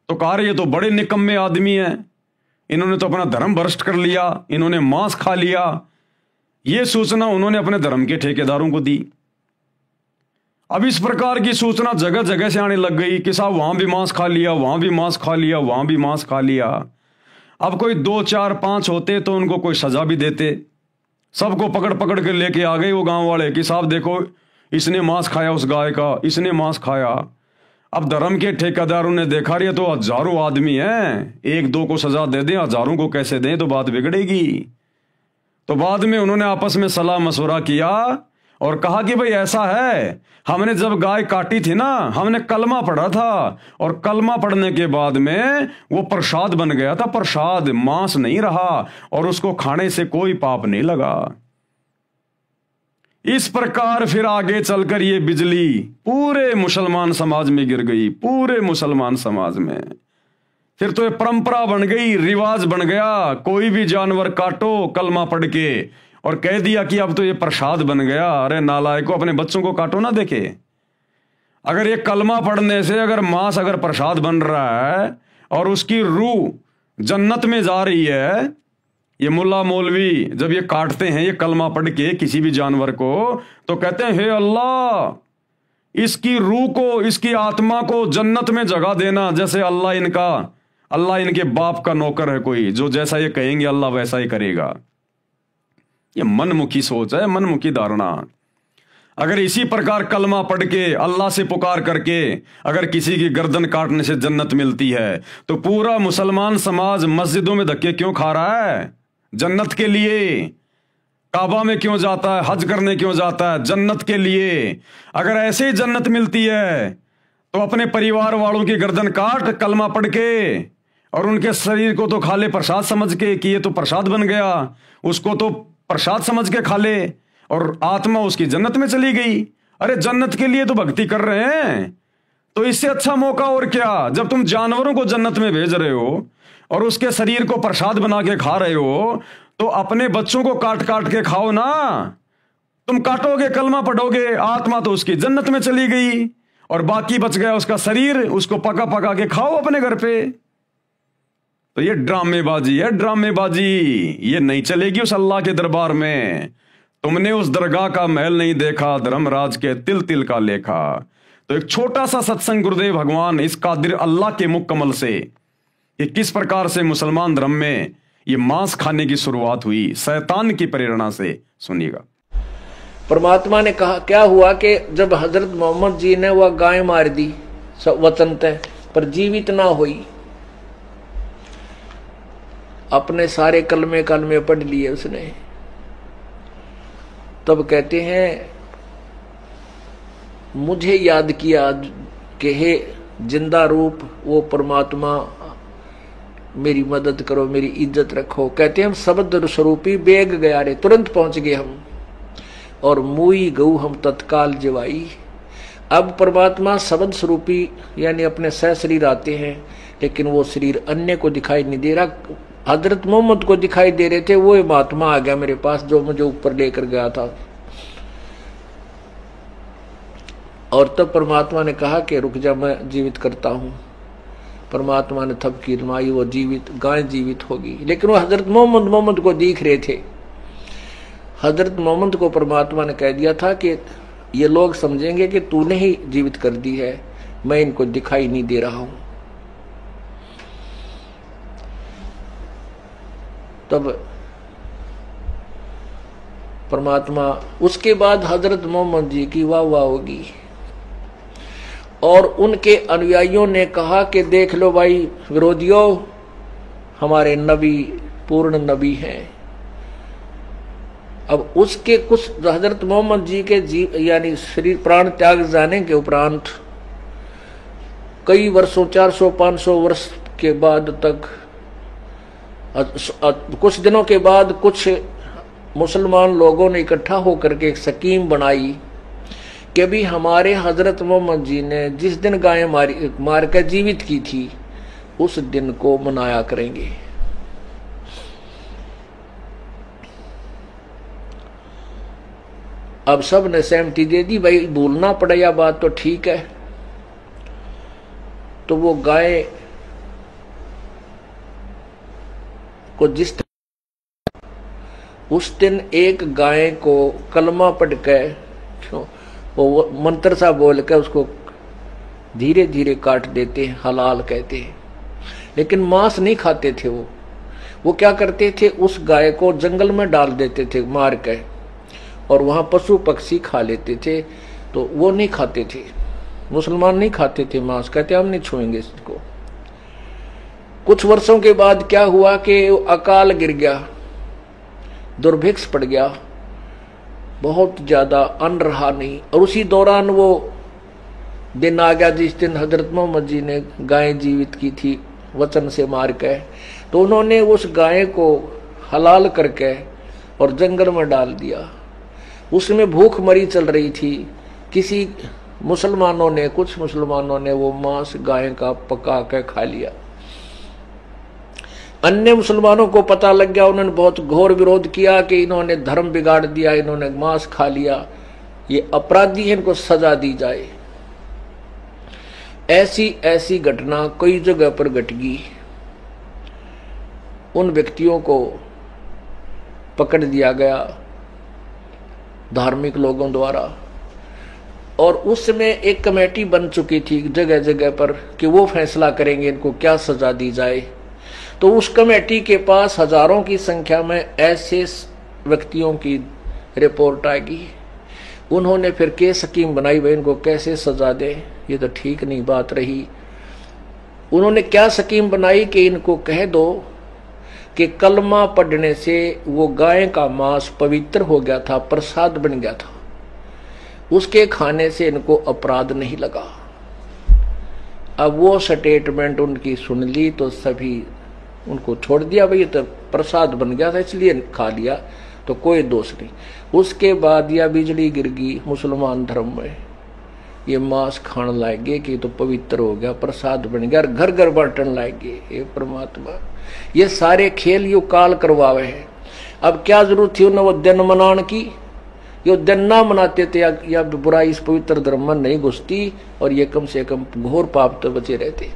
तो कहा ये तो बड़े निकम्मे आदमी हैं, इन्होंने तो अपना धर्म भ्रष्ट कर लिया, इन्होंने मांस खा लिया। यह सूचना उन्होंने अपने धर्म के ठेकेदारों को दी। अब इस प्रकार की सूचना जगह जगह से आने लग गई कि साहब वहां भी मांस खा लिया, वहां भी मांस खा लिया, वहां भी मांस खा लिया। अब कोई 2, 4, 5 होते तो उनको कोई सजा भी देते। सबको पकड़ पकड़ के लेके आ गए वो गांव वाले कि साहब देखो इसने मांस खाया, उस गाय का इसने मांस खाया। अब धर्म के ठेकेदारों ने देखा ये तो हजारों आदमी हैं, 1-2 को सजा दे दें, हजारों को कैसे दें, तो बात बिगड़ेगी। तो बाद में उन्होंने आपस में सलाह मशवरा किया और कहा कि भाई ऐसा है, हमने जब गाय काटी थी ना, हमने कलमा पढ़ा था, और कलमा पढ़ने के बाद में वो प्रसाद बन गया था, प्रसाद, मांस नहीं रहा, और उसको खाने से कोई पाप नहीं लगा। इस प्रकार फिर आगे चलकर ये बिजली पूरे मुसलमान समाज में गिर गई, पूरे मुसलमान समाज में। फिर तो ये परंपरा बन गई, रिवाज बन गया, कोई भी जानवर काटो कलमा पढ़ के, और कह दिया कि अब तो ये प्रसाद बन गया। अरे नालायकों, अपने बच्चों को काटो ना देखे। अगर ये कलमा पढ़ने से अगर मांस अगर प्रसाद बन रहा है और उसकी रूह जन्नत में जा रही है, ये मुल्ला मौलवी जब ये काटते हैं ये कलमा पढ़ के किसी भी जानवर को, तो कहते हैं हे अल्लाह, इसकी रूह को, इसकी आत्मा को जन्नत में जगह देना। जैसे अल्लाह इनके बाप का नौकर है कोई, जो जैसा ये कहेंगे अल्लाह वैसा ही करेगा। ये मनमुखी सोच है, मनमुखी धारणा। अगर इसी प्रकार कलमा पढ़ के अल्लाह से पुकार करके अगर किसी की गर्दन काटने से जन्नत मिलती है, तो पूरा मुसलमान समाज मस्जिदों में धक्के क्यों खा रहा है? जन्नत के लिए। काबा में क्यों जाता है? हज करने क्यों जाता है? जन्नत के लिए। अगर ऐसे ही जन्नत मिलती है तो अपने परिवार वालों की गर्दन काट कलमा पढ़ के, और उनके शरीर को तो खा ले प्रसाद समझ के कि ये तो प्रसाद बन गया, उसको तो प्रसाद समझ के खा ले, और आत्मा उसकी जन्नत में चली गई। अरे जन्नत के लिए तो भक्ति कर रहे हैं, तो इससे अच्छा मौका और क्या? जब तुम जानवरों को जन्नत में भेज रहे हो और उसके शरीर को प्रसाद बना के खा रहे हो, तो अपने बच्चों को काट काट के खाओ ना। तुम काटोगे, कलमा पढ़ोगे, आत्मा तो उसकी जन्नत में चली गई, और बाकी बच गया उसका शरीर, उसको पका पका के खाओ अपने घर पे। तो ये ड्रामेबाजी है, ड्रामेबाजी। ये नहीं चलेगी उस अल्लाह के दरबार में। तुमने उस दरगाह का महल नहीं देखा, धर्मराज के तिल तिल का लेखा। तो एक छोटा सा सत्संग गुरुदेव भगवान इस कादिर अल्लाह के मुख कमल से कि किस प्रकार से मुसलमान धर्म में ये मांस खाने की शुरुआत हुई, शैतान की प्रेरणा से। सुनिएगा। परमात्मा ने कहा क्या हुआ कि जब हजरत मोहम्मद जी ने वह गाय मार दी वचन तय पर जीवित ना हुई, अपने सारे कलमे पढ़ लिए उसने, तब कहते हैं मुझे याद किया कि हे जिंदा रूप वो परमात्मा, मेरी मदद करो, मेरी इज्जत रखो। कहते हैं हम शब्द स्वरूपी बेग गया रे, तुरंत पहुंच गए हम, और मुई गऊ हम तत्काल जवाई। अब परमात्मा शब्द स्वरूपी यानी अपने सह शरीर आते हैं, लेकिन वो शरीर अन्य को दिखाई नहीं दे रहा, हजरत मोहम्मद को दिखाई दे रहे थे। वो महात्मा आ गया मेरे पास जो मुझे ऊपर लेकर गया था। और तब परमात्मा ने कहा कि रुक जा, मैं जीवित करता हूं। परमात्मा ने थपकी मारी, वो जीवित गाय जीवित होगी। लेकिन वो हजरत मोहम्मद को दिख रहे थे। हजरत मोहम्मद को परमात्मा ने कह दिया था कि ये लोग समझेंगे कि तूने ही जीवित कर दी है, मैं इनको दिखाई नहीं दे रहा हूं। तब परमात्मा, उसके बाद हजरत मोहम्मद जी की वाह वाह होगी, और उनके अनुयायियों ने कहा कि देख लो भाई विरोधियों, हमारे नबी पूर्ण नबी हैं। अब उसके कुछ हजरत मोहम्मद जी के यानी शरीर प्राण त्याग जाने के उपरांत कई वर्षों 400-500 वर्ष के बाद तक, कुछ दिनों के बाद कुछ मुसलमान लोगों ने इकट्ठा होकर के एक स्कीम बनाई कि भी हमारे हजरत मोहम्मद जी ने जिस दिन गाय मार कर जीवित की थी उस दिन को मनाया करेंगे। अब सब ने सहमति दे दी, भाई भूलना पड़ेगा बात तो ठीक है। तो वो गाय को उस दिन एक गाय को कलमा पढ़ के वो मंत्र सा बोल के उसको धीरे धीरे काट देते हैं, हलाल कहते हैं। लेकिन मांस नहीं खाते थे वो क्या करते थे, उस गाय को जंगल में डाल देते थे मार के, और वहां पशु पक्षी खा लेते थे। तो वो नहीं खाते थे, मुसलमान नहीं खाते थे मांस, कहते हम नहीं छुएंगे इसको। कुछ वर्षों के बाद क्या हुआ कि अकाल गिर गया, दुर्भिक्ष पड़ गया, बहुत ज्यादा अन्न रहा नहीं। और उसी दौरान वो दिन आ गया जिस दिन हजरत मोहम्मद जी ने गाय जीवित की थी वचन से मार के। तो उन्होंने उस गाय को हलाल करके और जंगल में डाल दिया। उसमें भूख मरी चल रही थी। किसी मुसलमानों ने, कुछ मुसलमानों ने वो मांस गाय का पका के खा लिया। अन्य मुसलमानों को पता लग गया, उन्होंने बहुत घोर विरोध किया कि इन्होंने धर्म बिगाड़ दिया, इन्होंने मांस खा लिया, ये अपराधी है, इनको सजा दी जाए। ऐसी ऐसी घटना कई जगह पर घटेगी। उन व्यक्तियों को पकड़ दिया गया धार्मिक लोगों द्वारा, और उसमें एक कमेटी बन चुकी थी जगह जगह पर कि वो फैसला करेंगे इनको क्या सजा दी जाए। तो उस कमेटी के पास हजारों की संख्या में ऐसे व्यक्तियों की रिपोर्ट आएगी। उन्होंने फिर के स्कीम बनाई, भाई इनको कैसे सजा दे, ये तो ठीक नहीं बात रही। उन्होंने क्या स्कीम बनाई कि इनको कह दो कि कलमा पढ़ने से वो गाय का मांस पवित्र हो गया था, प्रसाद बन गया था, उसके खाने से इनको अपराध नहीं लगा। अब वो स्टेटमेंट उनकी सुन ली तो सभी उनको छोड़ दिया, भाई ये तो प्रसाद बन गया था इसलिए खा लिया, तो कोई दोष नहीं। उसके बाद या बिजली गिर गई मुसलमान धर्म में, ये मांस खाने लागे कि तो पवित्र हो गया, प्रसाद बन गया, घर घर बांटन लागे। हे परमात्मा, ये सारे खेल यू काल करवावे हैं। अब क्या जरूरत थी उन्हें वो दिन मनाने की, ये दिन ना मनाते थे या बुराई इस पवित्र धर्म में नहीं घुसती, और ये कम से कम घोर पाप तो बचे रहते।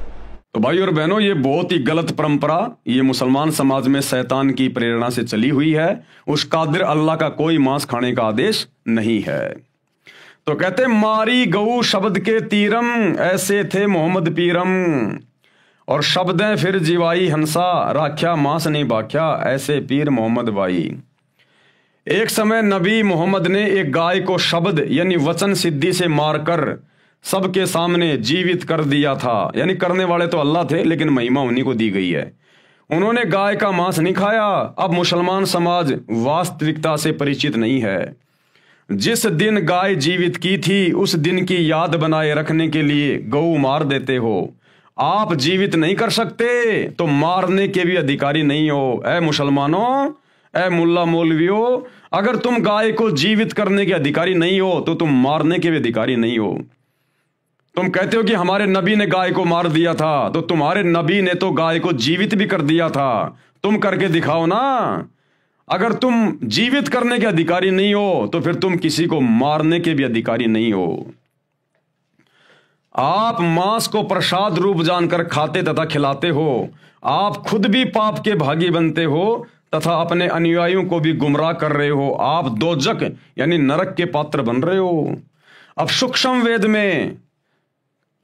तो भाई और बहनों, ये बहुत ही गलत परंपरा ये मुसलमान समाज में शैतान की प्रेरणा से चली हुई है। उस कादिर अल्लाह का कोई मांस खाने का आदेश नहीं है। तो कहते मारी गऊ शब्द के तीरम, ऐसे थे मोहम्मद पीरम। और शब्दें फिर जीवाई हंसा, राख्या मांस नहीं बाख्या, ऐसे पीर मोहम्मद भाई। एक समय नबी मोहम्मद ने एक गाय को शब्द यानी वचन सिद्धि से मारकर सबके सामने जीवित कर दिया था। यानी करने वाले तो अल्लाह थे, लेकिन महिमा उन्हीं को दी गई है। उन्होंने गाय का मांस नहीं खाया। अब मुसलमान समाज वास्तविकता से परिचित नहीं है। जिस दिन गाय जीवित की थी उस दिन की याद बनाए रखने के लिए गऊ मार देते हो। आप जीवित नहीं कर सकते तो मारने के भी अधिकारी नहीं हो। ऐ मुसलमानों, ऐ मुल्ला मौलवियों, अगर तुम गाय को जीवित करने के अधिकारी नहीं हो तो तुम मारने के भी अधिकारी नहीं हो। तुम कहते हो कि हमारे नबी ने गाय को मार दिया था, तो तुम्हारे नबी ने तो गाय को जीवित भी कर दिया था। तुम करके दिखाओ ना। अगर तुम जीवित करने के अधिकारी नहीं हो तो फिर तुम किसी को मारने के भी अधिकारी नहीं हो। आप मांस को प्रसाद रूप जानकर खाते तथा खिलाते हो। आप खुद भी पाप के भागी बनते हो तथा अपने अनुयायियों को भी गुमराह कर रहे हो। आप दोजक यानी नरक के पात्र बन रहे हो। अब सूक्ष्म वेद में,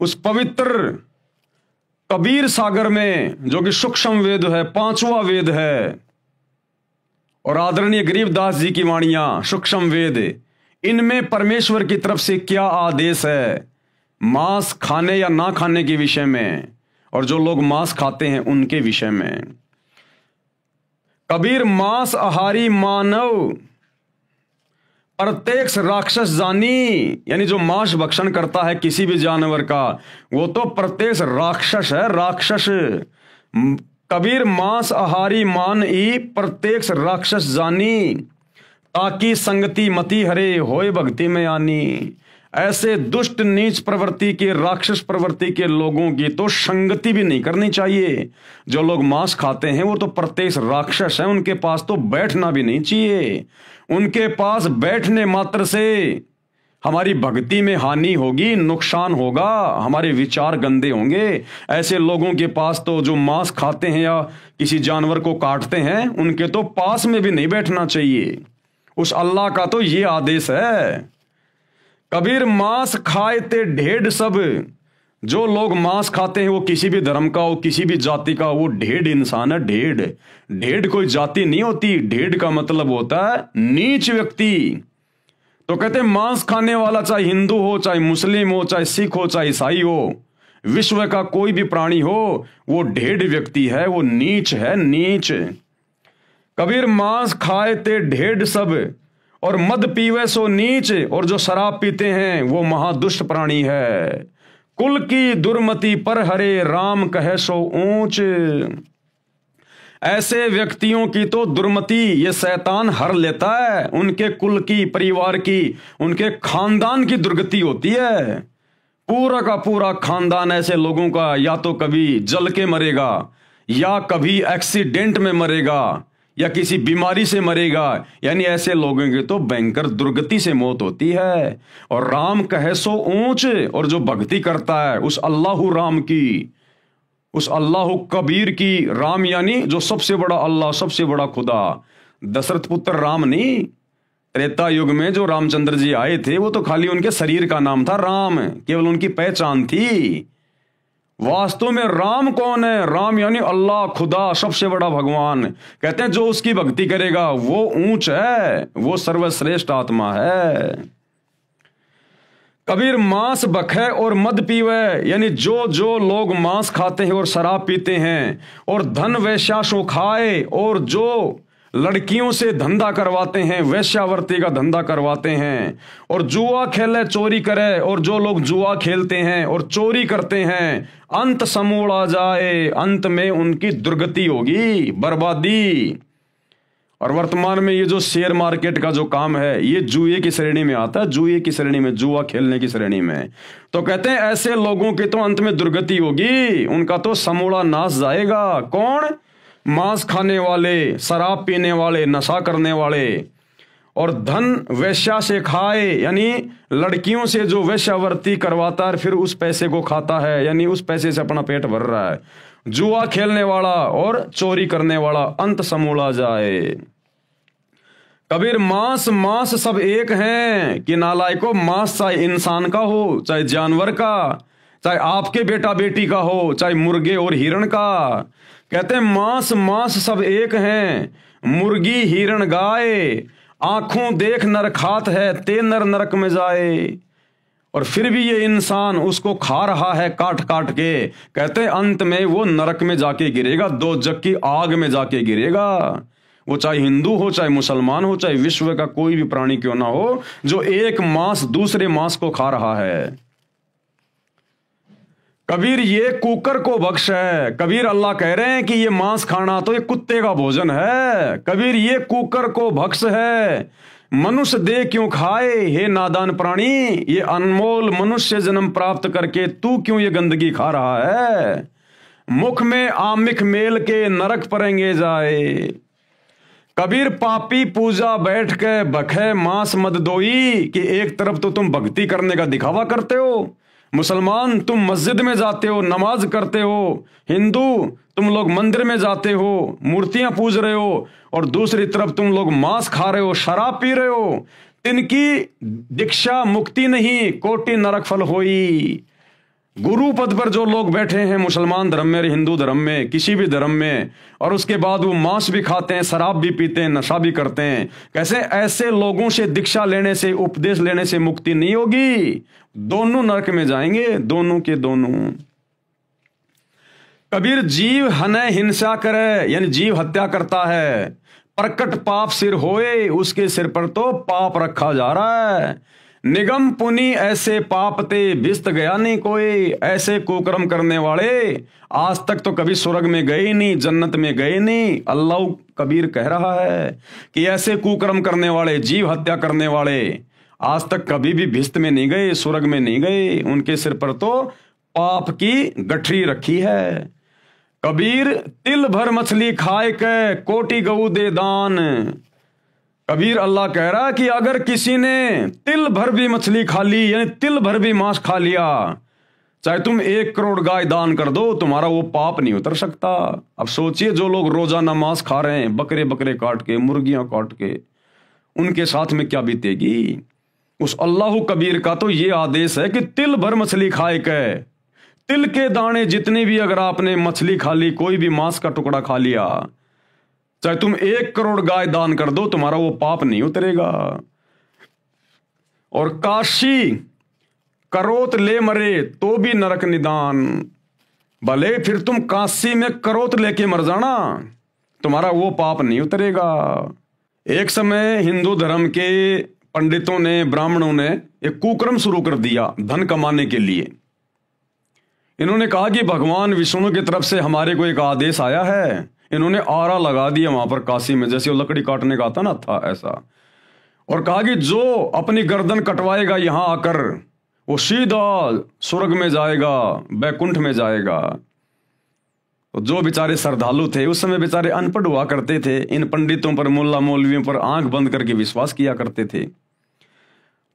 उस पवित्र कबीर सागर में, जो कि सूक्ष्म वेद है, 5वां वेद है, और आदरणीय गरीबदास जी की वाणियां सूक्ष्म वेद, इनमें परमेश्वर की तरफ से क्या आदेश है मांस खाने या ना खाने के विषय में, और जो लोग मांस खाते हैं उनके विषय में। कबीर मांस आहारी मानव प्रत्यक्ष राक्षस जानी, यानी जो मांस भक्षण करता है किसी भी जानवर का, वो तो प्रत्यक्ष राक्षस है, राक्षस। कबीर मांस आहारी मान ई प्रत्यक्ष राक्षस जानी, ताकि संगति मति हरे होए भक्ति में आनी। ऐसे दुष्ट नीच प्रवृत्ति के, राक्षस प्रवृत्ति के लोगों की तो संगति भी नहीं करनी चाहिए। जो लोग मांस खाते हैं वो तो प्रत्यक्ष राक्षस हैं, उनके पास तो बैठना भी नहीं चाहिए। उनके पास बैठने मात्र से हमारी भक्ति में हानि होगी, नुकसान होगा, हमारे विचार गंदे होंगे। ऐसे लोगों के पास तो, जो मांस खाते हैं या किसी जानवर को काटते हैं, उनके तो पास में भी नहीं बैठना चाहिए। उस अल्लाह का तो ये आदेश है। कबीर मांस खाए ते ढेड सब। जो लोग मांस खाते हैं वो किसी भी धर्म का हो, किसी भी जाति का, वो ढेड इंसान है। ढेड, ढेड कोई जाति नहीं होती। ढेड का मतलब होता है नीच व्यक्ति। तो कहते हैं मांस खाने वाला चाहे हिंदू हो, चाहे मुस्लिम हो, चाहे सिख हो, चाहे ईसाई हो, विश्व का कोई भी प्राणी हो, वो ढेड व्यक्ति है, वो नीच है, नीच। कबीर मांस खाए ते ढेड सब और मद पीवे सो नीच, और जो शराब पीते हैं वो महादुष्ट प्राणी है। कुल की दुर्मति पर हरे राम कहे सो ऊंच। ऐसे व्यक्तियों की तो दुर्मति ये शैतान हर लेता है। उनके कुल की, परिवार की, उनके खानदान की दुर्गति होती है। पूरा का पूरा खानदान ऐसे लोगों का या तो कभी जल के मरेगा, या कभी एक्सीडेंट में मरेगा, या किसी बीमारी से मरेगा। यानी ऐसे लोगों की तो भयंकर दुर्गति से मौत होती है। और राम कहे सो ऊंच, और जो भक्ति करता है उस अल्लाहु राम की, उस अल्लाहु कबीर की, राम यानी जो सबसे बड़ा अल्लाह, सबसे बड़ा खुदा। दशरथ पुत्र राम नहीं। त्रेता युग में जो रामचंद्र जी आए थे वो तो खाली उनके शरीर का नाम था राम, केवल उनकी पहचान थी। वास्तव में राम कौन है? राम यानी अल्लाह, खुदा, सबसे बड़ा भगवान। कहते हैं जो उसकी भक्ति करेगा वो ऊंच है, वो सर्वश्रेष्ठ आत्मा है। कबीर मांस बखे और मद पीवे, यानी जो जो लोग मांस खाते हैं और शराब पीते हैं, और धन वैश्याशो खाए, और जो लड़कियों से धंधा करवाते हैं, वैश्यावर्ती का धंधा करवाते हैं, और जुआ खेले, चोरी करे, और जो लोग जुआ खेलते हैं और चोरी करते हैं, अंत समूढ़ा जाए, अंत में उनकी दुर्गति होगी, बर्बादी। और वर्तमान में ये जो शेयर मार्केट का जो काम है, ये जुए की श्रेणी में आता है, जुए की श्रेणी में, जुआ खेलने की श्रेणी में। तो कहते हैं ऐसे लोगों की तो अंत में दुर्गति होगी, उनका तो समूढ़ा नाश जाएगा। कौन? मांस खाने वाले, शराब पीने वाले, नशा करने वाले, और धन वैश्या से खाए, यानी लड़कियों से जो वैश्यावर्ती करवाता है फिर उस पैसे को खाता है, यानी उस पैसे से अपना पेट भर रहा है। जुआ खेलने वाला और चोरी करने वाला अंत समूढ़ा जाए। कबीर मांस मांस सब एक हैं कि नालायको, मांस चाहे इंसान का हो, चाहे जानवर का, चाहे आपके बेटा बेटी का हो, चाहे मुर्गे और हिरण का। कहते हैं मांस मांस सब एक हैं, मुर्गी हिरण गाय, आंखों देख नर खात है, ते नर नरक में जाए। और फिर भी ये इंसान उसको खा रहा है काट काट के। कहते हैं अंत में वो नरक में जाके गिरेगा, दोजख की आग में जाके गिरेगा। वो चाहे हिंदू हो, चाहे मुसलमान हो, चाहे विश्व का कोई भी प्राणी क्यों ना हो, जो एक मांस दूसरे मांस को खा रहा है। कबीर ये कुकर को बख्श है। कबीर अल्लाह कह रहे हैं कि ये मांस खाना तो ये कुत्ते का भोजन है। कबीर ये कुकर को बख्श है। मनुष्य दे क्यों खाए हे नादान प्राणी, ये अनमोल मनुष्य जन्म प्राप्त करके तू क्यों ये गंदगी खा रहा है। मुख में आमिख मेल के नरक परेंगे जाए। कबीर पापी पूजा बैठ के बखे मांस मद दोई, कि एक तरफ तो तुम भक्ति करने का दिखावा करते हो, मुसलमान तुम मस्जिद में जाते हो, नमाज करते हो, हिंदू तुम लोग मंदिर में जाते हो, मूर्तियां पूज रहे हो, और दूसरी तरफ तुम लोग मांस खा रहे हो, शराब पी रहे हो। तिनकी दीक्षा मुक्ति नहीं, कोटि नरक फल होई। गुरु पद पर जो लोग बैठे हैं मुसलमान धर्म में, हिंदू धर्म में, किसी भी धर्म में, और उसके बाद वो मांस भी खाते हैं, शराब भी pीते हैं, नशा भी करते हैं, कैसे ऐसे लोगों से दीक्षा लेने से, उपदेश लेने से मुक्ति नहीं होगी। दोनों नरक में जाएंगे, दोनों के दोनों। कबीर जीव हने हिंसा करे, यानी जीव हत्या करता है, प्रकट पाप सिर होए, उसके सिर पर तो पाप रखा जा रहा है। निगम पुनि ऐसे पाप ते बिस्त गया नहीं कोई। ऐसे कुकर्म करने वाले आज तक तो कभी स्वर्ग में गए ही नहीं, जन्नत में गए नहीं। अल्लाह कबीर कह रहा है कि ऐसे कुकर्म करने वाले, जीव हत्या करने वाले आज तक कभी भी भिस्त में नहीं गए, स्वर्ग में नहीं गए। उनके सिर पर तो पाप की गठरी रखी है। कबीर तिल भर मछली खाए के कोटि गऊ दे दान। कबीर अल्लाह कह रहा कि अगर किसी ने तिल भर भी मछली खा ली, यानी तिल भर भी मांस खा लिया, चाहे तुम 1 करोड़ गाय दान कर दो, तुम्हारा वो पाप नहीं उतर सकता। अब सोचिए जो लोग रोजाना मांस खा रहे हैं, बकरे बकरे काट के, मुर्गियां काट के, उनके साथ में क्या बीतेगी। उस अल्लाह कबीर का तो ये आदेश है कि तिल भर मछली खाए के, तिल के दाने जितनी भी अगर आपने मछली खा ली, कोई भी मांस का टुकड़ा खा लिया, चाहे तुम 1 करोड़ गाय दान कर दो, तुम्हारा वो पाप नहीं उतरेगा। और काशी करोत ले मरे तो भी नरक निदान। भले फिर तुम काशी में करोत लेके मर जाना, तुम्हारा वो पाप नहीं उतरेगा। एक समय हिंदू धर्म के पंडितों ने, ब्राह्मणों ने एक कुक्रम शुरू कर दिया धन कमाने के लिए। इन्होंने कहा कि भगवान विष्णु की तरफ से हमारे को एक आदेश आया है। इन्होंने आरा लगा दिया वहां पर काशी में, जैसे वो लकड़ी काटने का आता ना था ऐसा, और कहा कि जो अपनी गर्दन कटवाएगा यहां आकर, वो सीधा स्वर्ग में जाएगा, बैकुंठ में जाएगा। तो जो बेचारे श्रद्धालु थे, उस समय बेचारे अनपढ़ हुआ करते थे, इन पंडितों पर, मुल्ला मौलवियों पर आंख बंद करके विश्वास किया करते थे।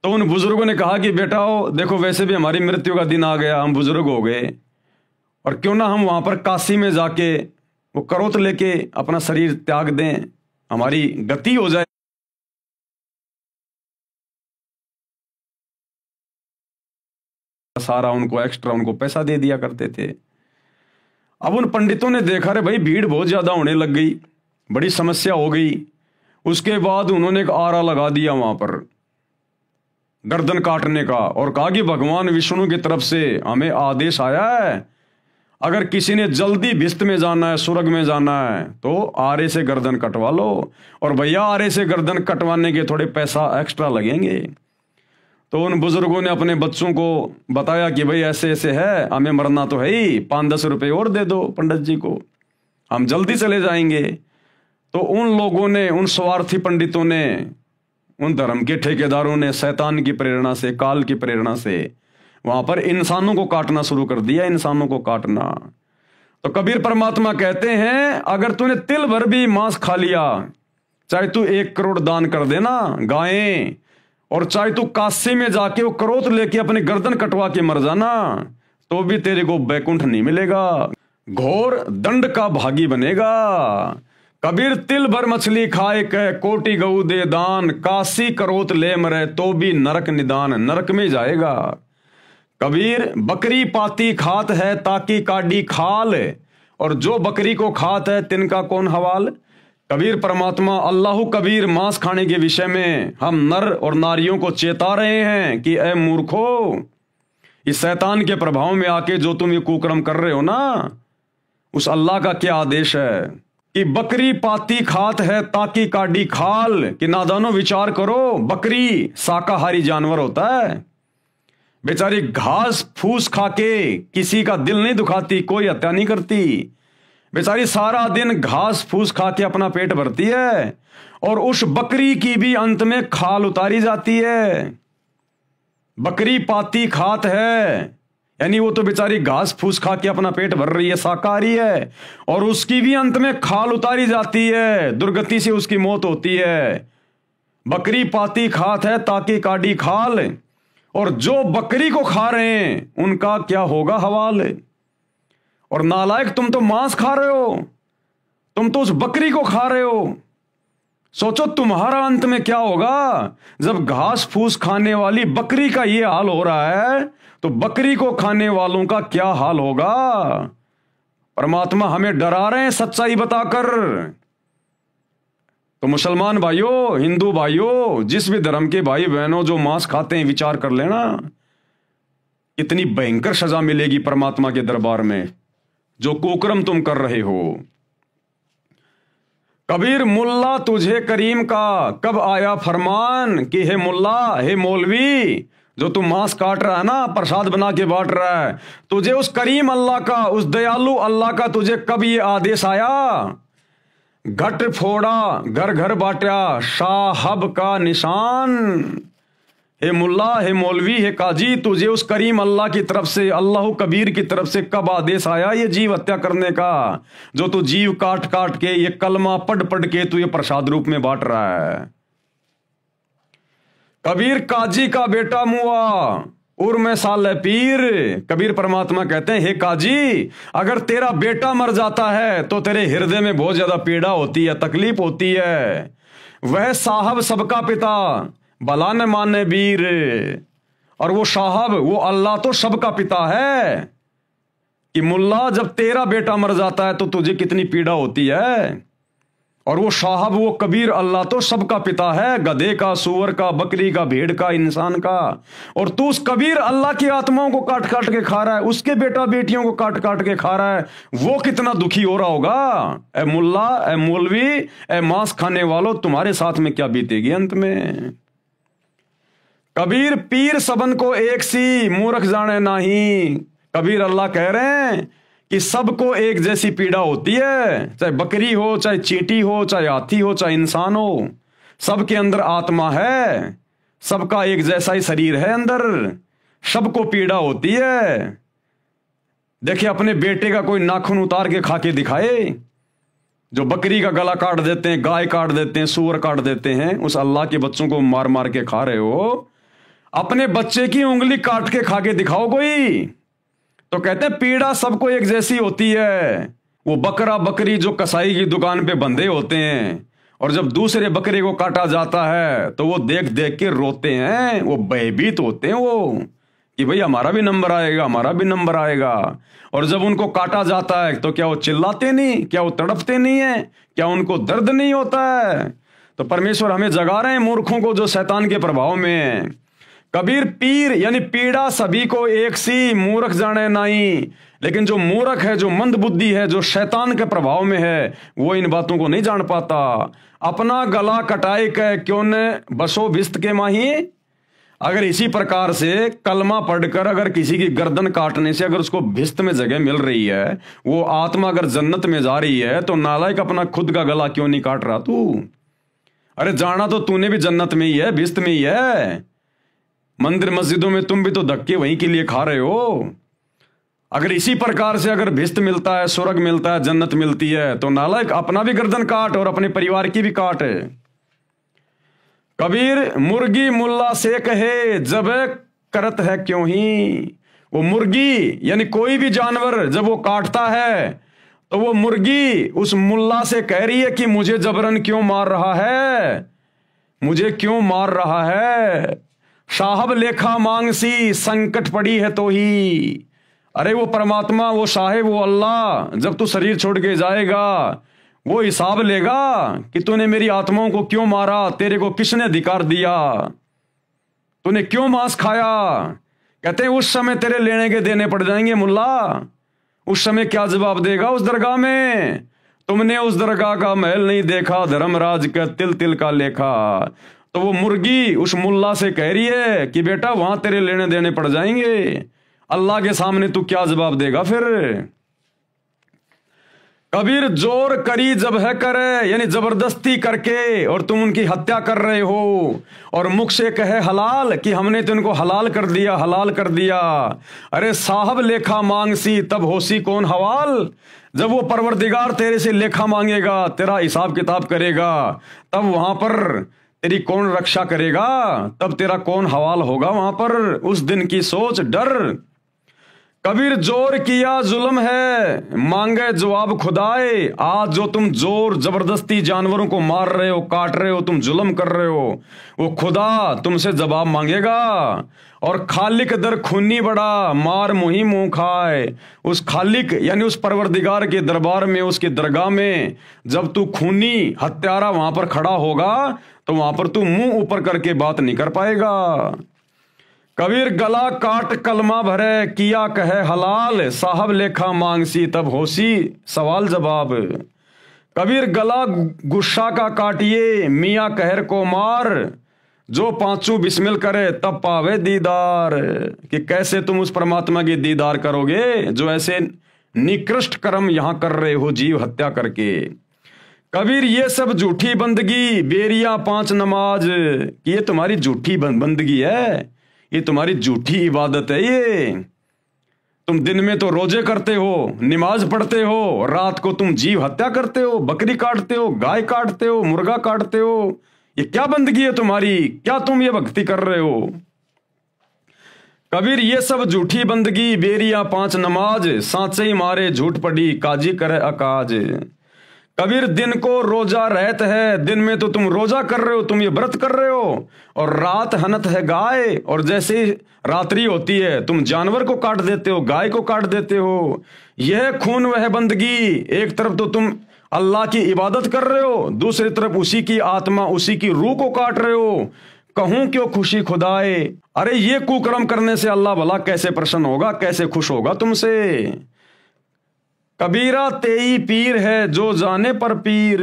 तो उन बुजुर्गों ने कहा कि बेटाओ देखो, वैसे भी हमारी मृत्यु का दिन आ गया, हम बुजुर्ग हो गए, और क्यों ना हम वहां पर काशी में जाके वो करोत लेके अपना शरीर त्याग दें, हमारी गति हो जाए। सारा उनको एक्स्ट्रा उनको पैसा दे दिया करते थे। अब उन पंडितों ने देखा रे भाई भीड़ बहुत ज्यादा होने लग गई, बड़ी समस्या हो गई। उसके बाद उन्होंने एक आरा लगा दिया वहां पर गर्दन काटने का, और कहा कि भगवान विष्णु की तरफ से हमें आदेश आया है, अगर किसी ने जल्दी भिस्त में जाना है, स्वर्ग में जाना है, तो आरे से गर्दन कटवा लो। और भैया आरे से गर्दन कटवाने के थोड़े पैसा एक्स्ट्रा लगेंगे। तो उन बुजुर्गों ने अपने बच्चों को बताया कि भाई ऐसे ऐसे है, हमें मरना तो है ही, 5-10 रुपए और दे दो पंडित जी को, हम जल्दी चले जाएंगे। तो उन लोगों ने, उन स्वार्थी पंडितों ने, उन धर्म के ठेकेदारों ने शैतान की प्रेरणा से, काल की प्रेरणा से वहां पर इंसानों को काटना शुरू कर दिया, इंसानों को काटना। तो कबीर परमात्मा कहते हैं अगर तूने तिल भर भी मांस खा लिया, चाहे तू 1 करोड़ दान कर देना गायें, और चाहे तू काशी में जाके वो करोत लेके अपनी गर्दन कटवा के मर जाना, तो भी तेरे को बैकुंठ नहीं मिलेगा, घोर दंड का भागी बनेगा। कबीर तिल भर मछली खाए के कोटि गऊ दे दान, काशी करोत ले मरे तो भी नरक निदान, नरक में जाएगा। कबीर बकरी पाती खात है ताकि काडी खाल, और जो बकरी को खात है तिनका कौन हवाल। कबीर परमात्मा अल्लाह कबीर मांस खाने के विषय में हम नर और नारियों को चेता रहे हैं कि ए मूर्खो, इस शैतान के प्रभाव में आके जो तुम ये कुकर्म कर रहे हो ना, उस अल्लाह का क्या आदेश है कि बकरी पाती खात है ताकि काडी खाल, कि नादानो विचार करो, बकरी शाकाहारी जानवर होता है, बेचारी घास फूस खा के किसी का दिल नहीं दुखाती, कोई हत्या नहीं करती, बेचारी सारा दिन घास फूस खा के अपना पेट भरती है, और उस बकरी की भी अंत में खाल उतारी जाती है। बकरी पाती खात है यानी वो तो बेचारी घास फूस खा के अपना पेट भर रही है, शाकाहारी है, और उसकी भी अंत में खाल उतारी जाती है, दुर्गति से उसकी मौत होती है। बकरी पाती खात है ताकि काडी खाल, और जो बकरी को खा रहे हैं उनका क्या होगा हवाल। और नालायक, तुम तो मांस खा रहे हो, तुम तो उस बकरी को खा रहे हो, सोचो तुम्हारा अंत में क्या होगा। जब घास फूस खाने वाली बकरी का ये हाल हो रहा है तो बकरी को खाने वालों का क्या हाल होगा। परमात्मा हमें डरा रहे हैं सच्चाई बताकर। तो मुसलमान भाइयों, हिंदू भाइयों, जिस भी धर्म के भाई बहनों जो मांस खाते हैं, विचार कर लेना, इतनी भयंकर सजा मिलेगी परमात्मा के दरबार में जो कुकर्म तुम कर रहे हो। कबीर मुल्ला तुझे करीम का कब आया फरमान, कि हे मुल्ला, हे मौलवी, जो तू मांस काट रहा है ना, प्रसाद बना के बांट रहा है, तुझे उस करीम अल्लाह का, उस दयालु अल्लाह का तुझे कब ये आदेश आया। घट फोड़ा घर घर बांटा साहब का निशान। हे मुल्ला, हे मौलवी, हे काजी, तुझे उस करीम अल्लाह की तरफ से, अल्लाह कबीर की तरफ से कब आदेश आया ये जीव हत्या करने का, जो तू जीव काट काट के, ये कलमा पढ़ पढ़ के तू ये प्रसाद रूप में बांट रहा है। कबीर काजी का बेटा मुआ उर में साल पीर। कबीर परमात्मा कहते हैं, हे काजी, अगर तेरा बेटा मर जाता है तो तेरे हृदय में बहुत ज्यादा पीड़ा होती है, तकलीफ होती है। वह साहब सबका पिता भला न माने वीर, और वो साहब, वो अल्लाह तो सबका पिता है। कि मुल्ला, जब तेरा बेटा मर जाता है तो तुझे कितनी पीड़ा होती है, और वो साहब, वो कबीर अल्लाह तो सबका पिता है, गधे का, सूअर का, बकरी का, भेड़ का, इंसान का। और तू उस कबीर अल्लाह की आत्माओं को काट काट के खा रहा है, उसके बेटा बेटियों को काट काट के खा रहा है, वो कितना दुखी हो रहा होगा। ए मुल्ला, ए मौलवी, ए मांस खाने वालों, तुम्हारे साथ में क्या बीतेगी अंत में। कबीर पीर सबन को एक सी मूर्ख जाने नहीं। कबीर अल्लाह कह रहे हैं कि सबको एक जैसी पीड़ा होती है, चाहे बकरी हो, चाहे चींटी हो, चाहे हाथी हो, चाहे इंसान हो, सबके अंदर आत्मा है, सबका एक जैसा ही शरीर है अंदर, सबको पीड़ा होती है। देखिए, अपने बेटे का कोई नाखून उतार के खा के दिखाए, जो बकरी का गला काट देते हैं, गाय काट देते हैं, सूअर काट देते हैं, उस अल्लाह के बच्चों को मार मार के खा रहे हो, अपने बच्चे की उंगली काट के खा के दिखाओ कोई, तो कहते हैं पीड़ा सबको एक जैसी होती है। वो बकरा बकरी जो कसाई की दुकान पे बंधे होते हैं, और जब दूसरे बकरे को काटा जाता है तो वो देख देख के रोते हैं, वो भयभीत होते हैं, वो कि भाई हमारा भी नंबर आएगा, हमारा भी नंबर आएगा। और जब उनको काटा जाता है तो क्या वो चिल्लाते नहीं, क्या वो तड़पते नहीं है, क्या उनको दर्द नहीं होता है। तो परमेश्वर हमें जगा रहे हैं मूर्खों को जो शैतान के प्रभाव में है। कबीर पीर यानी पीड़ा सभी को एक सी मूर्ख जाने नहीं, लेकिन जो मूर्ख है, जो मंद बुद्धि है, जो शैतान के प्रभाव में है, वो इन बातों को नहीं जान पाता। अपना गला कटाए के क्यों न बसो भिस्त के माही। अगर इसी प्रकार से कलमा पढ़कर अगर किसी की गर्दन काटने से अगर उसको भिस्त में जगह मिल रही है, वो आत्मा अगर जन्नत में जा रही है, तो नालायक अपना खुद का गला क्यों नहीं काट रहा तू। अरे जाना तो तूने भी जन्नत में ही है, भिस्त में ही है। मंदिर मस्जिदों में तुम भी तो धक्के वहीं के लिए खा रहे हो। अगर इसी प्रकार से अगर भिस्त मिलता है, स्वर्ग मिलता है, जन्नत मिलती है, तो नालायक अपना भी गर्दन काट और अपने परिवार की भी काट। कबीर मुर्गी मुल्ला से कहे जब करत है क्यों ही। वो मुर्गी यानी कोई भी जानवर जब वो काटता है तो वो मुर्गी उस मुल्ला से कह रही है कि मुझे जबरन क्यों मार रहा है, मुझे क्यों मार रहा है। साहब लेखा मांगसी संकट पड़ी है तो ही। अरे वो परमात्मा, वो साहेब, वो अल्लाह जब तू शरीर छोड़ के जाएगा वो हिसाब लेगा कि तूने मेरी आत्माओं को क्यों मारा, तेरे को किसने अधिकार दिया, तूने क्यों मांस खाया। कहते हैं उस समय तेरे लेने के देने पड़ जाएंगे मुल्ला। उस समय क्या जवाब देगा उस दरगाह में? तुमने उस दरगाह का महल नहीं देखा, धर्मराज का तिल तिल का लेखा। तो वो मुर्गी उस मुल्ला से कह रही है कि बेटा वहां तेरे लेने देने पड़ जाएंगे, अल्लाह के सामने तू क्या जवाब देगा फिर। कबीर जोर करी जब है करे, यानी जबरदस्ती करके और तुम उनकी हत्या कर रहे हो, और मुख से कहे हलाल कि हमने तो इनको हलाल कर दिया, हलाल कर दिया। अरे साहब लेखा मांगसी तब होसी कौन हवाल। जब वो परवरदिगार तेरे से लेखा मांगेगा, तेरा हिसाब किताब करेगा, तब वहां पर तेरी कौन रक्षा करेगा, तब तेरा कौन हवाल होगा वहां पर। उस दिन की सोच डर। कबीर जोर किया जुल्म है मांगे जवाब खुदाए। आज जो तुम जोर जबरदस्ती जानवरों को मार रहे हो, काट रहे हो, तुम जुल्म कर रहे हो, वो खुदा तुमसे जवाब मांगेगा। और खालिक दर खूनी बड़ा मार मुही मुंह खाए। उस खालिक यानी उस परवरदिगार के दरबार में, उसके दरगाह में जब तू खूनी हत्यारा वहां पर खड़ा होगा तो वहां पर तू मुंह ऊपर करके बात नहीं कर पाएगा। कबीर गला काट कलमा भरे किया कहे हलाल, साहब लेखा मांगसी तब होसी सवाल जवाब। कबीर गला गुस्सा का काटिए मियाँ कहर को मार, जो पांचों बिस्मिल करे तब पावे दीदार। कि कैसे तुम उस परमात्मा की दीदार करोगे जो ऐसे निकृष्ट कर्म यहां कर रहे हो जीव हत्या करके। कबीर ये सब झूठी बंदगी बेरिया 5 नमाज, कि ये तुम्हारी झूठी बंदगी है, ये तुम्हारी झूठी इबादत है। ये तुम दिन में तो रोजे करते हो, नमाज पढ़ते हो, रात को तुम जीव हत्या करते हो, बकरी काटते हो, गाय काटते हो, मुर्गा काटते हो। ये क्या बंदगी है तुम्हारी? क्या तुम ये भक्ति कर रहे हो? कबीर ये सब झूठी बंदगी बेरिया 5 नमाज, सांचे ही मारे झूठ पड़ी काजी करे अकाज। कबीर दिन को रोजा रहत है, दिन में तो तुम रोजा कर रहे हो, तुम ये व्रत कर रहे हो, और रात हनत है गाय, और जैसे रात्रि होती है तुम जानवर को काट देते हो, गाय को काट देते हो। यह खून वह बंदगी, एक तरफ तो तुम अल्लाह की इबादत कर रहे हो, दूसरी तरफ उसी की आत्मा, उसी की रूह को काट रहे हो। कहूं क्यों खुशी खुदाए। अरे ये कुकर्म करने से अल्लाह भला कैसे प्रसन्न होगा, कैसे खुश होगा तुमसे। कबीरा तेई पीर है जो जाने पर पीर।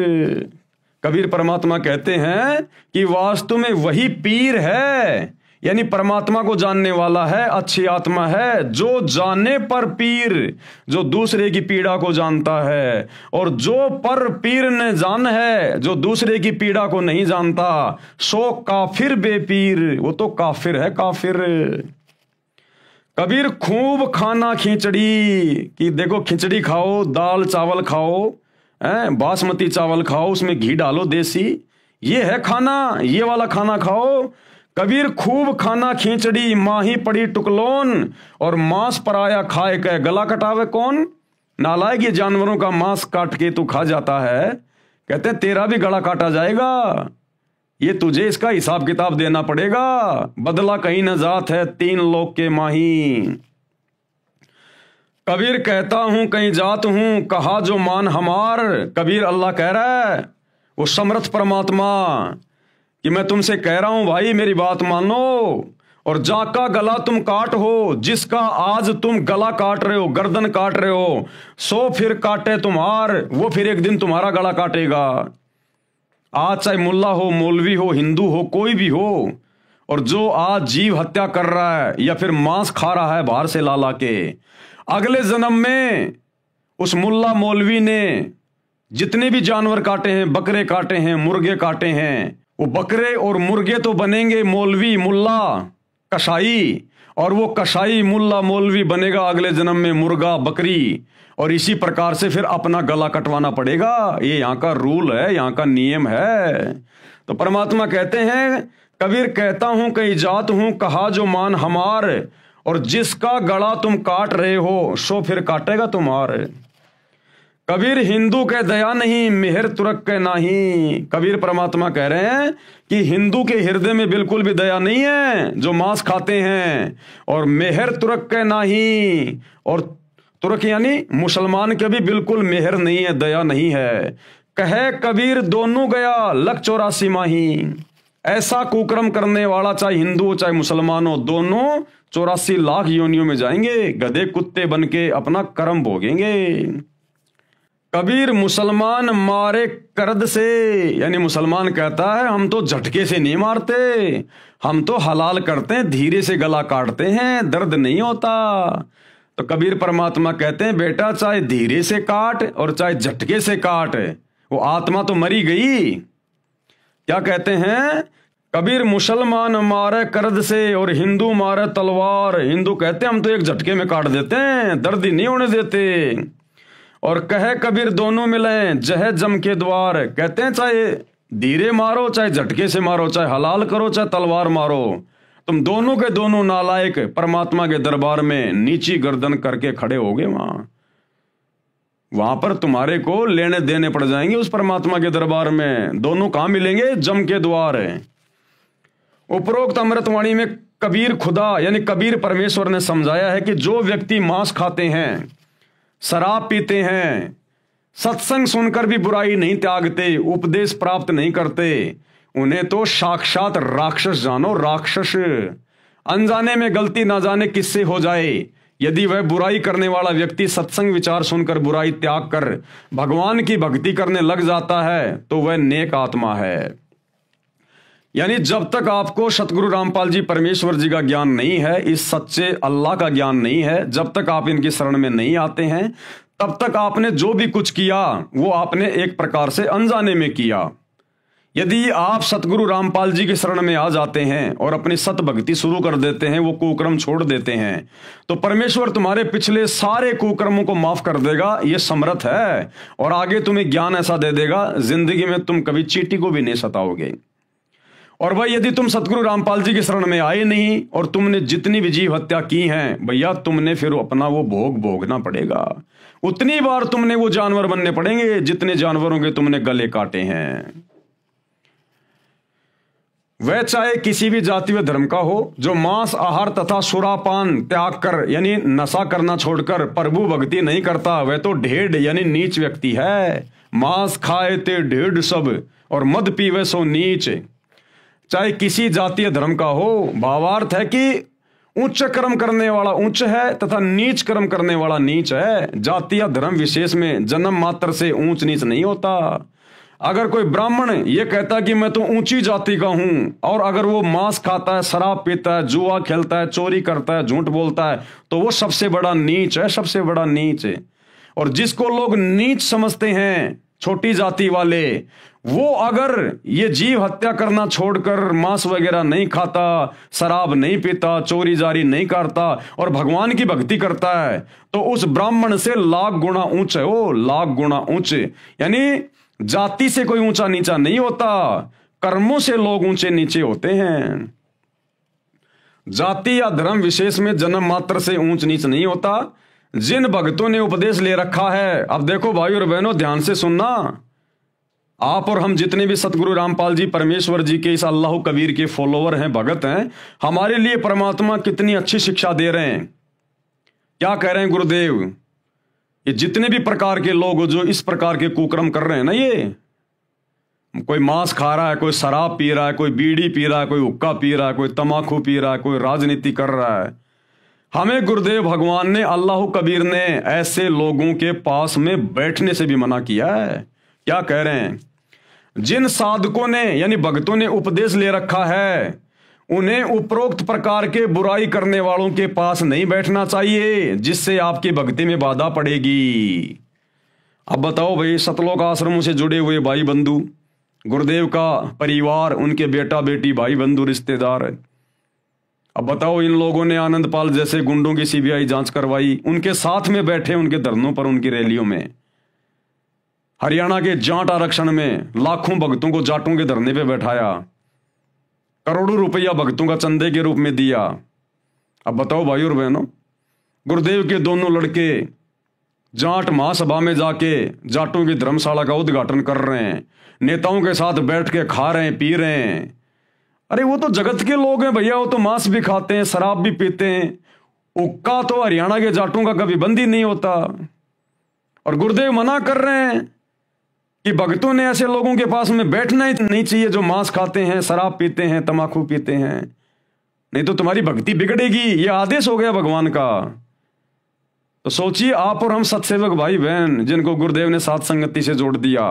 कबीर परमात्मा कहते हैं कि वास्तव में वही पीर है, यानी परमात्मा को जानने वाला है, अच्छी आत्मा है, जो जाने पर पीर, जो दूसरे की पीड़ा को जानता है। और जो पर पीर ने जान है, जो दूसरे की पीड़ा को नहीं जानता, सो काफिर बेपीर, वो तो काफिर है, काफिर। कबीर खूब खाना खिचड़ी, कि देखो खिचड़ी खाओ, दाल चावल खाओ, बासमती चावल खाओ, उसमें घी डालो देसी, ये है खाना, ये वाला खाना खाओ। कबीर खूब खाना खिचड़ी माही पड़ी टुकलोन, और मांस पराया खाए के गला कटावे कौन। नालायक ये जानवरों का मांस काट के तू खा जाता है, कहते हैं तेरा भी गला काटा जाएगा, ये तुझे इसका हिसाब किताब देना पड़ेगा। बदला कहीं न जात है 3 लोग के माही। कबीर कहता हूं कहीं जात हूं कहा जो मान हमार। कबीर अल्लाह कह रहा है, वो समर्थ परमात्मा, कि मैं तुमसे कह रहा हूं भाई मेरी बात मानो, और जाका गला तुम काट हो, जिसका आज तुम गला काट रहे हो, गर्दन काट रहे हो, सो फिर काटे तुम्हार, वो फिर एक दिन तुम्हारा गला काटेगा। आज चाहे मुल्ला हो, मौलवी हो, हिंदू हो, कोई भी हो, और जो आज जीव हत्या कर रहा है या फिर मांस खा रहा है बाहर से ला के, अगले जन्म में उस मुल्ला मौलवी ने जितने भी जानवर काटे हैं, बकरे काटे हैं, मुर्गे काटे हैं, वो बकरे और मुर्गे तो बनेंगे मौलवी, मुल्ला, कसाई, और वो कसाई मुल्ला मौलवी बनेगा अगले जन्म में मुर्गा, बकरी, और इसी प्रकार से फिर अपना गला कटवाना पड़ेगा। ये यहाँ का रूल है, यहाँ का नियम है। तो परमात्मा कहते हैं, कबीर कहता हूं कहीं जात हूं कहा जो मान हमार, और जिसका गला तुम काट रहे हो सो फिर काटेगा तुम्हारे। कबीर हिंदू के दया नहीं, मेहर तुरक के नाही। कबीर परमात्मा कह रहे हैं कि हिंदू के हृदय में बिल्कुल भी दया नहीं है जो मांस खाते हैं, और मेहर तुरक के नाही, और तुर्क यानी मुसलमान के भी बिल्कुल मेहर नहीं है, दया नहीं है। कहे कबीर दोनों गया लख 84 माही। ऐसा कुकर्म करने वाला चाहे हिंदू हो चाहे मुसलमान हो, दोनों 84 लाख योनियों में जाएंगे, गधे कुत्ते बन के अपना कर्म भोगेंगे। कबीर मुसलमान मारे करद से, यानी मुसलमान कहता है हम तो झटके से नहीं मारते, हम तो हलाल करते हैं, धीरे से गला काटते हैं, दर्द नहीं होता। तो कबीर परमात्मा कहते हैं बेटा चाहे धीरे से काट और चाहे झटके से काट, वो आत्मा तो मरी गई। क्या कहते हैं कबीर, मुसलमान मारे करद से और हिंदू मारे तलवार। हिंदू कहते हैं हम तो एक झटके में काट देते हैं, दर्द ही नहीं होने देते। और कहे कबीर दोनों मिले जह जम के द्वार। कहते हैं चाहे धीरे मारो चाहे झटके से मारो, चाहे हलाल करो चाहे तलवार मारो, तुम दोनों के दोनों नालायक परमात्मा के दरबार में नीची गर्दन करके खड़े होगे। वहां पर तुम्हारे को लेने देने पड़ जाएंगे उस परमात्मा के दरबार में। दोनों कहां मिलेंगे? जम के द्वार। उपरोक्त अमृतवाणी में कबीर खुदा यानी कबीर परमेश्वर ने समझाया है कि जो व्यक्ति मांस खाते हैं, शराब पीते हैं, सत्संग सुनकर भी बुराई नहीं त्यागते, उपदेश प्राप्त नहीं करते, उन्हें तो साक्षात राक्षस जानो, राक्षस। अनजाने में गलती ना जाने किससे हो जाए, यदि वह बुराई करने वाला व्यक्ति सत्संग विचार सुनकर बुराई त्याग कर भगवान की भक्ति करने लग जाता है तो वह नेक आत्मा है। यानी जब तक आपको सतगुरु रामपाल जी परमेश्वर जी का ज्ञान नहीं है, इस सच्चे अल्लाह का ज्ञान नहीं है, जब तक आप इनकी शरण में नहीं आते हैं, तब तक आपने जो भी कुछ किया वो आपने एक प्रकार से अनजाने में किया। यदि आप सतगुरु रामपाल जी की शरण में आ जाते हैं और अपनी सत भक्ति शुरू कर देते हैं, वो कुकर्म छोड़ देते हैं, तो परमेश्वर तुम्हारे पिछले सारे कुकर्मों को माफ कर देगा, ये समर्थ है। और आगे तुम्हें ज्ञान ऐसा दे देगा, जिंदगी में तुम कभी चींटी को भी नहीं सताओगे। और भाई यदि तुम सतगुरु रामपाल जी की शरण में आए नहीं और तुमने जितनी भी जीव हत्या की हैं, भैया तुमने फिर अपना वो भोग भोगना पड़ेगा। उतनी बार तुमने वो जानवर बनने पड़ेंगे जितने जानवरों के तुमने गले काटे हैं। वह चाहे किसी भी जाति व धर्म का हो, जो मांस आहार तथा सुरापान त्याग कर यानी नशा करना छोड़कर प्रभु भक्ति नहीं करता, वह तो ढेढ़ यानी नीच व्यक्ति है। मांस खाए ते ढेढ़ सब और मद पीवे सो नीच। चाहे किसी जातीय धर्म का हो, भावार्थ है कि उच्च कर्म करने वाला उच्च है तथा नीच कर्म करने वाला नीच है। जातीय धर्म विशेष में जन्म मात्र से ऊंच नीच नहीं होता। अगर कोई ब्राह्मण ये कहता कि मैं तो ऊंची जाति का हूं, और अगर वो मांस खाता है, शराब पीता है, जुआ खेलता है, चोरी करता है, झूठ बोलता है, तो वो सबसे बड़ा नीच है, सबसे बड़ा नीच है। और जिसको लोग नीच समझते हैं, छोटी जाति वाले, वो अगर ये जीव हत्या करना छोड़कर मांस वगैरह नहीं खाता, शराब नहीं पीता, चोरी जारी नहीं करता और भगवान की भक्ति करता है, तो उस ब्राह्मण से लाख गुना ऊंच है वो, लाख गुना ऊंच। यानी जाति से कोई ऊंचा नीचा नहीं होता, कर्मों से लोग ऊंचे नीचे होते हैं। जाति या धर्म विशेष में जन्म मात्र से ऊंच नीच नहीं होता। जिन भक्तों ने उपदेश ले रखा है, अब देखो भाई और बहनों ध्यान से सुनना, आप और हम जितने भी सतगुरु रामपाल जी परमेश्वर जी के इस अल्लाह कबीर के फॉलोवर हैं, भगत हैं, हमारे लिए परमात्मा कितनी अच्छी शिक्षा दे रहे हैं। क्या कह रहे हैं गुरुदेव? ये जितने भी प्रकार के लोग जो इस प्रकार के कुकर्म कर रहे हैं ना, ये कोई मांस खा रहा है, कोई शराब पी रहा है, कोई बीड़ी पी रहा है, कोई हुक्का पी रहा है, कोई तमाकू पी रहा है, कोई राजनीति कर रहा है, हमें गुरुदेव भगवान ने, अल्लाह कबीर ने ऐसे लोगों के पास में बैठने से भी मना किया है। क्या कह रहे हैं? जिन साधकों ने यानी भक्तों ने उपदेश ले रखा है, उन्हें उपरोक्त प्रकार के बुराई करने वालों के पास नहीं बैठना चाहिए, जिससे आपकी भक्ति में बाधा पड़ेगी। अब बताओ भाई, सतलोक आश्रमों से जुड़े हुए भाई बंधु, गुरुदेव का परिवार, उनके बेटा बेटी, भाई बंधु, रिश्तेदार, अब बताओ इन लोगों ने आनंदपाल जैसे गुंडों की सीबीआई जांच करवाई, उनके साथ में बैठे, उनके धरनों पर, उनकी रैलियों में। हरियाणा के जाट आरक्षण में लाखों भक्तों को जाटों के धरने पे बैठाया, करोड़ों रुपया भक्तों का चंदे के रूप में दिया। अब बताओ भाई और बहनों, गुरुदेव के दोनों लड़के जाट महासभा में जाके जाटों की धर्मशाला का उद्घाटन कर रहे हैं, नेताओं के साथ बैठ के खा रहे हैं, पी रहे हैं। अरे वो तो जगत के लोग हैं भैया, वो तो मांस भी खाते हैं, शराब भी पीते हैं। उक्का तो हरियाणा के जाटों का कभी बंदी नहीं होता। और गुरुदेव मना कर रहे हैं कि भक्तों ने ऐसे लोगों के पास में बैठना ही नहीं चाहिए जो मांस खाते हैं, शराब पीते हैं, तम्बाकू पीते हैं, नहीं तो तुम्हारी भक्ति बिगड़ेगी। ये आदेश हो गया भगवान का। तो सोचिए आप और हम सत्सेवक भाई बहन जिनको गुरुदेव ने साथ संगति से जोड़ दिया,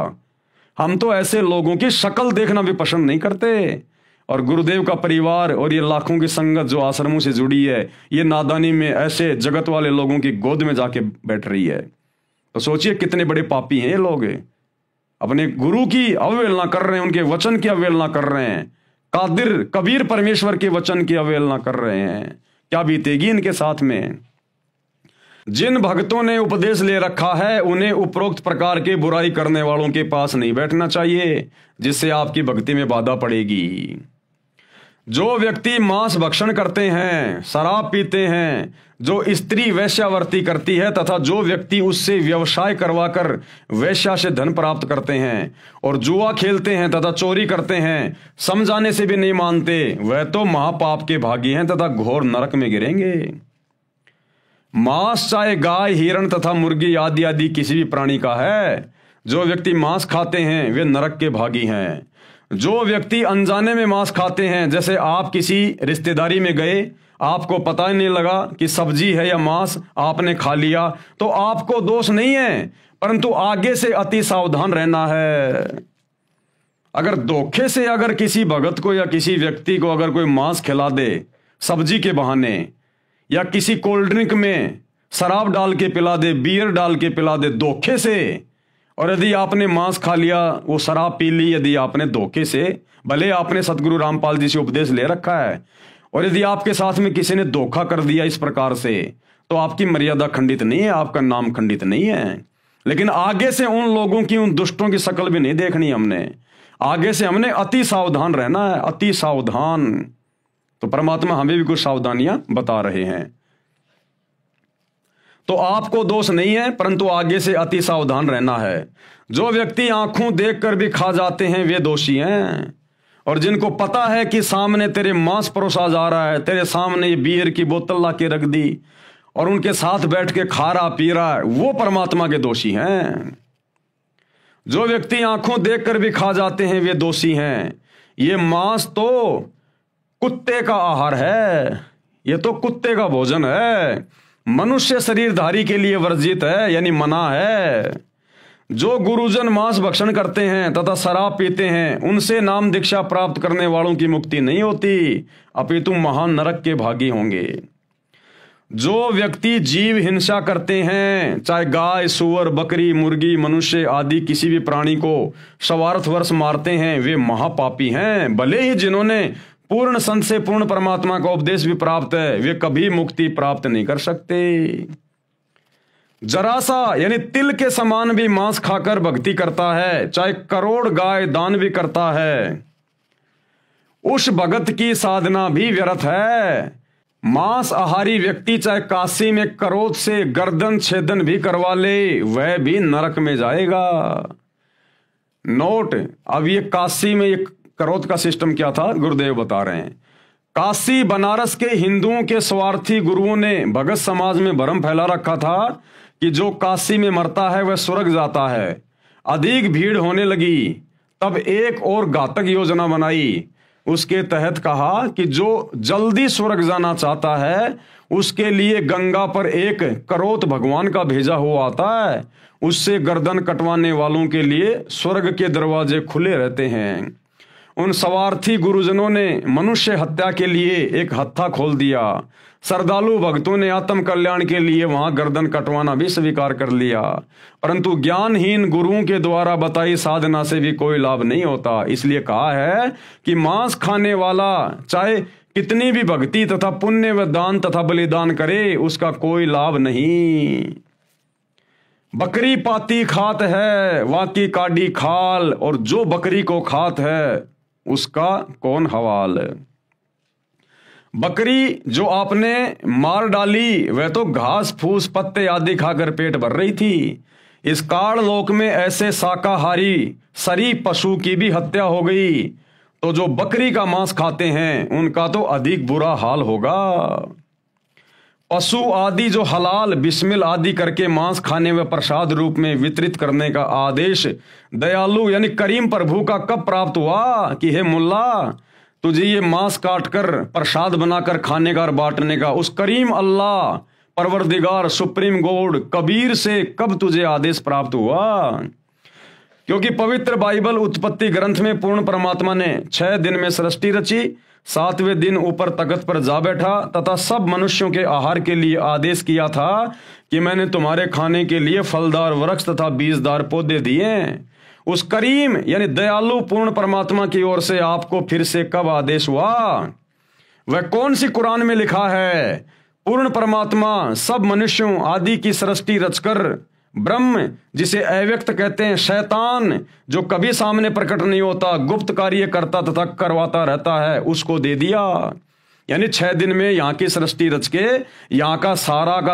हम तो ऐसे लोगों की शक्ल देखना भी पसंद नहीं करते। और गुरुदेव का परिवार और ये लाखों की संगत जो आश्रमों से जुड़ी है, ये नादानी में ऐसे जगत वाले लोगों की गोद में जाके बैठ रही है। तो सोचिए कितने बड़े पापी हैं ये लोग। अपने गुरु की अवहेलना कर रहे हैं, उनके वचन की अवहेलना कर रहे हैं, कादिर कबीर परमेश्वर के वचन की अवहेलना कर रहे हैं। क्या बीतेगी इनके साथ में। जिन भक्तों ने उपदेश ले रखा है उन्हें उपरोक्त प्रकार के बुराई करने वालों के पास नहीं बैठना चाहिए, जिससे आपकी भक्ति में बाधा पड़ेगी। जो व्यक्ति मांस भक्षण करते हैं, शराब पीते हैं, जो स्त्री वैश्यावर्ती करती है तथा जो व्यक्ति उससे व्यवसाय करवाकर वैश्या से धन प्राप्त करते हैं और जुआ खेलते हैं तथा चोरी करते हैं, समझाने से भी नहीं मानते, वह तो महापाप के भागी हैं तथा घोर नरक में गिरेंगे। मांस चाहे गाय, हिरण तथा मुर्गी आदि आदि किसी भी प्राणी का है, जो व्यक्ति मांस खाते हैं वे नरक के भागी हैं। जो व्यक्ति अनजाने में मांस खाते हैं, जैसे आप किसी रिश्तेदारी में गए, आपको पता ही नहीं लगा कि सब्जी है या मांस, आपने खा लिया, तो आपको दोष नहीं है, परंतु आगे से अति सावधान रहना है। अगर धोखे से अगर किसी भगत को या किसी व्यक्ति को अगर कोई मांस खिला दे सब्जी के बहाने, या किसी कोल्ड ड्रिंक में शराब डाल के पिला दे, बियर डाल के पिला दे धोखे से, और यदि आपने मांस खा लिया, वो शराब पी ली, यदि आपने धोखे से, भले आपने सतगुरु रामपाल जी से उपदेश ले रखा है, और यदि आपके साथ में किसी ने धोखा कर दिया इस प्रकार से, तो आपकी मर्यादा खंडित नहीं है, आपका नाम खंडित नहीं है। लेकिन आगे से उन लोगों की, उन दुष्टों की शक्ल भी नहीं देखनी हमने। आगे से हमने अति सावधान रहना है, अति सावधान। तो परमात्मा हमें भी कुछ सावधानियां बता रहे हैं। तो आपको दोष नहीं है, परंतु आगे से अति सावधान रहना है। जो व्यक्ति आंखों देखकर भी खा जाते हैं वे दोषी हैं, और जिनको पता है कि सामने तेरे मांस परोसा जा रहा है, तेरे सामने ये बियर की बोतल ला के रख दी और उनके साथ बैठ के खा रहा पी रहा है, वो परमात्मा के दोषी हैं। जो व्यक्ति आंखों देखकर भी खा जाते हैं वे दोषी हैं। ये मांस तो कुत्ते का आहार है, ये तो कुत्ते का भोजन है, मनुष्य शरीरधारी के लिए वर्जित है, यानी मना है। जो गुरुजन मांस भक्षण करते हैं तथा शराब पीते हैं, उनसे नाम दीक्षा प्राप्त करने वालों की मुक्ति नहीं होती, अपितु महान नरक के भागी होंगे। जो व्यक्ति जीव हिंसा करते हैं, चाहे गाय, सुअर, बकरी, मुर्गी, मनुष्य आदि किसी भी प्राणी को स्वार्थवश मारते हैं, वे महापापी हैं। भले ही जिन्होंने पूर्ण संत से पूर्ण परमात्मा का उपदेश भी प्राप्त है, वे कभी मुक्ति प्राप्त नहीं कर सकते। जरा सा यानी तिल के समान भी मांस खाकर भक्ति करता है, चाहे करोड़ गाय दान भी करता है, उस भगत की साधना भी व्यर्थ है। मांस आहारी व्यक्ति चाहे काशी में करोध से गर्दन छेदन भी करवा ले, वह भी नरक में जाएगा। नोट, अब ये काशी में एक करोध का सिस्टम क्या था गुरुदेव बता रहे हैं। काशी बनारस के हिंदुओं के स्वार्थी गुरुओं ने भगत समाज में भ्रम फैला रखा था कि जो काशी में मरता है वह स्वर्ग जाता है। अधिक भीड़ होने लगी, तब एक और घातक योजना बनाई। उसके तहत कहा कि जो जल्दी स्वर्ग जाना चाहता है उसके लिए गंगा पर एक करोत भगवान का भेजा हुआ आता है, उससे गर्दन कटवाने वालों के लिए स्वर्ग के दरवाजे खुले रहते हैं। उन स्वार्थी गुरुजनों ने मनुष्य हत्या के लिए एक हत्था खोल दिया। श्रद्धालु भक्तों ने आत्म कल्याण के लिए वहां गर्दन कटवाना भी स्वीकार कर लिया, परंतु ज्ञानहीन गुरुओं के द्वारा बताई साधना से भी कोई लाभ नहीं होता। इसलिए कहा है कि मांस खाने वाला चाहे कितनी भी भक्ति तथा पुण्य व दान तथा बलिदान करे, उसका कोई लाभ नहीं। बकरी पाती खात है, वाकी काडी खाल, और जो बकरी को खात है उसका कौन हवाल। बकरी जो आपने मार डाली वह तो घास फूस पत्ते आदि खाकर पेट भर रही थी। इस काल लोक में ऐसे शाकाहारी सरी पशु की भी हत्या हो गई तो जो बकरी का मांस खाते हैं उनका तो अधिक बुरा हाल होगा। पशु आदि जो हलाल बिस्मिल आदि करके मांस खाने व प्रसाद रूप में वितरित करने का आदेश दयालु यानी करीम प्रभु का कब प्राप्त हुआ कि हे मुल्ला, तुझे ये मांस काटकर प्रसाद बनाकर खाने का और बांटने का उस करीम अल्लाह परवरदिगार सुप्रीम गॉड कबीर से कब तुझे आदेश प्राप्त हुआ? क्योंकि पवित्र बाइबल उत्पत्ति ग्रंथ में पूर्ण परमात्मा ने 6 दिन में सृष्टि रची, 7वें दिन ऊपर तख्त पर जा बैठा तथा सब मनुष्यों के आहार के लिए आदेश किया था कि मैंने तुम्हारे खाने के लिए फलदार वृक्ष तथा बीजदार पौधे दिए। उस करीम यानी दयालु पूर्ण परमात्मा की ओर से आपको फिर से कब आदेश हुआ? वह कौन सी कुरान में लिखा है? पूर्ण परमात्मा सब मनुष्यों आदि की सृष्टि रचकर ब्रह्म जिसे अव्यक्त कहते हैं, शैतान जो कभी सामने प्रकट नहीं होता, गुप्त कार्य करता तथा करवाता रहता है, उसको दे दिया। यानी 6 दिन में यहाँ की सृष्टि रच के यहाँ का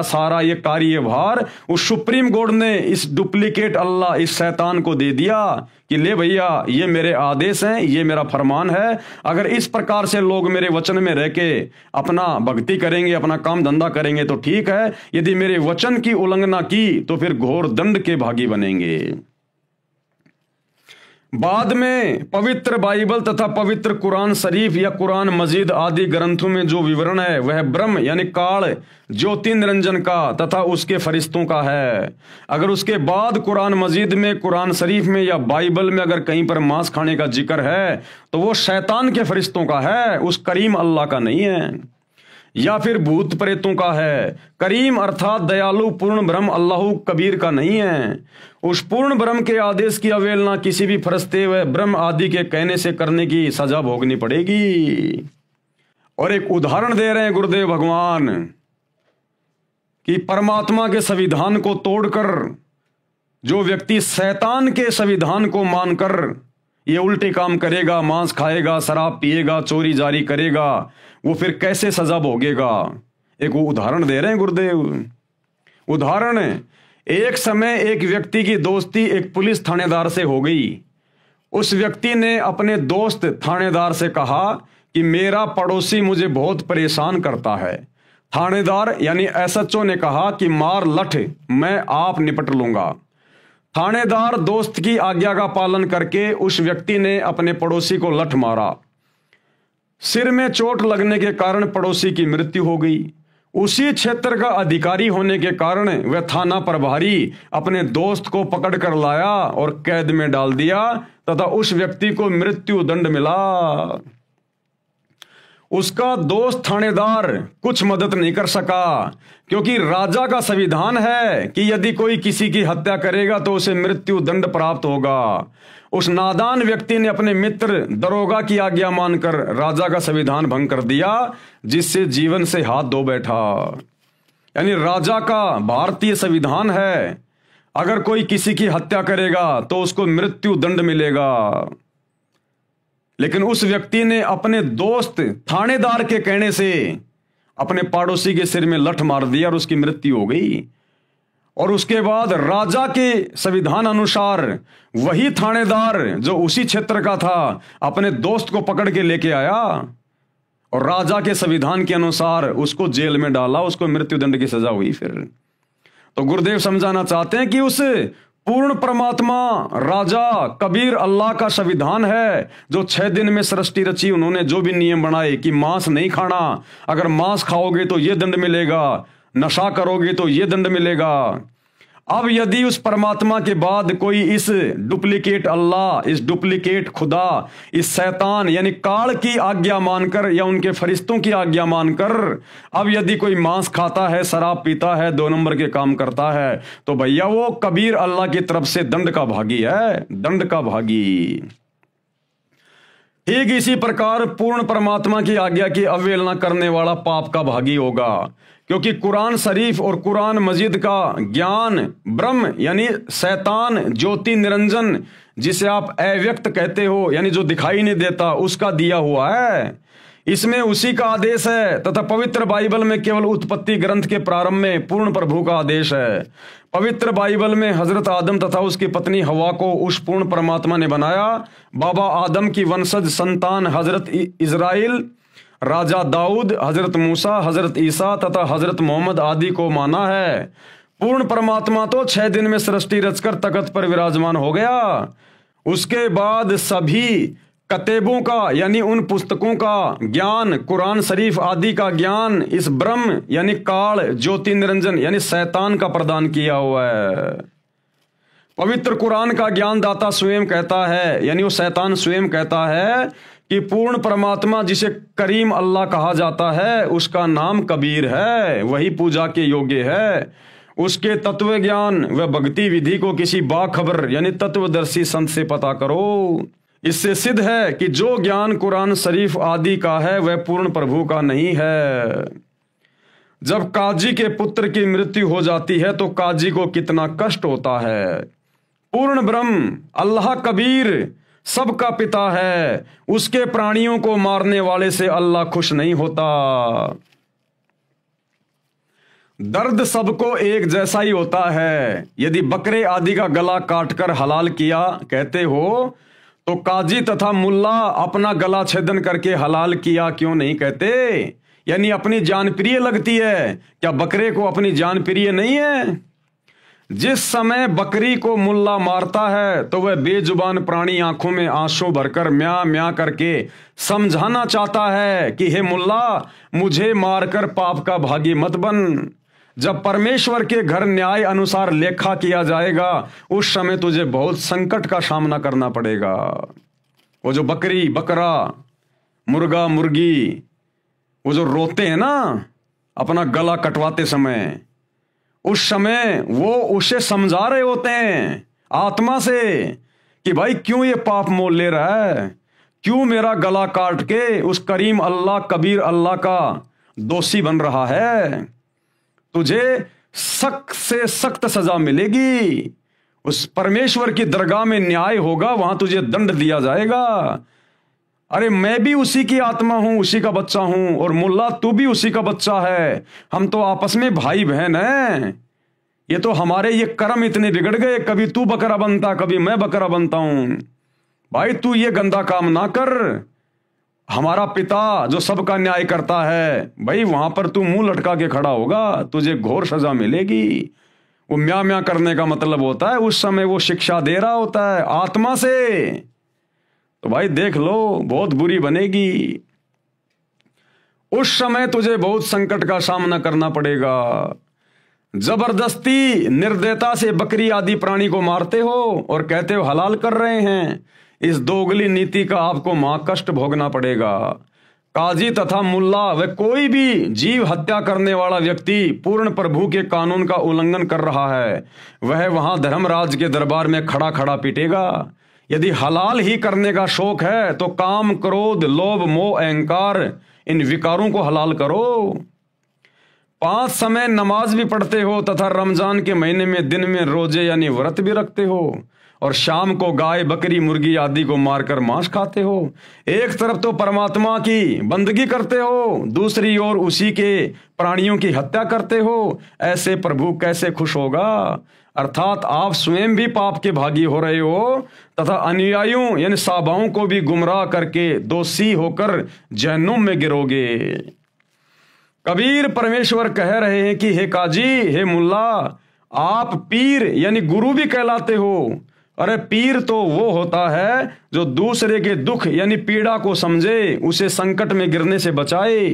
सारा ये कार्यभार उस सुप्रीम गॉड ने इस डुप्लीकेट अल्लाह इस शैतान को दे दिया कि ले भैया ये मेरे आदेश हैं, ये मेरा फरमान है। अगर इस प्रकार से लोग मेरे वचन में रह के अपना भक्ति करेंगे, अपना काम धंधा करेंगे तो ठीक है, यदि मेरे वचन की उल्लंघना की तो फिर घोर दंड के भागी बनेंगे। बाद में पवित्र बाइबल तथा पवित्र कुरान शरीफ या कुरान मजीद आदि ग्रंथों में जो विवरण है वह ब्रह्म यानी काल ज्योति निरंजन का तथा उसके फरिश्तों का है। अगर उसके बाद कुरान मजीद में, कुरान शरीफ में या बाइबल में अगर कहीं पर मांस खाने का जिक्र है तो वो शैतान के फरिश्तों का है, उस करीम अल्लाह का नहीं है। या फिर भूत प्रेतों का है। करीम अर्थात दयालु पूर्ण ब्रह्म अल्लाह कबीर का नहीं है। उस पूर्ण ब्रह्म के आदेश की अवहेलना किसी भी फरिश्ते व ब्रह्म आदि के कहने से करने की सजा भोगनी पड़ेगी। और एक उदाहरण दे रहे हैं गुरुदेव भगवान कि परमात्मा के संविधान को तोड़कर जो व्यक्ति शैतान के संविधान को मानकर ये उल्टे काम करेगा, मांस खाएगा, शराब पिएगा, चोरी जारी करेगा, वो फिर कैसे सजा भोगेगा। एक उदाहरण दे रहे हैं गुरुदेव। उदाहरण है, एक समय एक व्यक्ति की दोस्ती एक पुलिस थानेदार से हो गई। उस व्यक्ति ने अपने दोस्त थानेदार से कहा कि मेरा पड़ोसी मुझे बहुत परेशान करता है। थानेदार यानी एसएचओ ने कहा कि मार लठ, मैं आप निपट लूंगा। थानेदार दोस्त की आज्ञा का पालन करके उस व्यक्ति ने अपने पड़ोसी को लठ मारा। सिर में चोट लगने के कारण पड़ोसी की मृत्यु हो गई। उसी क्षेत्र का अधिकारी होने के कारण वह थाना प्रभारी अपने दोस्त को पकड़ कर लाया और कैद में डाल दिया तथा उस व्यक्ति को मृत्यु दंड मिला। उसका दोस्त थानेदार कुछ मदद नहीं कर सका क्योंकि राजा का संविधान है कि यदि कोई किसी की हत्या करेगा तो उसे मृत्यु दंड प्राप्त होगा। उस नादान व्यक्ति ने अपने मित्र दरोगा की आज्ञा मानकर राजा का संविधान भंग कर दिया, जिससे जीवन से हाथ धो बैठा। यानी राजा का भारतीय संविधान है, अगर कोई किसी की हत्या करेगा तो उसको मृत्यु दंड मिलेगा। लेकिन उस व्यक्ति ने अपने दोस्त थानेदार के कहने से अपने पड़ोसी के सिर में लठ मार दिया और उसकी मृत्यु हो गई। और उसके बाद राजा के संविधान अनुसार वही थानेदार जो उसी क्षेत्र का था अपने दोस्त को पकड़ के लेके आया और राजा के संविधान के अनुसार उसको जेल में डाला, उसको मृत्युदंड की सजा हुई। फिर तो गुरुदेव समझाना चाहते हैं कि उस पूर्ण परमात्मा राजा कबीर अल्लाह का संविधान है जो 6 दिन में सृष्टि रची। उन्होंने जो भी नियम बनाए कि मांस नहीं खाना, अगर मांस खाओगे तो ये दंड मिलेगा, नशा करोगे तो ये दंड मिलेगा। अब यदि उस परमात्मा के बाद कोई इस डुप्लीकेट अल्लाह, इस डुप्लीकेट खुदा, इस शैतान यानी काल की आज्ञा मानकर या उनके फरिश्तों की आज्ञा मानकर अब यदि कोई मांस खाता है, शराब पीता है, 2 नंबर के काम करता है, तो भैया वो कबीर अल्लाह की तरफ से दंड का भागी है, दंड का भागी। ठीक इसी प्रकार पूर्ण परमात्मा की आज्ञा की अवहेलना करने वाला पाप का भागी होगा, क्योंकि कुरान शरीफ और कुरान मजीद का ज्ञान ब्रह्म यानी शैतान ज्योति निरंजन जिसे आप अव्यक्त कहते हो यानी जो दिखाई नहीं देता, उसका दिया हुआ है। इसमें उसी का आदेश है तथा पवित्र बाइबल में केवल उत्पत्ति ग्रंथ के प्रारंभ में पूर्ण प्रभु का आदेश है। पवित्र बाइबल में हजरत आदम तथा उसकी पत्नी हवा को उस पूर्ण परमात्मा ने बनाया। बाबा आदम की वंशज संतान हजरत इजराइल, राजा दाऊद, हजरत मूसा, हजरत ईसा तथा हजरत मोहम्मद आदि को माना है। पूर्ण परमात्मा तो 6 दिन में सृष्टि रचकर तख्त पर विराजमान हो गया। उसके बाद सभी कतेबों का यानी उन पुस्तकों का ज्ञान, कुरान शरीफ आदि का ज्ञान इस ब्रह्म यानी काल ज्योति निरंजन यानी शैतान का प्रदान किया हुआ है। पवित्र कुरान का ज्ञान दाता स्वयं कहता है, यानी वो शैतान स्वयं कहता है कि पूर्ण परमात्मा जिसे करीम अल्लाह कहा जाता है उसका नाम कबीर है, वही पूजा के योग्य है। उसके तत्व ज्ञान व भक्ति विधि को किसी बाखबर यानी तत्वदर्शी संत से पता करो। इससे सिद्ध है कि जो ज्ञान कुरान शरीफ आदि का है वह पूर्ण प्रभु का नहीं है। जब काजी के पुत्र की मृत्यु हो जाती है तो काजी को कितना कष्ट होता है। पूर्ण ब्रह्म अल्लाह कबीर सबका पिता है, उसके प्राणियों को मारने वाले से अल्लाह खुश नहीं होता। दर्द सबको एक जैसा ही होता है। यदि बकरे आदि का गला काटकर हलाल किया कहते हो तो काजी तथा मुल्ला अपना गला छेदन करके हलाल किया क्यों नहीं कहते? यानी अपनी जान प्रिय लगती है, क्या बकरे को अपनी जान प्रिय नहीं है? जिस समय बकरी को मुल्ला मारता है तो वह बेजुबान प्राणी आंखों में आंसू भरकर म्या म्या करके समझाना चाहता है कि हे मुल्ला, मुझे मारकर पाप का भागी मत बन। जब परमेश्वर के घर न्याय अनुसार लेखा किया जाएगा उस समय तुझे बहुत संकट का सामना करना पड़ेगा। वो जो बकरी, बकरा, मुर्गा, मुर्गी वो जो रोते हैं ना अपना गला कटवाते समय, उस समय वो उसे समझा रहे होते हैं आत्मा से कि भाई क्यों ये पाप मोल ले रहा है, क्यों मेरा गला काट के उस करीम अल्लाह कबीर अल्लाह का दोषी बन रहा है। तुझे सख्त से सख्त सजा मिलेगी। उस परमेश्वर की दरगाह में न्याय होगा, वहां तुझे दंड दिया जाएगा। अरे मैं भी उसी की आत्मा हूं, उसी का बच्चा हूं, और मुल्ला तू भी उसी का बच्चा है। हम तो आपस में भाई बहन हैं। ये तो हमारे ये कर्म इतने बिगड़ गए, कभी तू बकरा बनता, कभी मैं बकरा बनता हूं। भाई तू ये गंदा काम ना कर। हमारा पिता जो सबका न्याय करता है, भाई वहां पर तू मुंह लटका के खड़ा होगा, तुझे घोर सजा मिलेगी। वो म्या म्या करने का मतलब होता है उस समय वो शिक्षा दे रहा होता है आत्मा से। तो भाई देख लो, बहुत बुरी बनेगी। उस समय तुझे बहुत संकट का सामना करना पड़ेगा। जबरदस्ती निर्दयता से बकरी आदि प्राणी को मारते हो और कहते हो हलाल कर रहे हैं। इस दोगली नीति का आपको महाकष्ट भोगना पड़ेगा। काजी तथा मुल्ला व कोई भी जीव हत्या करने वाला व्यक्ति पूर्ण प्रभु के कानून का उल्लंघन कर रहा है, वह वहां धर्मराज के दरबार में खड़ा खड़ा पीटेगा। यदि हलाल ही करने का शौक है तो काम, क्रोध, लोभ, मोह, अहंकार इन विकारों को हलाल करो। 5 समय नमाज भी पढ़ते हो तथा रमजान के महीने में दिन में रोजे यानी व्रत भी रखते हो, और शाम को गाय, बकरी, मुर्गी आदि को मारकर मांस खाते हो। एक तरफ तो परमात्मा की बंदगी करते हो, दूसरी ओर उसी के प्राणियों की हत्या करते हो। ऐसे प्रभु कैसे खुश होगा? अर्थात आप स्वयं भी पाप के भागी हो रहे हो तथा अनुयायियों यानी साबाओं को भी गुमराह करके दोषी होकर जहन्नुम में गिरोगे। कबीर परमेश्वर कह रहे हैं कि हे काजी, हे मुल्ला, आप पीर यानी गुरु भी कहलाते हो। अरे पीर तो वो होता है जो दूसरे के दुख यानी पीड़ा को समझे, उसे संकट में गिरने से बचाए,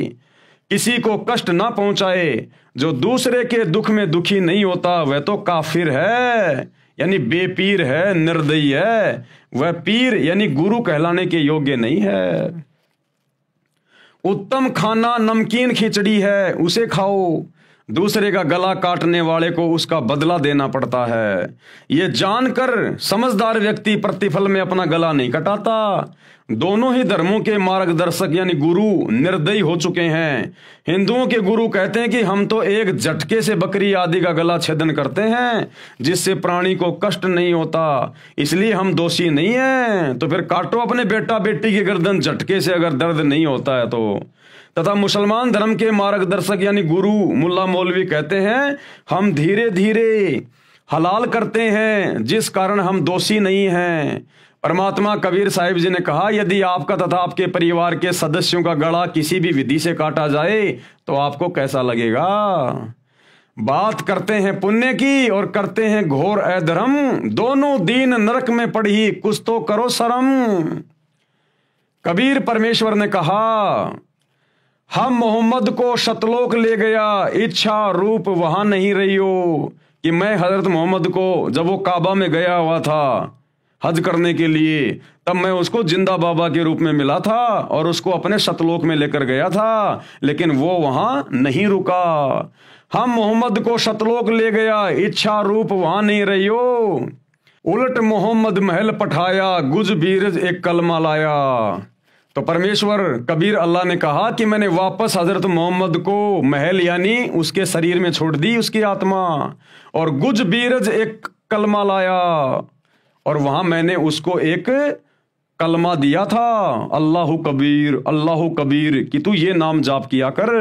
किसी को कष्ट ना पहुंचाए। जो दूसरे के दुख में दुखी नहीं होता वह तो काफिर है, यानी बेपीर है, निर्दयी है। वह पीर यानी गुरु कहलाने के योग्य नहीं है। उत्तम खाना नमकीन खिचड़ी है, उसे खाओ। दूसरे का गला काटने वाले को उसका बदला देना पड़ता है। ये जानकर समझदार व्यक्ति प्रतिफल में अपना गला नहीं कटाता। दोनों ही धर्मों के मार्गदर्शक यानी गुरु निर्दयी हो चुके हैं। हिंदुओं के गुरु कहते हैं कि हम तो एक झटके से बकरी आदि का गला छेदन करते हैं जिससे प्राणी को कष्ट नहीं होता, इसलिए हम दोषी नहीं हैं। तो फिर काटो अपने बेटा बेटी की गर्दन झटके से अगर दर्द नहीं होता है तो। तथा मुसलमान धर्म के मार्गदर्शक यानी गुरु मुल्ला मौलवी कहते हैं हम धीरे धीरे हलाल करते हैं जिस कारण हम दोषी नहीं हैं। परमात्मा कबीर साहिब जी ने कहा यदि आपका तथा आपके परिवार के सदस्यों का गला किसी भी विधि से काटा जाए तो आपको कैसा लगेगा। बात करते हैं पुण्य की और करते हैं घोर अधर्म, दोनों दीन नरक में पड़ी कुछ तो करो शर्म। कबीर परमेश्वर ने कहा हम मोहम्मद को शतलोक ले गया, इच्छा रूप वहां नहीं रही हो। कि मैं हजरत मोहम्मद को जब वो काबा में गया हुआ था हज करने के लिए, तब मैं उसको जिंदा बाबा के रूप में मिला था और उसको अपने शतलोक में लेकर गया था, लेकिन वो वहां नहीं रुका। हम मोहम्मद को शतलोक ले गया, इच्छा रूप वहां नहीं रही हो। उलट मोहम्मद महल पठाया, गुज बीरज एक कलमा लाया। तो परमेश्वर कबीर अल्लाह ने कहा कि मैंने वापस हजरत मोहम्मद को महल यानी उसके शरीर में छोड़ दी उसकी आत्मा, और गुज बीरज एक कलमा लाया, और वहां मैंने उसको एक कलमा दिया था, अल्लाहु कबीर कि तू ये नाम जाप किया कर।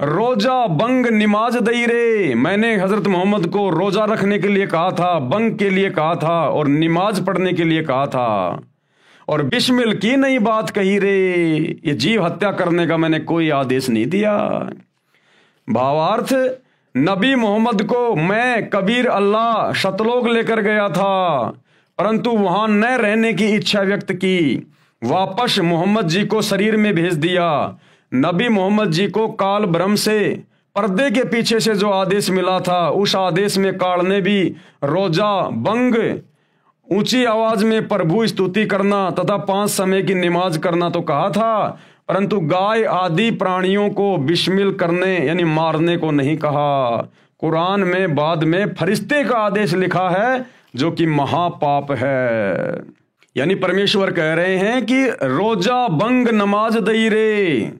रोजा बंग निमाज दई रे, मैंने हजरत मोहम्मद को रोजा रखने के लिए कहा था, बंग के लिए कहा था और निमाज पढ़ने के लिए कहा था, और बिस्मिल की नई बात कही रे, ये जीव हत्या करने का मैंने कोई आदेश नहीं दिया। भावार्थ नबी मोहम्मद को मैं कबीर अल्लाह शतलोक लेकर गया था, परंतु वहां न रहने की इच्छा व्यक्त की, वापस मोहम्मद जी को शरीर में भेज दिया। नबी मोहम्मद जी को काल ब्रह्म से पर्दे के पीछे से जो आदेश मिला था, उस आदेश में काल ने भी रोजा बंग, ऊंची आवाज में प्रभु स्तुति करना तथा 5 समय की नमाज करना तो कहा था, परंतु गाय आदि प्राणियों को बिस्मिल करने यानी मारने को नहीं कहा। कुरान में बाद में फरिश्ते का आदेश लिखा है जो कि महापाप है। यानी परमेश्वर कह रहे हैं कि रोजा बंग नमाज दई रे,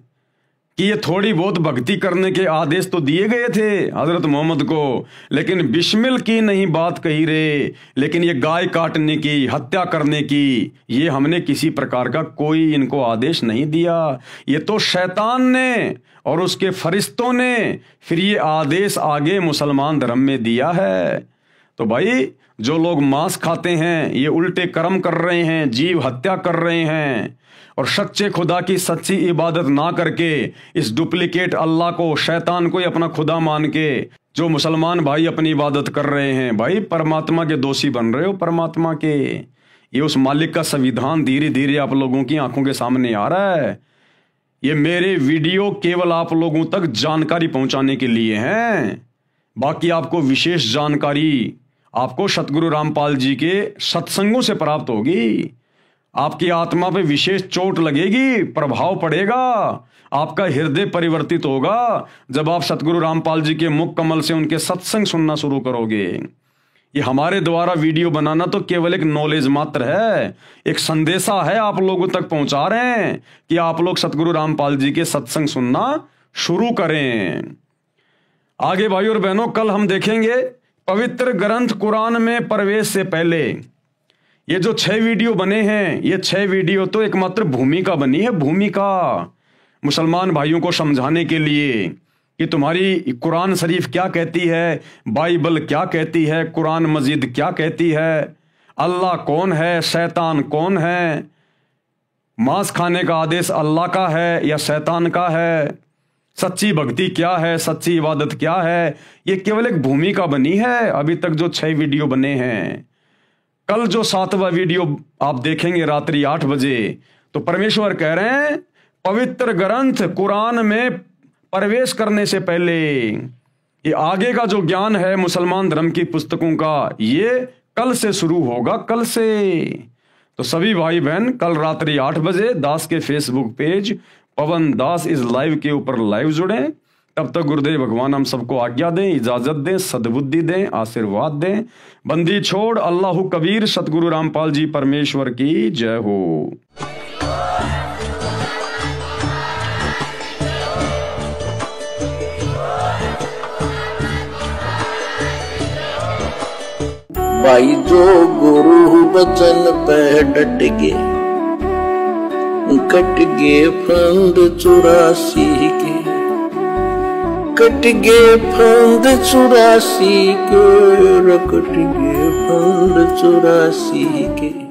कि ये थोड़ी बहुत भक्ति करने के आदेश तो दिए गए थे हजरत मोहम्मद को, लेकिन बिस्मिल की नहीं बात कही रे, लेकिन ये गाय काटने की, हत्या करने की, ये हमने किसी प्रकार का कोई इनको आदेश नहीं दिया। ये तो शैतान ने और उसके फरिश्तों ने फिर ये आदेश आगे मुसलमान धर्म में दिया है। तो भाई जो लोग मांस खाते हैं ये उल्टे कर्म कर रहे हैं, जीव हत्या कर रहे हैं, और सच्चे खुदा की सच्ची इबादत ना करके इस डुप्लीकेट अल्लाह को, शैतान को ही अपना खुदा मान के जो मुसलमान भाई अपनी इबादत कर रहे हैं, भाई परमात्मा के दोषी बन रहे हो परमात्मा के। ये उस मालिक का संविधान धीरे धीरे आप लोगों की आंखों के सामने आ रहा है। ये मेरे वीडियो केवल आप लोगों तक जानकारी पहुंचाने के लिए हैं, बाकी आपको विशेष जानकारी आपको सतगुरु रामपाल जी के सत्संगों से प्राप्त होगी। आपकी आत्मा पे विशेष चोट लगेगी, प्रभाव पड़ेगा, आपका हृदय परिवर्तित होगा जब आप सतगुरु रामपाल जी के मुख कमल से उनके सत्संग सुनना शुरू करोगे। ये हमारे द्वारा वीडियो बनाना तो केवल एक नॉलेज मात्र है, एक संदेशा है आप लोगों तक पहुंचा रहे हैं कि आप लोग सतगुरु रामपाल जी के सत्संग सुनना शुरू करें। आगे भाई और बहनों, कल हम देखेंगे पवित्र ग्रंथ कुरान में प्रवेश से पहले ये जो 6 वीडियो बने हैं, ये 6 वीडियो तो एकमात्र भूमिका बनी है, भूमिका मुसलमान भाइयों को समझाने के लिए कि तुम्हारी कुरान शरीफ क्या कहती है, बाइबल क्या कहती है, कुरान मजीद क्या कहती है, अल्लाह कौन है, शैतान कौन है, मांस खाने का आदेश अल्लाह का है या शैतान का है, सच्ची भक्ति क्या है, सच्ची इबादत क्या है। ये केवल एक भूमिका बनी है अभी तक जो 6 वीडियो बने हैं। कल जो 7वां वीडियो आप देखेंगे रात्रि 8 बजे, तो परमेश्वर कह रहे हैं पवित्र ग्रंथ कुरान में प्रवेश करने से पहले ये आगे का जो ज्ञान है मुसलमान धर्म की पुस्तकों का, ये कल से शुरू होगा, कल से। तो सभी भाई बहन कल रात्रि 8 बजे दास के Facebook page Pawan Das is live के ऊपर लाइव जुड़ें। तब तक गुरुदेव भगवान हम सबको आज्ञा दें, इजाजत दें, सद्बुद्धि दें, आशीर्वाद दें। बंदी छोड़ अल्लाह कबीर, सतगुरु रामपाल जी परमेश्वर की जय हो। भाई जो गुरु बचन पे डट गे, कट गे फंद 84 के, कट गे फंद 84 के, कट गे फंद 84 के।